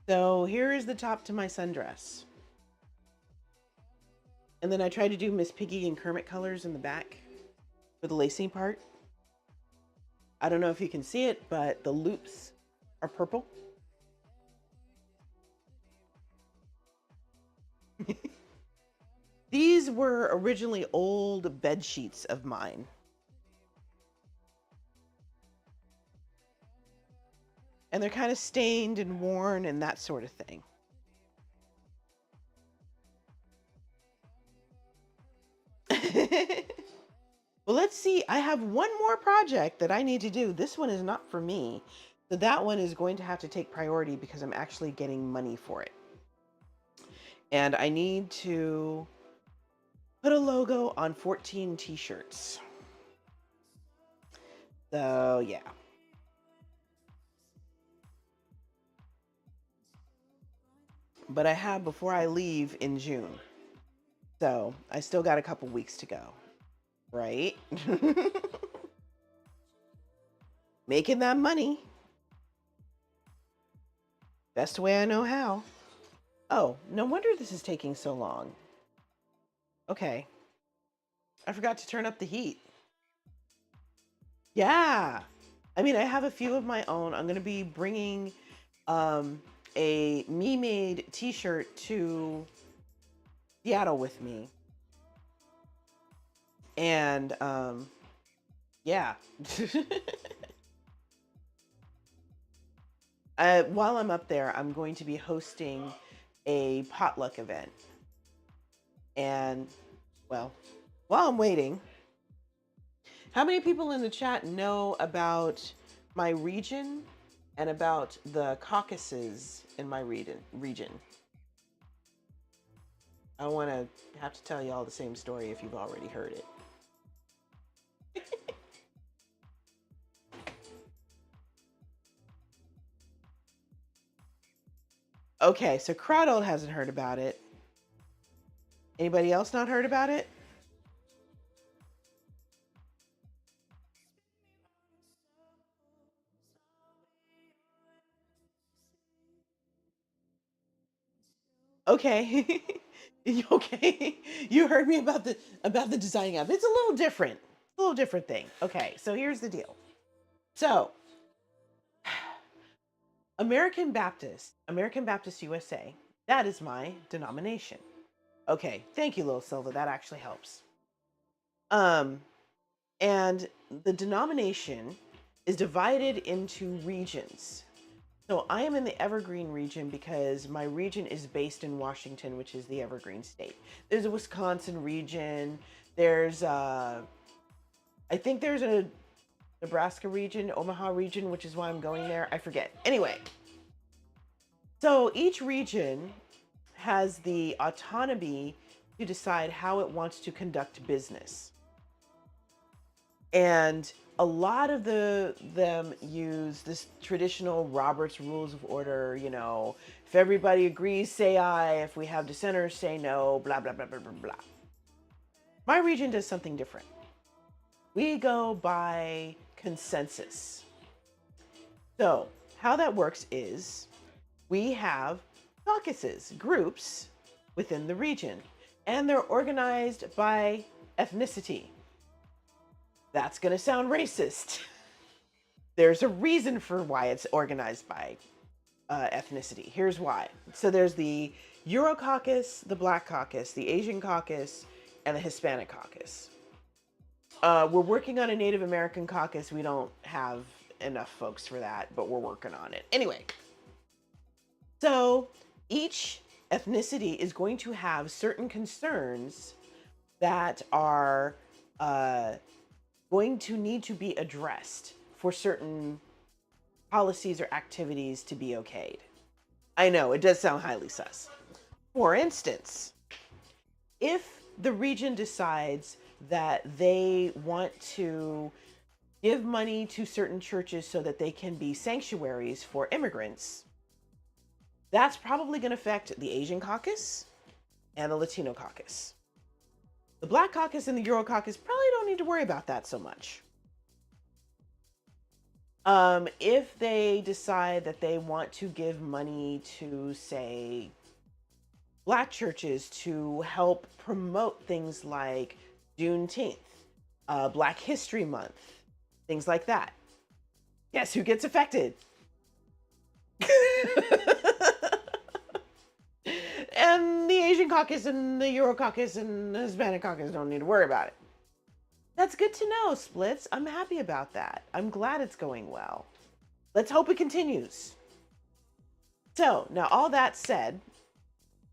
So here is the top to my sundress. And then I tried to do Miss Piggy and Kermit colors in the back for the lacing part. I don't know if you can see it, but the loops are purple. These were originally old bed sheets of mine. And they're kind of stained and worn and that sort of thing. Well, let's see. I have one more project that I need to do. This one is not for me. So that one is going to have to take priority because I'm actually getting money for it. And I need to put a logo on 14 t-shirts. So, yeah. But I have before I leave in June. So, I still got a couple weeks to go. Right? Making that money. Best way I know how. Oh, no wonder this is taking so long. Okay. I forgot to turn up the heat. Yeah. I mean, I have a few of my own. I'm going to be bringing a me-made t-shirt to Seattle with me. And yeah. While I'm up there, I'm going to be hosting a potluck event. And, well, while I'm waiting, how many people in the chat know about my region and about the caucuses in my region? I don't want to have to tell you all the same story if you've already heard it. Okay, so Cradle hasn't heard about it. Anybody else not heard about it? Okay. Okay. You heard me about the designing app. It's a little different. A little different thing. Okay, so here's the deal. So, American Baptist USA, that is my denomination. Okay, thank you, Lil Silva. That actually helps. And the denomination is divided into regions. So I am in the Evergreen region because my region is based in Washington, which is the Evergreen state. There's a Wisconsin region. There's I think there's a Nebraska region, Omaha region, which is why I'm going there. I forget. Anyway, so each region has the autonomy to decide how it wants to conduct business. And a lot of them use this traditional Robert's Rules of Order, you know, if everybody agrees, say aye. If we have dissenters, say no, blah, blah, blah, blah, blah, blah. My region does something different. We go by consensus. So how that works is we have caucuses, groups within the region, and they're organized by ethnicity. That's going to sound racist. There's a reason for why it's organized by ethnicity. Here's why. So there's the Euro Caucus, the Black Caucus, the Asian Caucus, and the Hispanic Caucus. We're working on a Native American caucus. We don't have enough folks for that, but we're working on it. Anyway, so each ethnicity is going to have certain concerns that are going to need to be addressed for certain policies or activities to be okayed. I know, it does sound highly sus. For instance, if the region decides that they want to give money to certain churches so that they can be sanctuaries for immigrants, that's probably going to affect the Asian Caucus and the Latino Caucus. The Black Caucus and the Euro Caucus probably don't need to worry about that so much. If they decide that they want to give money to, say, Black churches to help promote things like Juneteenth, Black History Month, things like that, guess who gets affected? And the Asian Caucus and the Euro Caucus and the Hispanic Caucus don't need to worry about it. That's good to know, Splits. I'm happy about that. I'm glad it's going well. Let's hope it continues. So, now all that said,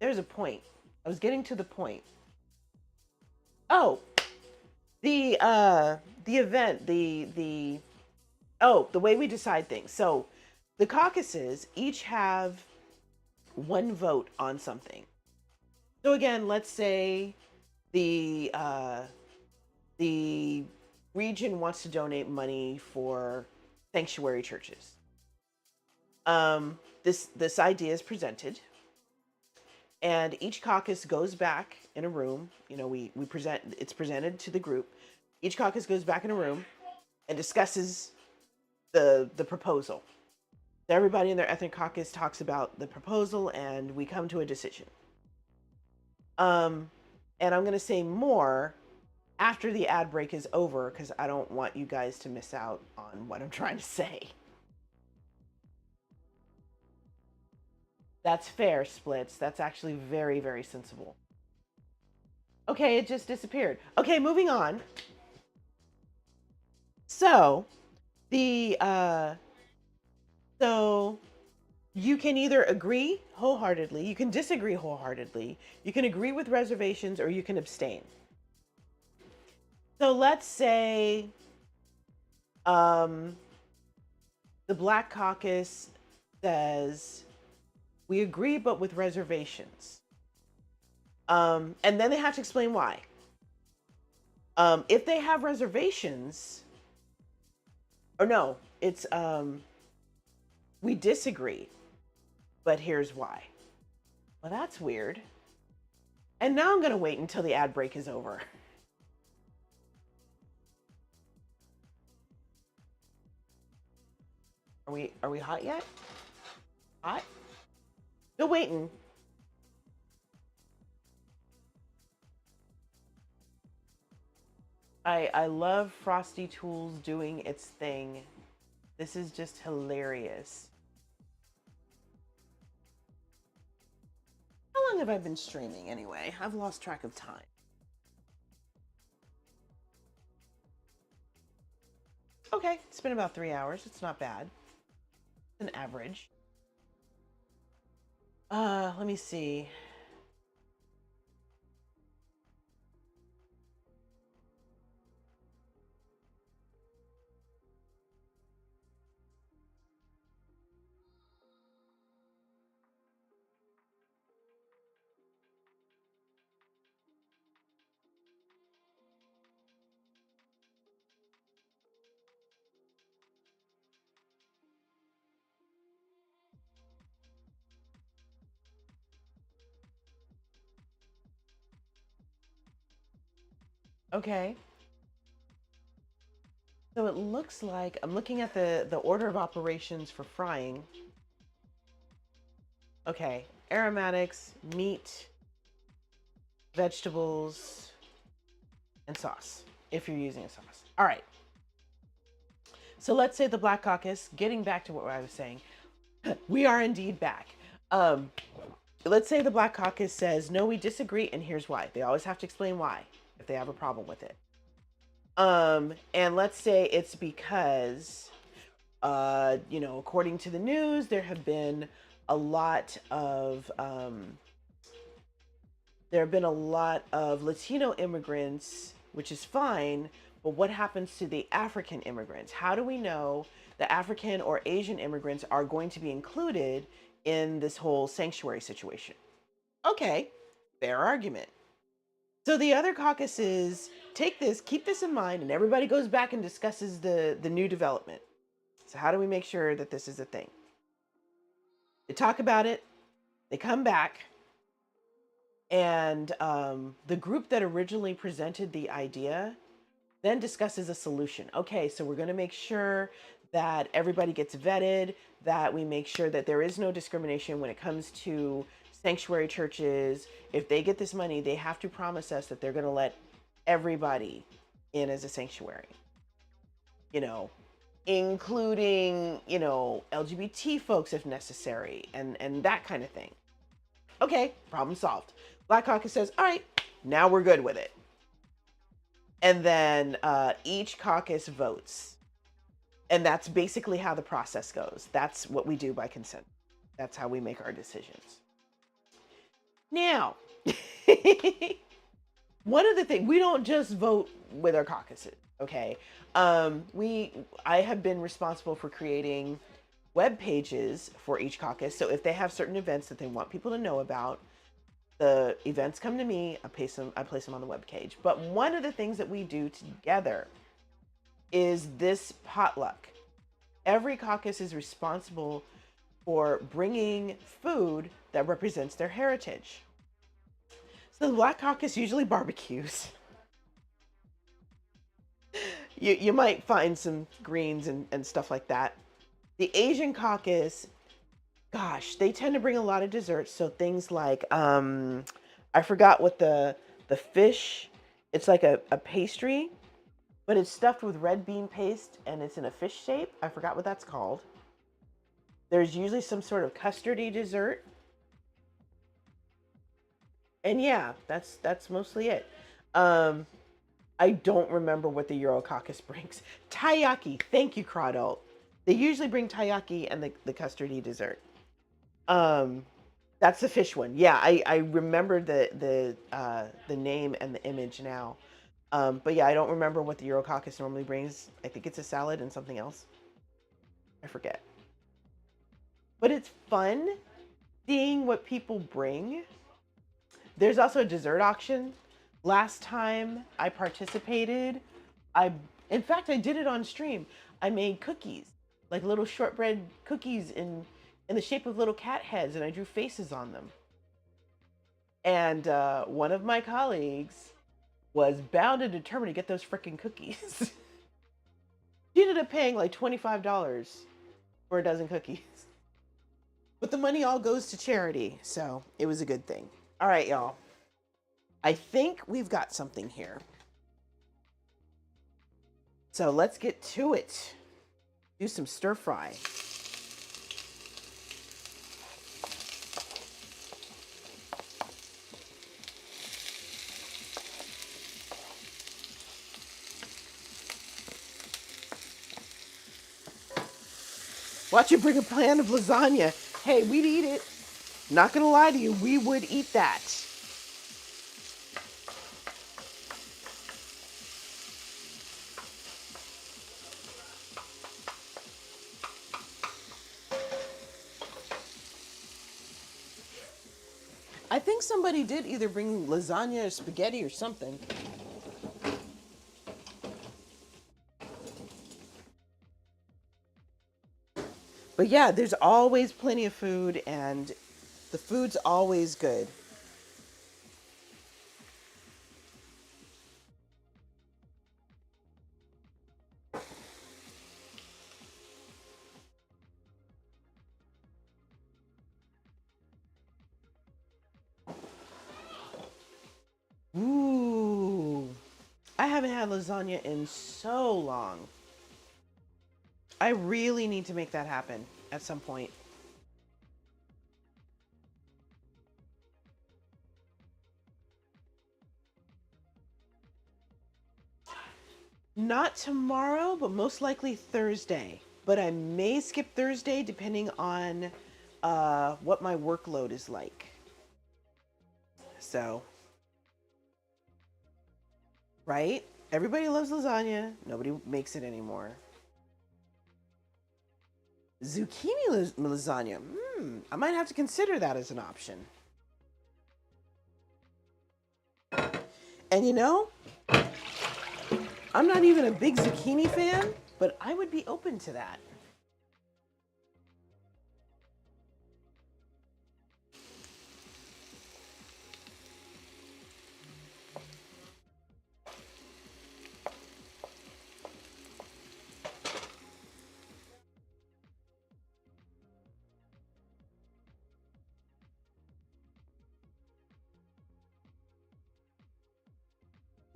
there's a point. I was getting to the point. Oh, the event, the way we decide things. So, the caucuses each have one vote on something. So again, let's say the region wants to donate money for sanctuary churches. This idea is presented, and each caucus goes back in a room. You know, we present, it's presented to the group. Each caucus goes back in a room and discusses the proposal. Everybody in their ethnic caucus talks about the proposal, and we come to a decision. And I'm going to say more after the ad break is over, because I don't want you guys to miss out on what I'm trying to say. That's fair, Splits. That's actually very, very sensible. Okay, it just disappeared. Okay, moving on. So, so you can either agree wholeheartedly, you can disagree wholeheartedly, you can agree with reservations, or you can abstain. So let's say the Black Caucus says, we agree, but with reservations. And then they have to explain why. If they have reservations, or no, it's, we disagree, but here's why. Well, that's weird. And now I'm going to wait until the ad break is over. Are we hot yet? Hot? Still waiting. I love Frosty Tools doing its thing. This is just hilarious. How long have I been streaming anyway? I've lost track of time. Okay, it's been about 3 hours. It's not bad. It's an average. Let me see. Okay. So it looks like I'm looking at the order of operations for frying. Okay, aromatics, meat, vegetables, and sauce, if you're using a sauce. All right. So let's say the Black Caucus, getting back to what I was saying, we are indeed back. Let's say the Black Caucus says, no, we disagree, and here's why. They always have to explain why, if they have a problem with it. And let's say it's because, you know, according to the news, there have been a lot of, Latino immigrants, which is fine, but what happens to the African immigrants? How do we know the African or Asian immigrants are going to be included in this whole sanctuary situation? Okay, fair argument. So the other caucuses take this, keep this in mind, and everybody goes back and discusses the new development. So how do we make sure that this is a thing? They talk about it, they come back, and the group that originally presented the idea then discusses a solution. Okay, so we're going to make sure that everybody gets vetted, that we make sure that there is no discrimination when it comes to sanctuary churches. If they get this money, they have to promise us that they're going to let everybody in as a sanctuary, you know, including, you know, LGBT folks if necessary, and that kind of thing. Okay, problem solved. Black Caucus says, all right, now we're good with it. And then each caucus votes. And that's basically how the process goes. That's what we do by consent. That's how we make our decisions. Now, one of the things, we don't just vote with our caucuses, okay? I have been responsible for creating web pages for each caucus. So if they have certain events that they want people to know about, The events come to me. I place them on the webpage. But one of the things that we do together is this potluck. Every caucus is responsible for bringing food that represents their heritage. So the Black Caucus usually barbecues. You might find some greens and stuff like that. The Asian Caucus, gosh, they tend to bring a lot of desserts. So things like, I forgot what the fish, it's like a pastry, but it's stuffed with red bean paste and it's in a fish shape. I forgot what that's called. There's usually some sort of custardy dessert. And yeah, that's mostly it. I don't remember what the Euro Caucus brings. Taiyaki, thank you, Crawdalt. They usually bring taiyaki and the custardy dessert. That's the fish one. Yeah, I remember the name and the image now. But yeah, I don't remember what the Euro Caucus normally brings. I think it's a salad and something else. I forget. But it's fun seeing what people bring. There's also a dessert auction. Last time I participated, in fact, I did it on stream. I made cookies, like little shortbread cookies in the shape of little cat heads, and I drew faces on them. And one of my colleagues was bound and determined to get those freaking cookies. She ended up paying like $25 for a dozen cookies. But the money all goes to charity, so it was a good thing. All right, y'all. I think we've got something here. So let's get to it. Do some stir fry. Watch you bring a pan of lasagna. Hey, we'd eat it. Not gonna lie to you, we would eat that. I think somebody did either bring lasagna or spaghetti or something. But yeah, there's always plenty of food and the food's always good. Ooh, I haven't had lasagna in so long. I really need to make that happen at some point. Not tomorrow, but most likely Thursday. But I may skip Thursday depending on what my workload is like. So, right? Everybody loves lasagna. Nobody makes it anymore. Zucchini lasagna. I might have to consider that as an option. And you know, I'm not even a big zucchini fan, but I would be open to that.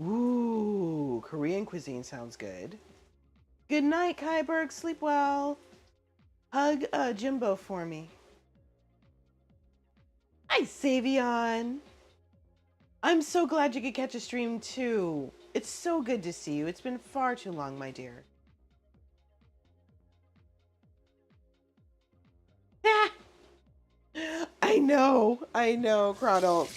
Ooh, Korean cuisine sounds good. Good night, Kyberg. Sleep well. Hug Jimbo for me. Hi, Savion. I'm so glad you could catch a stream too. It's so good to see you. It's been far too long, my dear. I know, Crawdle.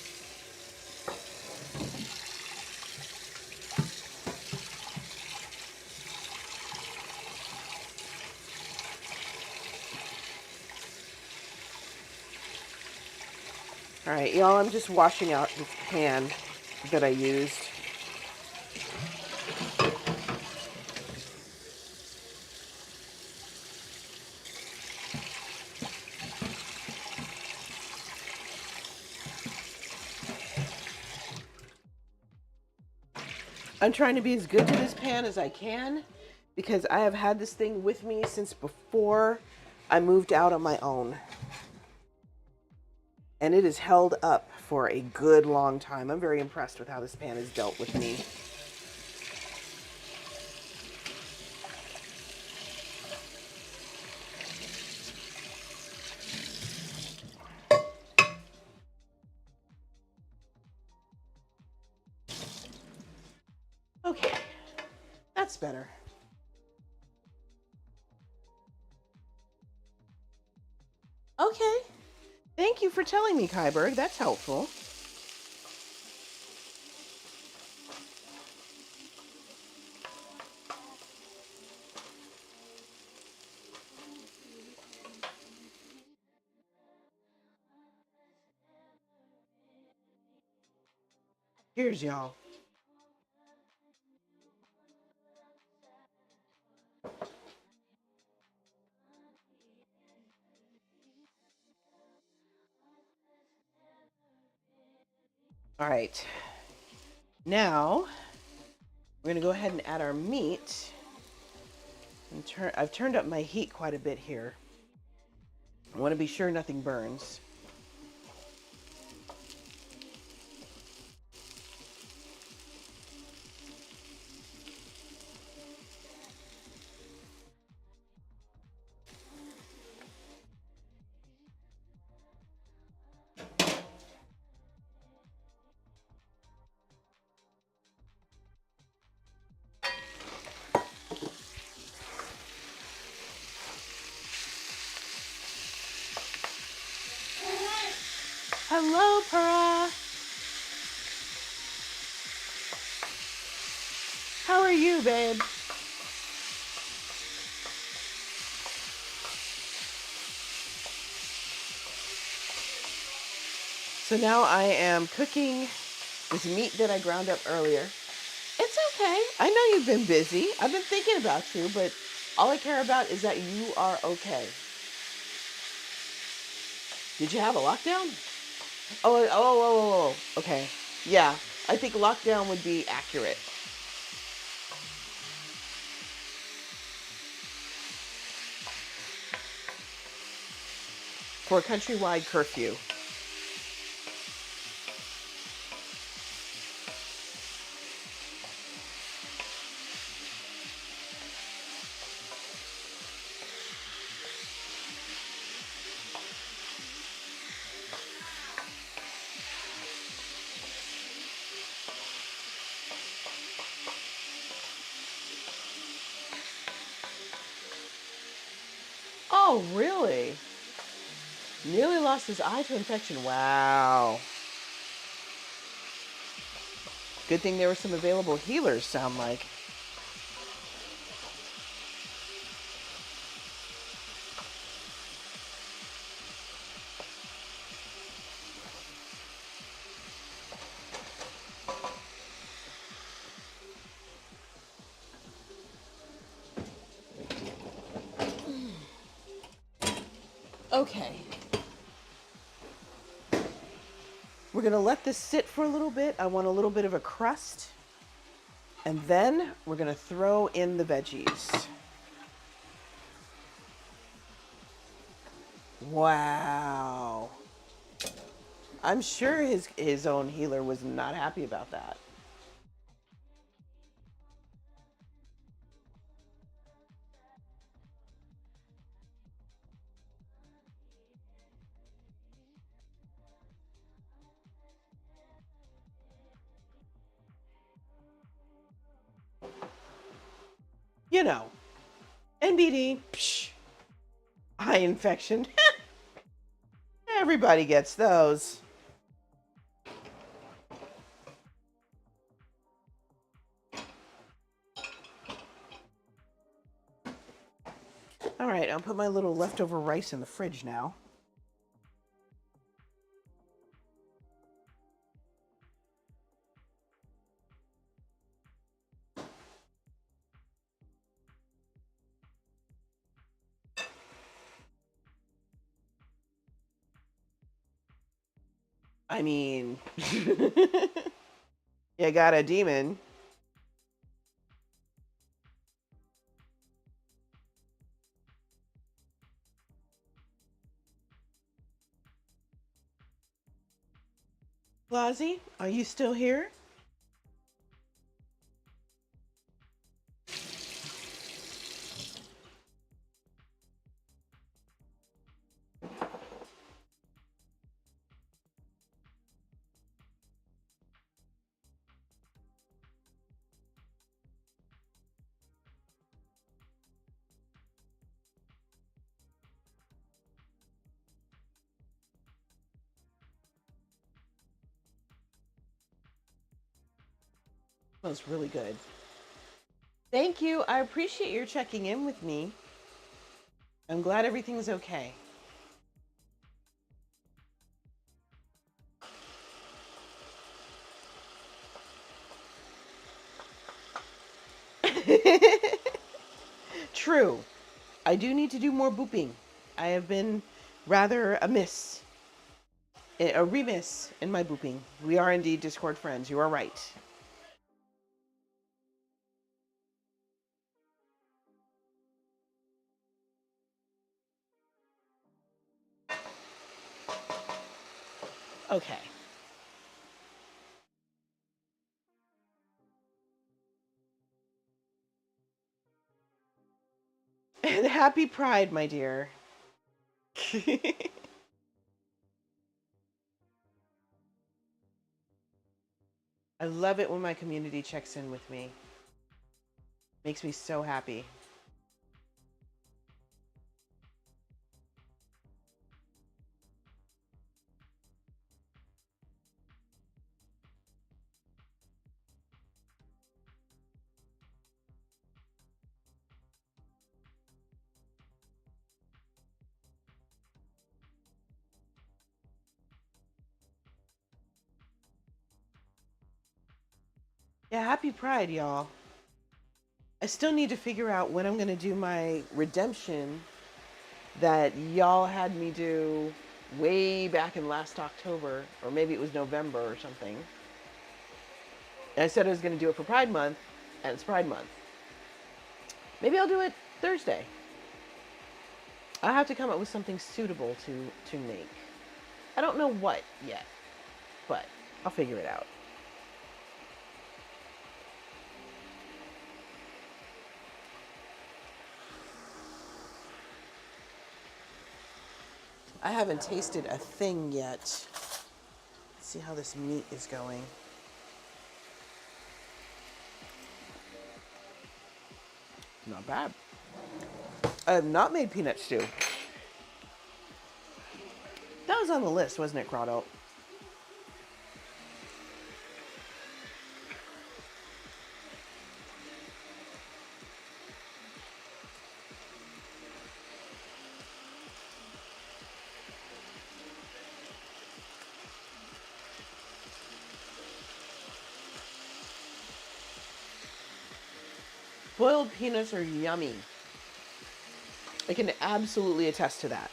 All right, y'all, I'm just washing out this pan that I used. I'm trying to be as good to this pan as I can because I have had this thing with me since before I moved out on my own. And it is held up for a good long time. I'm very impressed with how this pan has dealt with me. Okay, that's better. Okay, thank you for telling me, Kyberg. That's helpful. Here's y'all. All right, now we're gonna go ahead and add our meat. And I've turned up my heat quite a bit here. I want to be sure nothing burns. Hello, Para. How are you, babe? So now I am cooking this meat that I ground up earlier. It's okay. I know you've been busy. I've been thinking about you, but all I care about is that you are okay. Did you have a lockdown? Oh. Okay. Yeah, I think lockdown would be accurate. For a countrywide curfew. Oh, really? Nearly lost his eye to infection. Wow. Good thing there were some available healers, sound like. Okay. We're going to let this sit for a little bit. I want a little bit of a crust. And then we're going to throw in the veggies. Wow. I'm sure his own healer was not happy about that. You know, NBD, psh, eye infection. Everybody gets those. All right, I'll put my little leftover rice in the fridge now. I mean, you got a demon. Flozzie, are you still here? Smells really good. Thank you. I appreciate your checking in with me. I'm glad everything's okay. True. I do need to do more booping. I have been rather remiss in my booping. We are indeed Discord friends. You are right. Okay. And happy Pride, my dear. I love it when my community checks in with me. Makes me so happy. Yeah, happy Pride, y'all. I still need to figure out when I'm going to do my redemption that y'all had me do way back in last October, or maybe it was November or something. And I said I was going to do it for Pride Month, and it's Pride Month. Maybe I'll do it Thursday. I'll have to come up with something suitable to make. I don't know what yet, but I'll figure it out. I haven't tasted a thing yet. Let's see how this meat is going. Not bad. I have not made peanut stew. That was on the list, wasn't it, Crotto? Boiled peanuts are yummy. I can absolutely attest to that.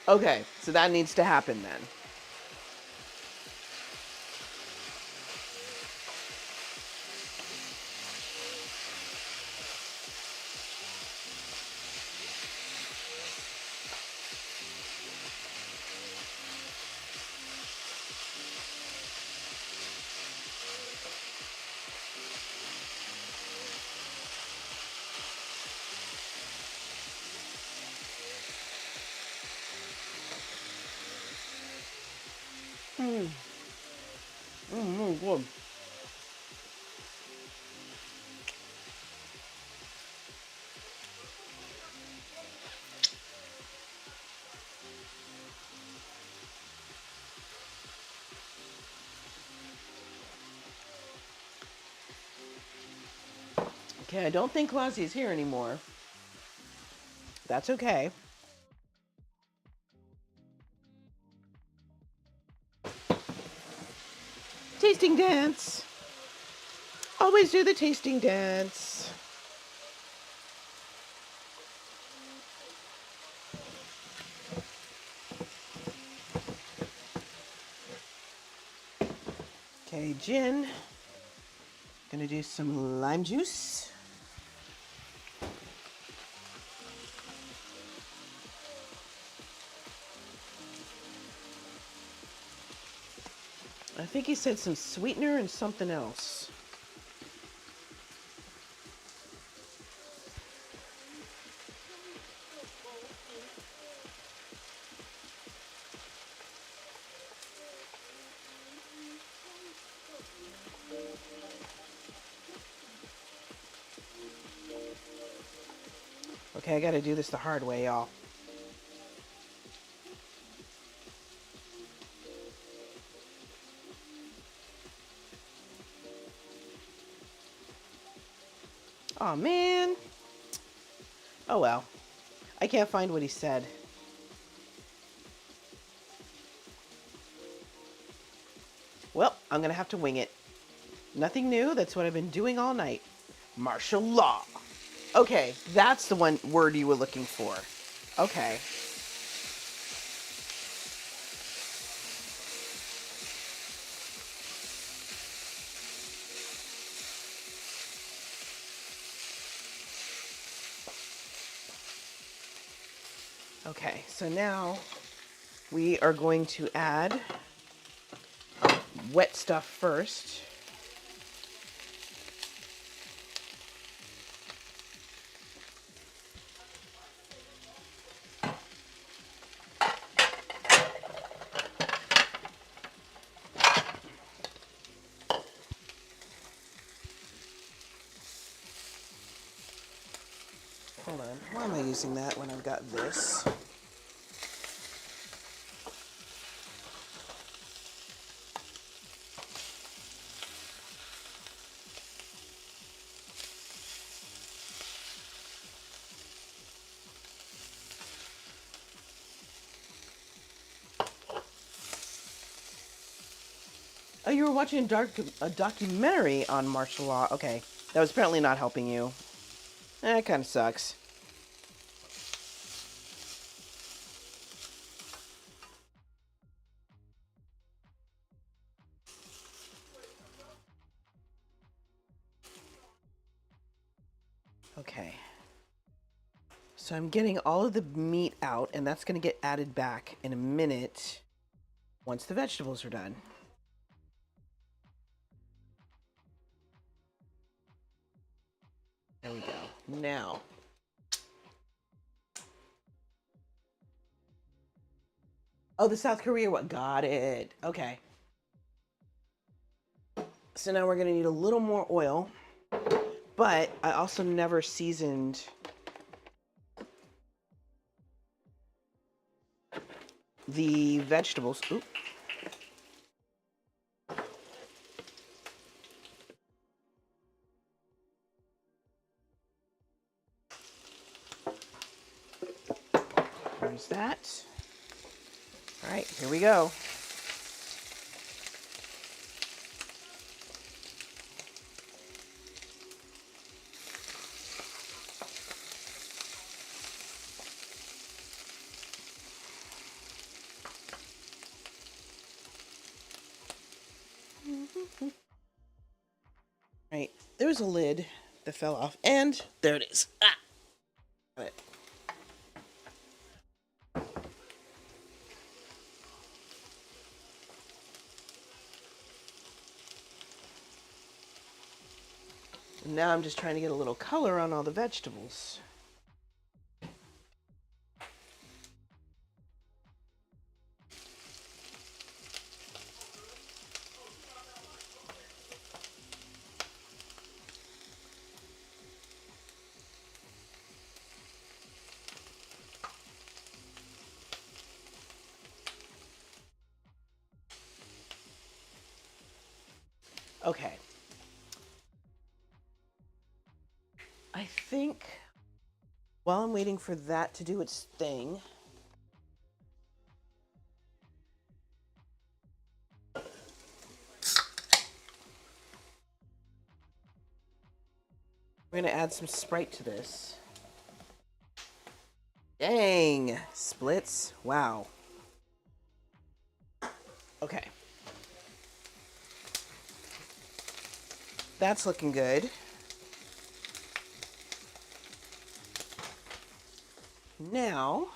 Okay, so that needs to happen then. Good. Okay, I don't think Lassie is here anymore. That's okay. Tasting dance. Always do the tasting dance. Okay, gin. Gonna do some lime juice. I think he said some sweetener and something else. Okay, I gotta do this the hard way, y'all. Oh man. Oh well. I can't find what he said. Well, I'm gonna have to wing it. Nothing new, that's what I've been doing all night. Martial law. Okay, that's the one word you were looking for. Okay. Okay, so now we are going to add wet stuff first. Hold on, why am I using that when I've got this? Oh, you were watching a documentary on martial law. Okay, that was apparently not helping you. That kind of sucks. Okay. So I'm getting all of the meat out, and that's going to get added back in a minute once the vegetables are done. There we go. Now, oh, the South Korea one. Got it. Okay. So now we're going to need a little more oil, but I also never seasoned the vegetables. Oop. There's that. All right, here we go. Right, there's a lid that fell off, and there it is. Ah! Got it. And now I'm just trying to get a little color on all the vegetables. Okay. I think while I'm waiting for that to do its thing, we're gonna add some Sprite to this. Dang, splits. Wow. Okay. That's looking good. Now,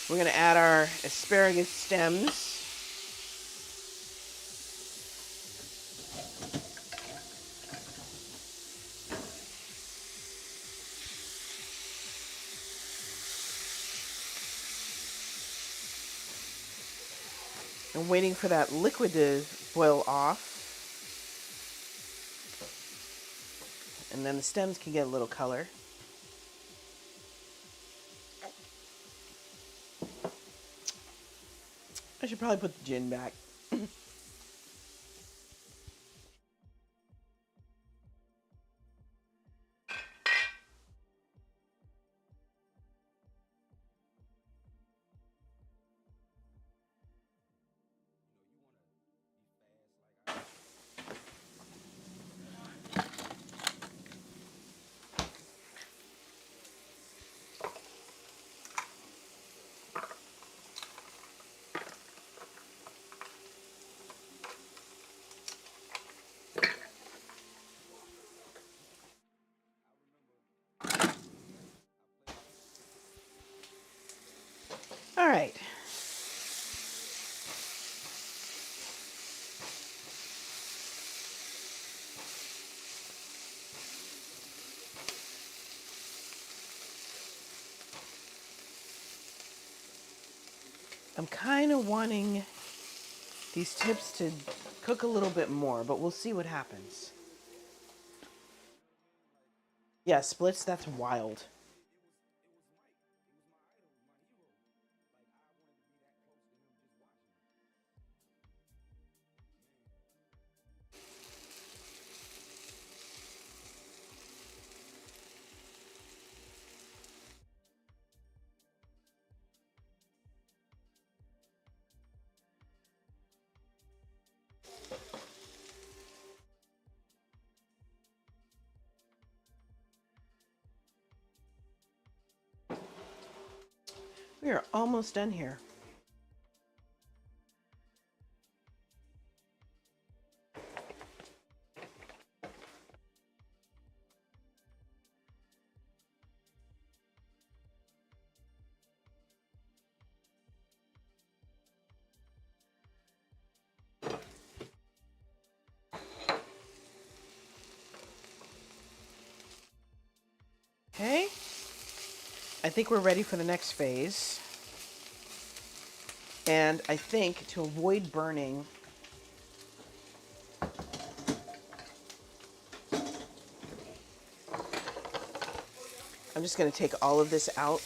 we're going to add our asparagus stems. I'm waiting for that liquid to boil off. And then the stems can get a little color. I should probably put the gin back. All right. I'm kind of wanting these tips to cook a little bit more, but we'll see what happens. Yeah, splits, that's wild. We are almost done here. Okay. I think we're ready for the next phase. And I think to avoid burning, I'm just going to take all of this out.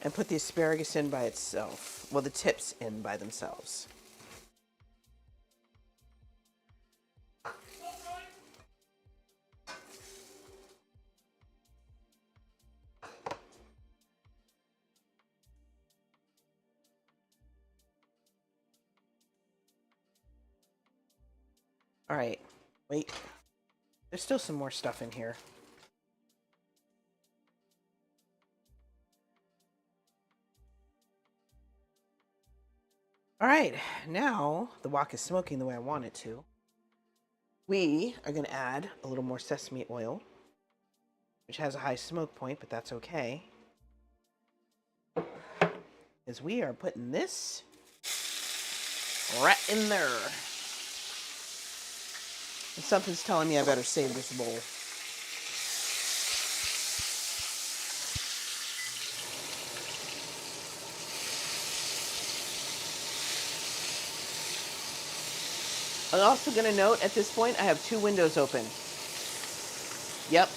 And put the asparagus in by itself. Well, the tips in by themselves. All right, wait. There's still some more stuff in here. All right, now the wok is smoking the way I want it to. We are going to add a little more sesame oil, which has a high smoke point, but that's okay. As we are putting this right in there. And something's telling me I better save this bowl. I'm also going to note at this point I have 2 windows open. Yep.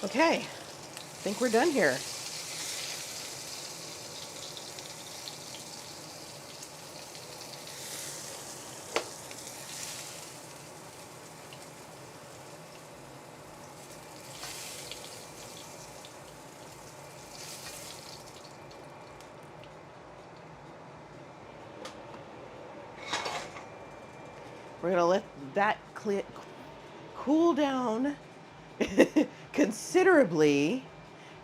Okay, I think we're done here. We're gonna let that cool down considerably,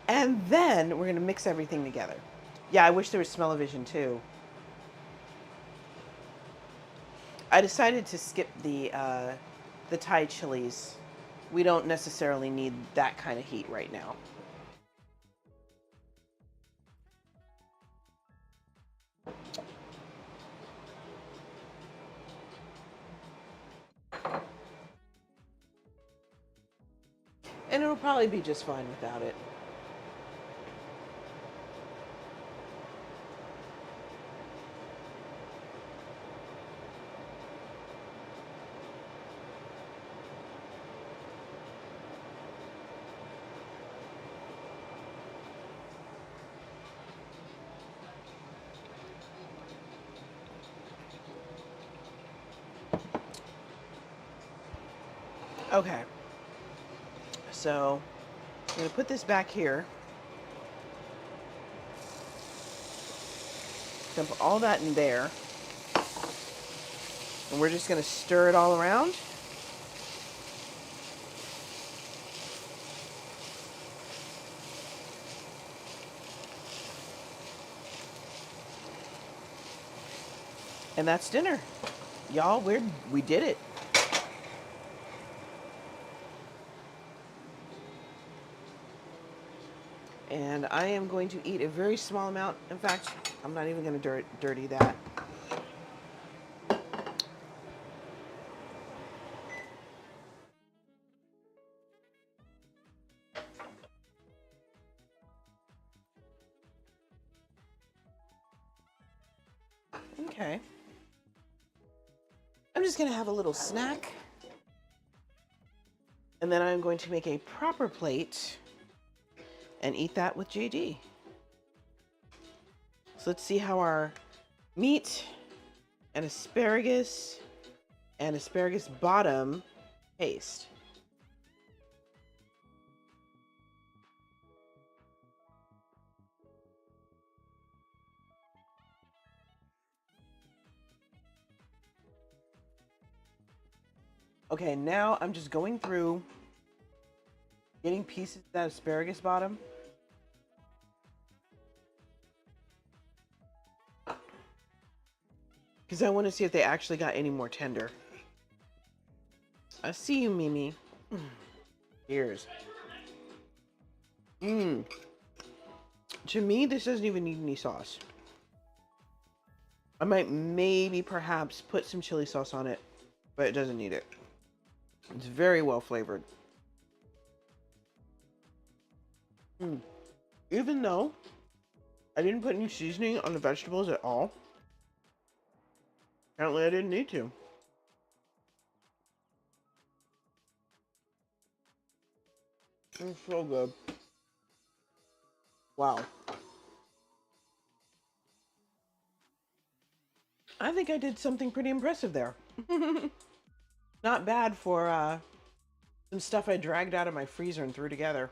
and then we're gonna mix everything together. Yeah, I wish there was smell-o-vision too. I decided to skip the Thai chilies. We don't necessarily need that kind of heat right now. And it'll probably be just fine without it. Okay. So I'm going to put this back here. Dump all that in there. And we're just going to stir it all around. And that's dinner. Y'all, we did it. And I am going to eat a very small amount. In fact, I'm not even going to dirty that. Okay. I'm just going to have a little snack. And then I'm going to make a proper plate and eat that with JD. So let's see how our meat and asparagus bottom taste. Okay, now I'm just going through getting pieces of that asparagus bottom. Because I want to see if they actually got any more tender. I see you, Mimi. Cheers. To me, this doesn't even need any sauce. I might maybe perhaps put some chili sauce on it, but it doesn't need it. It's very well flavored. Even though I didn't put any seasoning on the vegetables at all, apparently I didn't need to. It's so good. Wow. I think I did something pretty impressive there. Not bad for some stuff I dragged out of my freezer and threw together.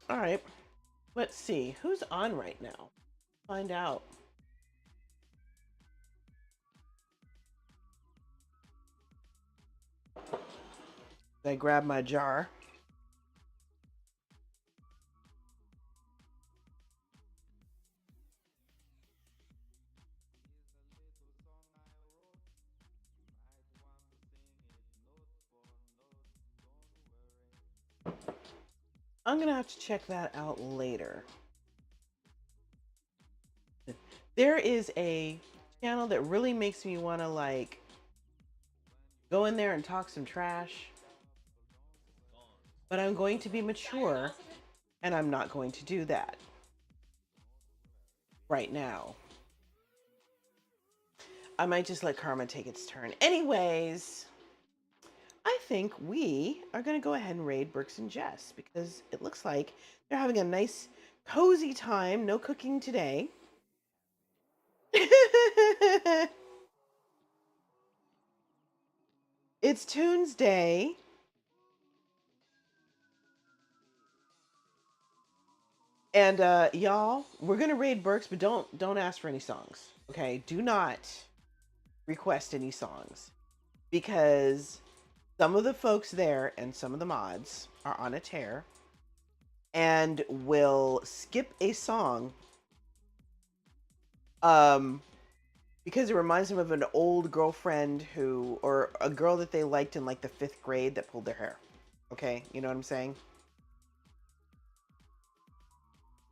All right. Let's see. Who's on right now? Find out. I grab my jar. I'm gonna have to check that out later. There is a channel that really makes me want to like go in there and talk some trash. But I'm going to be mature and I'm not going to do that right now. I might just let karma take its turn. Anyways, I think we are going to go ahead and raid Brooks and Jess because it looks like they're having a nice, cozy time. No cooking today. It's Tuesday. And y'all, we're gonna raid Burks, but don't ask for any songs. Okay? Do not request any songs. Because some of the folks there and some of the mods are on a tear and will skip a song because it reminds them of an old girlfriend or a girl that they liked in like the 5th grade that pulled their hair. Okay? You know what I'm saying?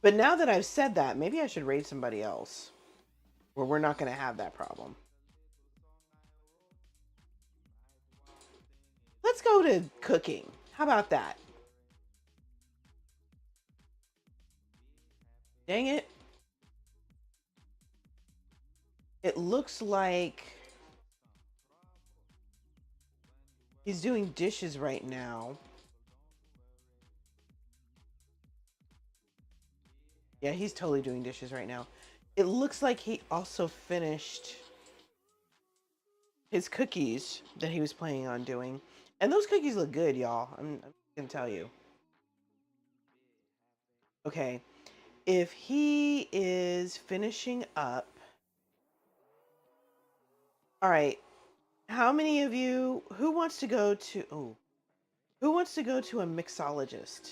But now that I've said that, maybe I should raid somebody else where we're not going to have that problem. Let's go to cooking. How about that? Dang it. It looks like he's doing dishes right now. Yeah, he's totally doing dishes right now. It looks like he also finished his cookies that he was planning on doing. And those cookies look good, y'all. I'm going to tell you. Okay. If he is finishing up... All right. How many of you... Who wants to go to... Oh. Who wants to go to a mixologist?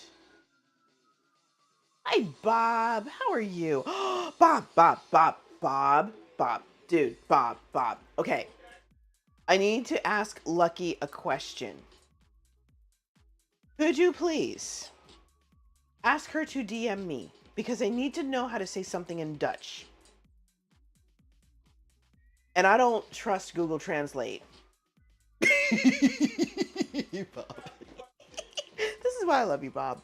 Hi, Bob. How are you? Bob. Dude, Bob. Okay. I need to ask Lucky a question. Could you please ask her to DM me? Because I need to know how to say something in Dutch. And I don't trust Google Translate. Bob. This is why I love you, Bob.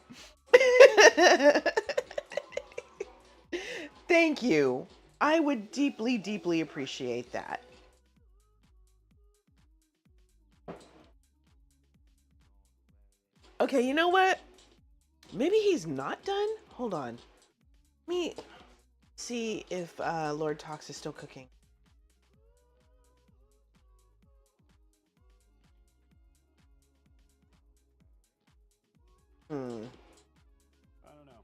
Thank you. I would deeply, deeply appreciate that. Okay, you know what? Maybe he's not done? Hold on. Let me see if Lord Tox is still cooking. I don't know.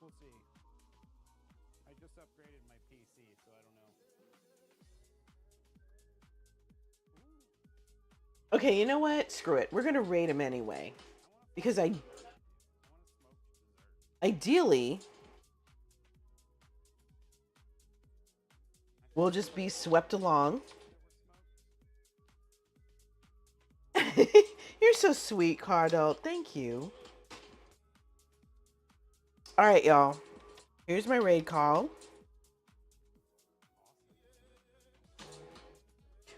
We'll see. I just upgraded my PC, so I don't know. Okay, you know what? Screw it. We're gonna raid him anyway. Because ideally, we'll just be swept along. You're so sweet, Cardo. Thank you. All right, y'all. Here's my raid call.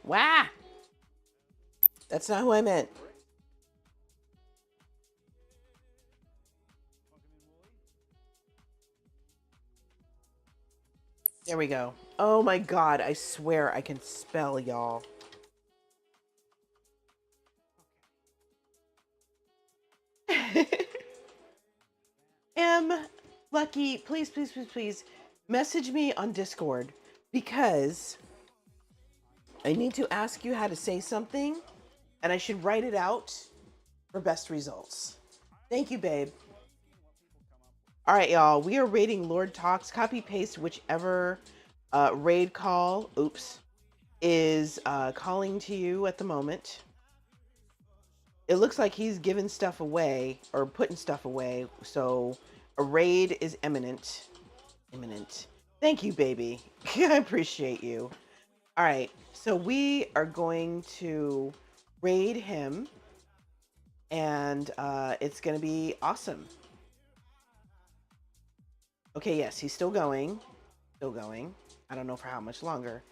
Wow. That's not who I meant. There we go. Oh my God. I swear I can spell, y'all. Lucky, please message me on Discord because I need to ask you how to say something and I should write it out for best results. Thank you, babe. All right, y'all. We are raiding Lord Talks. Copy paste whichever raid call, is calling to you at the moment. It looks like he's giving stuff away or putting stuff away. So a raid is imminent. Thank you, baby. I appreciate you. All right. So we are going to raid him and it's going to be awesome. Okay. Yes, he's still going. I don't know for how much longer,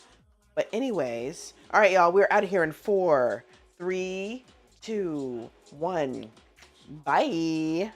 but anyways. All right, y'all, we're out of here in 4, 3, 2, 1. Bye.